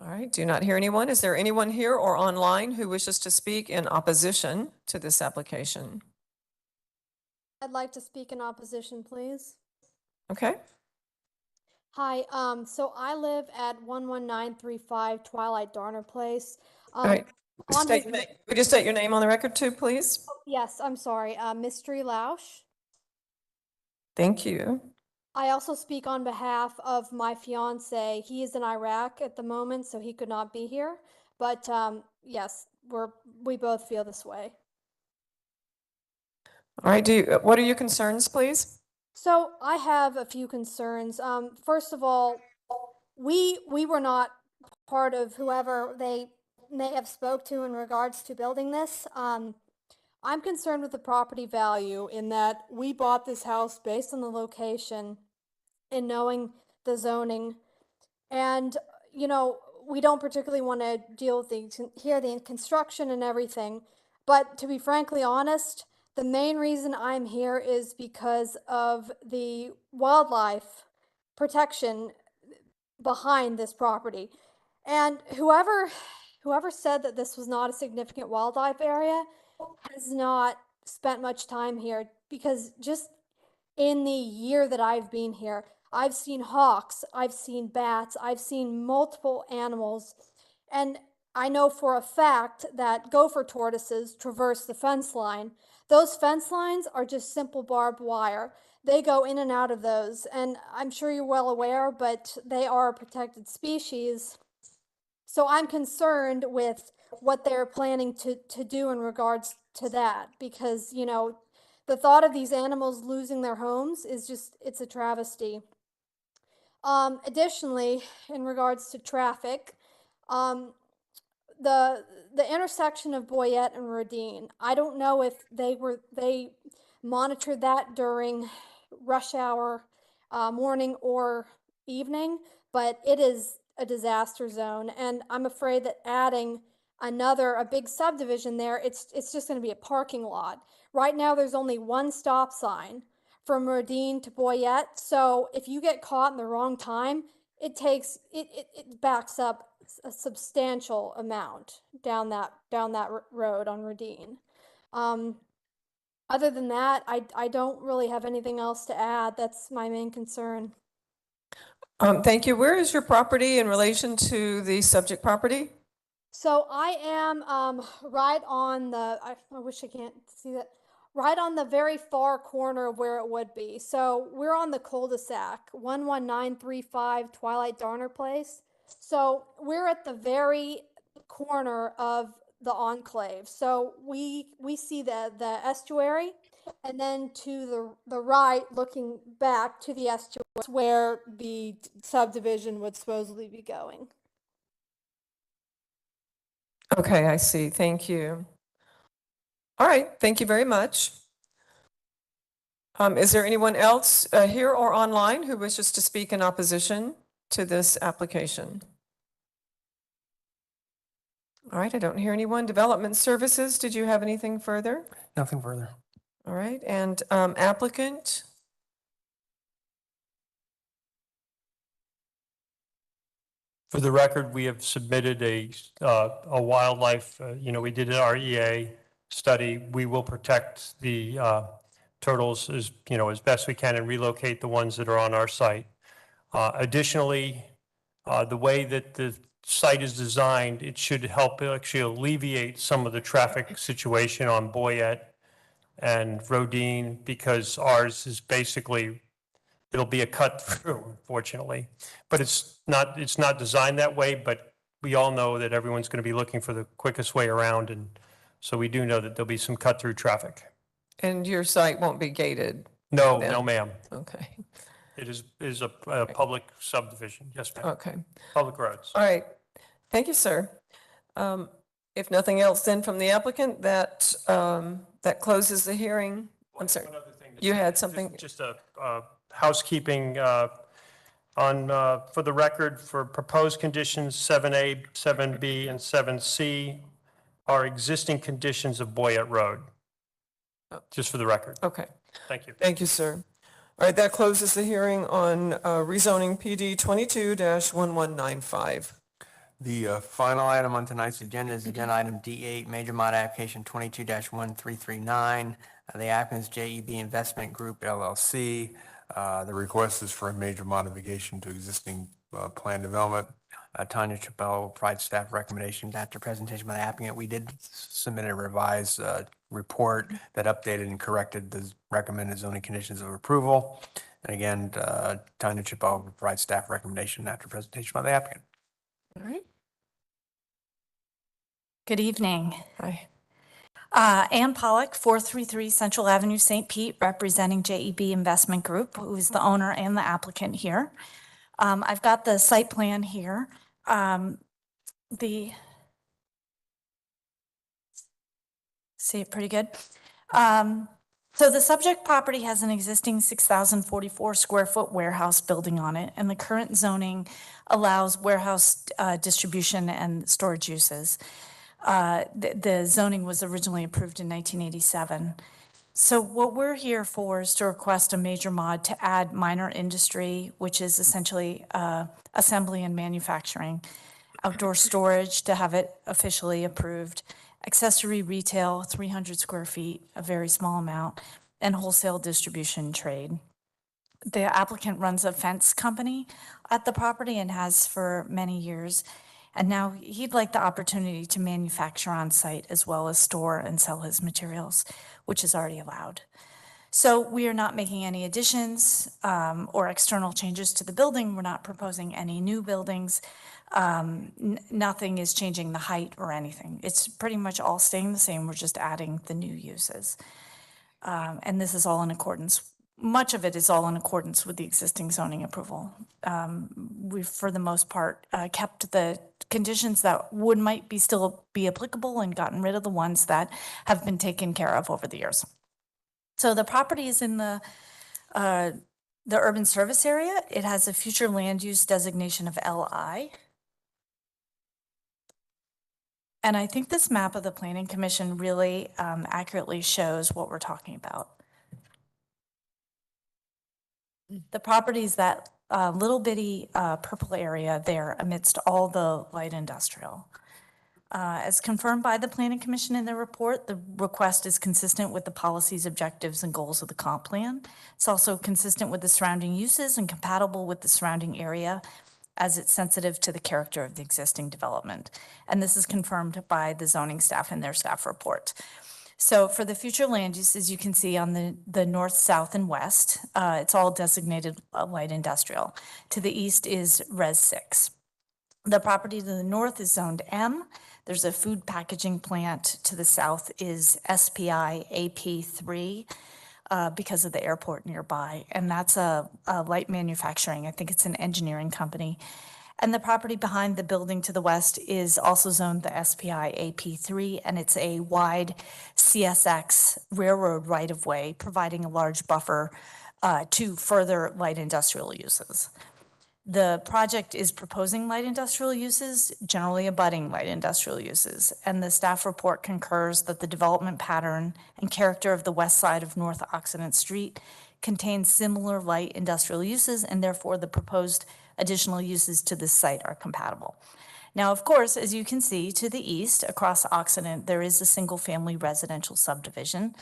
All right, do not hear anyone. Is there anyone here or online who wishes to speak in opposition to this application? I'd like to speak in opposition, please. Okay. Hi, so I live at 11935 Twilight Darner Place. All right. Would you state your name on the record too, please? Yes, I'm sorry, Mystery Lausch. Thank you. I also speak on behalf of my fiance. He is in Iraq at the moment, so he could not be here. But yes, we both feel this way. All right, what are your concerns, please? So I have a few concerns. First of all, we were not part of whoever they may have spoke to in regards to building this. I'm concerned with the property value in that we bought this house based on the location and knowing the zoning. And, you know, we don't particularly want to deal with the construction and everything. But to be frankly honest, the main reason I'm here is because of the wildlife protection behind this property. And whoever said that this was not a significant wildlife area has not spent much time here, because just in the year that I've been here, I've seen hawks, I've seen bats, I've seen multiple animals, and I know for a fact that gopher tortoises traverse the fence line. Those fence lines are just simple barbed wire. They go in and out of those, and I'm sure you're well aware, but they are a protected species. So I'm concerned with what they're planning to do in regards to that, because, you know, the thought of these animals losing their homes is just, it's a travesty. Additionally, in regards to traffic, the intersection of Boyette and Rodine, I don't know if they monitored that during rush hour, morning or evening, but it is a disaster zone, and I'm afraid that adding a big subdivision there, it's just going to be a parking lot. Right now, there's only one stop sign from Rodine to Boyette, so if you get caught in the wrong time, it backs up a substantial amount down that road on Rodine. Other than that, I don't really have anything else to add. That's my main concern. Thank you. Where is your property in relation to the subject property? So I am right on I wish I can't see that, right on the very far corner of where it would be. So we're on the cul-de-sac, 11935 Twilight Darner Place. So we're at the very corner of the enclave. So we see the estuary, and then to the right, looking back to the estuary, where the subdivision would supposedly be going. Okay, I see. Thank you. All right, thank you very much. Is there anyone else here or online who wishes to speak in opposition to this application? All right, I don't hear anyone. Development Services, did you have anything further? Nothing further. All right, and applicant? For the record, we have submitted a wildlife, we did our EA study. We will protect the turtles as best we can and relocate the ones that are on our site. Additionally, the way that the site is designed, it should help actually alleviate some of the traffic situation on Boyette and Rodine, because ours is basically, it'll be a cut through, unfortunately. But it's not designed that way, but we all know that everyone's going to be looking for the quickest way around. And so we do know that there'll be some cut through traffic. And your site won't be gated? No, then? no, ma'am. Okay. It is a public subdivision. Yes, ma'am. Okay. Public roads. All right. Thank you, sir. If nothing else then from the applicant, that closes the hearing. I'm sorry. You had something? Just a housekeeping for the record, for proposed conditions 7A, 7B, and 7C are existing conditions of Boyette Road. Just for the record. Okay. Thank you. Thank you, sir. All right, that closes the hearing on rezoning PD 22-1195. The final item on tonight's agenda is agenda item D8, major mod application 22-1339. The applicant's JEB Investment Group LLC. The request is for a major modification to existing plan development. Tanya Chappelle will provide staff recommendations after presentation by the applicant. We did submit a revised report that updated and corrected the recommended zoning conditions of approval. And again, Tanya Chappelle will provide staff recommendation after presentation by the applicant. All right. Good evening. Hi. Ann Pollock, 433 Central Avenue, St. Pete, representing JEB Investment Group, who is the owner and the applicant here. I've got the site plan here. See it pretty good. So the subject property has an existing 6,044 square foot warehouse building on it, and the current zoning allows warehouse distribution and storage uses. The zoning was originally approved in 1987. So what we're here for is to request a major mod to add minor industry, which is essentially assembly and manufacturing, outdoor storage to have it officially approved, accessory retail, 300 square feet, a very small amount, and wholesale distribution trade. The applicant runs a fence company at the property and has for many years. And now he'd like the opportunity to manufacture on site as well as store and sell his materials, which is already allowed. So we are not making any additions or external changes to the building. We're not proposing any new buildings. Nothing is changing the height or anything. It's pretty much all staying the same. We're just adding the new uses. And this is all in accordance. Much of it is all in accordance with the existing zoning approval. We've, for the most part, kept the conditions that might still be applicable and gotten rid of the ones that have been taken care of over the years. So the property is in the urban service area. It has a future land use designation of LI. And I think this map of the Planning Commission really accurately shows what we're talking about. The property is that little bitty purple area there amidst all the light industrial. As confirmed by the Planning Commission in their report, the request is consistent with the policies, objectives, and goals of the comp plan. It's also consistent with the surrounding uses and compatible with the surrounding area as it's sensitive to the character of the existing development. And this is confirmed by the zoning staff in their staff report. So for the future land uses, you can see on the north, south, and west, it's all designated light industrial. To the east is Res 6. The property to the north is zoned M. There's a food packaging plant. To the south is SPI AP3 because of the airport nearby. And that's a light manufacturing. I think it's an engineering company. And the property behind the building to the west is also zoned the SPI AP3, and it's a wide CSX railroad right-of-way, providing a large buffer to further light industrial uses. The project is proposing light industrial uses, generally abutting light industrial uses, and the staff report concurs that the development pattern and character of the west side of North Occident Street contains similar light industrial uses, and therefore the proposed additional uses to this site are compatible. Now, of course, as you can see to the east across Occident, there is a single-family residential subdivision,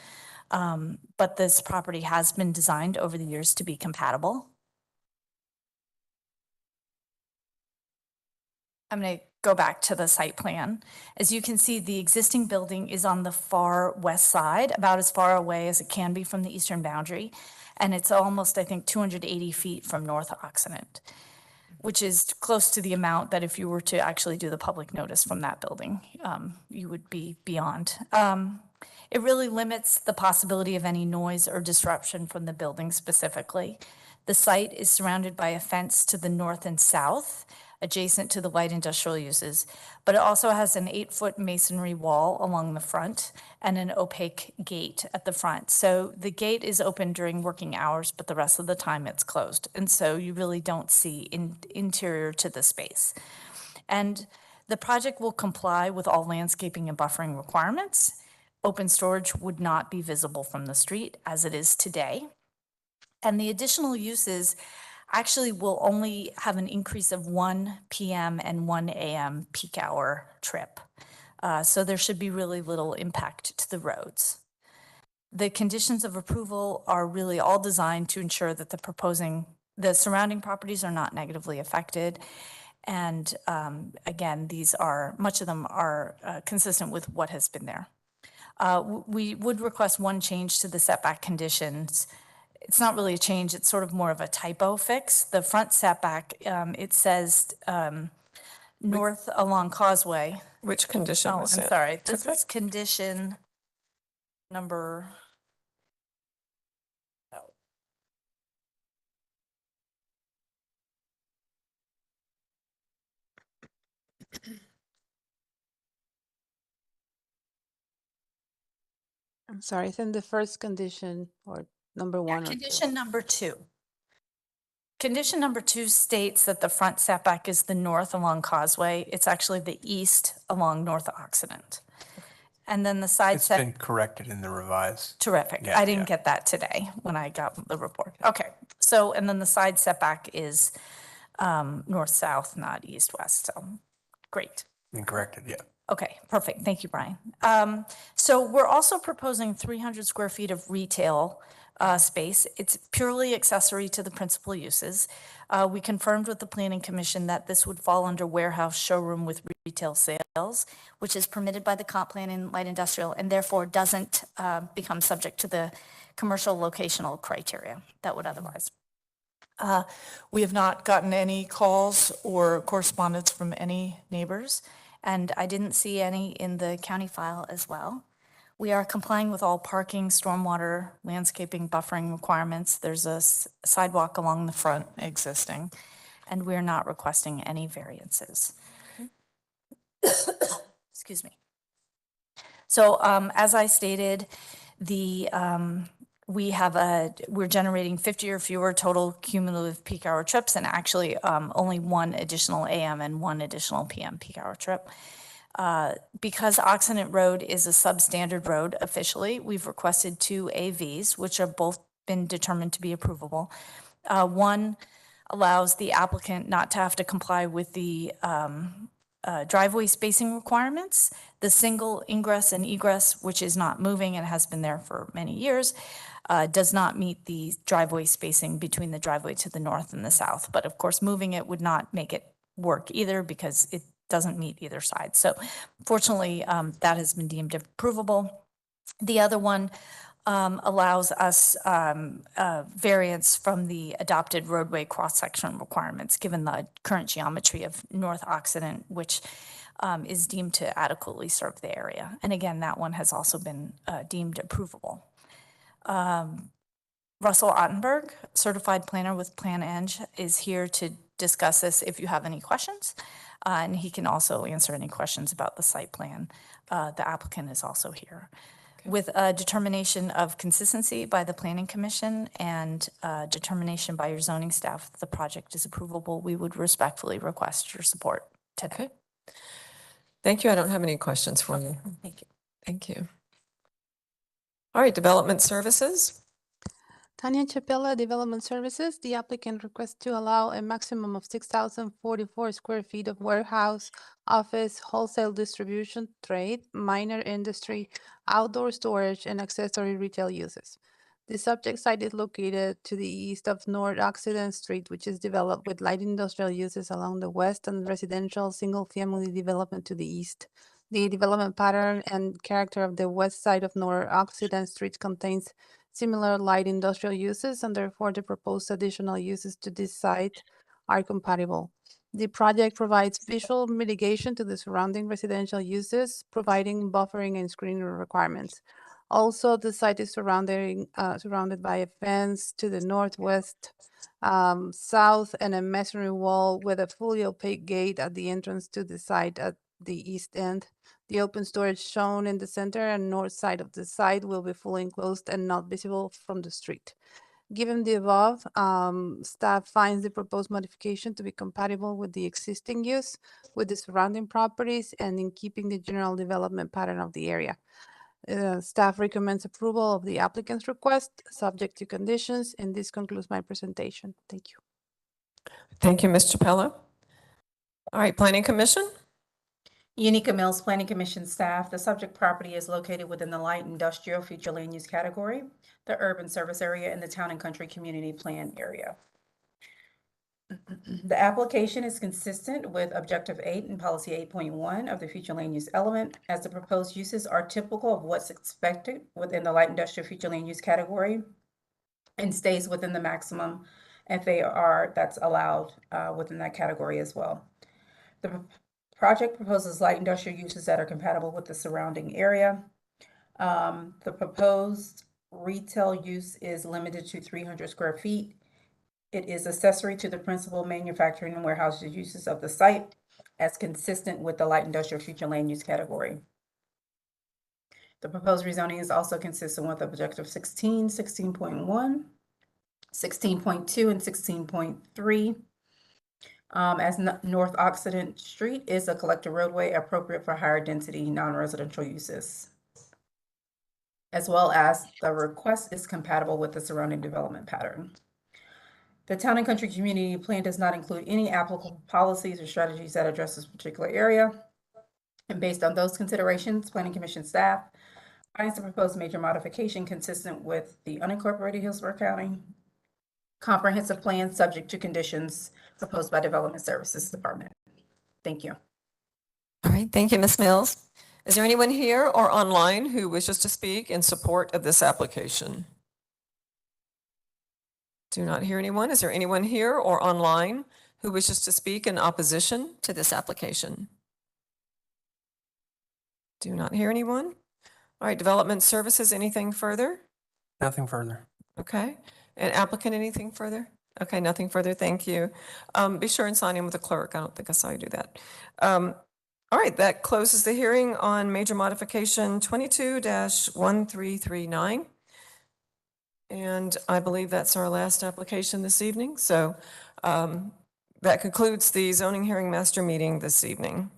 but this property has been designed over the years to be compatible. I'm going to go back to the site plan. As you can see, the existing building is on the far west side, about as far away as it can be from the eastern boundary, and it's almost, I think, 280 feet from North Occident, which is close to the amount that if you were to actually do the public notice from that building, you would be beyond. It really limits the possibility of any noise or disruption from the building specifically. The site is surrounded by a fence to the north and south, adjacent to the light industrial uses, but it also has an 8-foot masonry wall along the front and an opaque gate at the front. So the gate is open during working hours, but the rest of the time it's closed. And so you really don't see interior to the space. And the project will comply with all landscaping and buffering requirements. Open storage would not be visible from the street as it is today. And the additional uses actually will only have an increase of 1 p.m. and 1 a.m. peak hour trip. So there should be really little impact to the roads. The conditions of approval are really all designed to ensure that the surrounding properties are not negatively affected. And again, much of them are consistent with what has been there. We would request one change to the setback conditions. It's not really a change, it's sort of more of a typo fix. The front setback, it says north along Causeway. Which condition Oh, I'm was it? sorry. This is condition number. I'm sorry, it's in the first condition or number one or two. Condition number 2. Condition number 2 states that the front setback is the north along Causeway. It's actually the east along North Occident. And then the side It's set. been corrected in the revised. Terrific. Yeah, I didn't yeah. get that today when I got the report. Okay. So, and then the side setback is north-south, not east-west. So, great. Been corrected, yeah. Okay, perfect. Thank you, Brian. So we're also proposing 300 square feet of retail space. It's purely accessory to the principal uses. We confirmed with the Planning Commission that this would fall under warehouse showroom with retail sales, which is permitted by the comp plan in light industrial and therefore doesn't become subject to the commercial locational criteria that would otherwise. We have not gotten any calls or correspondence from any neighbors, and I didn't see any in the county file as well. We are complying with all parking, stormwater, landscaping, buffering requirements. There's a sidewalk along the front existing, and we're not requesting any variances. Excuse me. So as I stated, we're generating 50 or fewer total cumulative peak hour trips, and actually only 1 additional AM and 1 additional PM peak hour trip. Because Occident Road is a substandard road officially, we've requested 2 AVs, which have both been determined to be approvable. One allows the applicant not to have to comply with the driveway spacing requirements. The single ingress and egress, which is not moving and has been there for many years, does not meet the driveway spacing between the driveway to the north and the south. But of course, moving it would not make it work either because it doesn't meet either side. So fortunately, that has been deemed approvable. The other one allows us variance from the adopted roadway cross-section requirements, given the current geometry of North Occident, which is deemed to adequately serve the area. And again, that one has also been deemed approvable. Russell Ottenberg, certified planner with Plan Eng, is here to discuss this if you have any questions. And he can also answer any questions about the site plan. The applicant is also here. With a determination of consistency by the Planning Commission and determination by your zoning staff that the project is approvable, we would respectfully request your support today. Okay. Thank you. I don't have any questions for you. Thank you. Thank you. All right, Development Services. Tanya Chapela, Development Services. The applicant requests to allow a maximum of 6,044 square feet of warehouse, office, wholesale distribution, trade, minor industry, outdoor storage, and accessory retail uses. The subject site is located to the east of North Occident Street, which is developed with light industrial uses along the west and residential single-family development to the east. The development pattern and character of the west side of North Occident Street contains similar light industrial uses, and therefore the proposed additional uses to this site are compatible. The project provides visual mitigation to the surrounding residential uses, providing buffering and screening requirements. Also, the site is surrounded by a fence to the northwest, south, and a masonry wall with a fully opaque gate at the entrance to the site at the east end. The open storage shown in the center and north side of the site will be fully enclosed and not visible from the street. Given the above, staff finds the proposed modification to be compatible with the existing use, with the surrounding properties, and in keeping the general development pattern of the area. Staff recommends approval of the applicant's request, subject to conditions, and this concludes my presentation. Thank you. Thank you, Ms. Chapela. All right, Planning Commission. Unica Mills Planning Commission staff, the subject property is located within the light industrial future land use category, the urban service area, and the town and country community plan area. The application is consistent with Objective 8 and Policy 8.1 of the future land use element, as the proposed uses are typical of what's expected within the light industrial future land use category and stays within the maximum FAR that's allowed within that category as well. The project proposes light industrial uses that are compatible with the surrounding area. The proposed retail use is limited to 300 square feet. It is accessory to the principal manufacturing and warehouse uses of the site, as consistent with the light industrial future land use category. The proposed rezoning is also consistent with Objective 16, 16.1, 16.2, and 16.3. As North Occident Street is a collector roadway appropriate for higher density non-residential uses, as well as the request is compatible with the surrounding development pattern. The Town and Country Community Plan does not include any applicable policies or strategies that address this particular area. And based on those considerations, Planning Commission staff finds the proposed major modification consistent with the unincorporated Hillsborough County comprehensive plan subject to conditions proposed by Development Services Department. Thank you. All right, thank you, Ms. Mills. Is there anyone here or online who wishes to speak in support of this application? Do not hear anyone. Is there anyone here or online who wishes to speak in opposition to this application? Do not hear anyone. All right, Development Services, anything further? Nothing further. Okay. And applicant, anything further? Okay, nothing further. Thank you. Be sure and sign in with the clerk. I don't think I saw you do that. All right, that closes the hearing on major modification 22-1339. And I believe that's our last application this evening. So that concludes the zoning hearing master meeting this evening.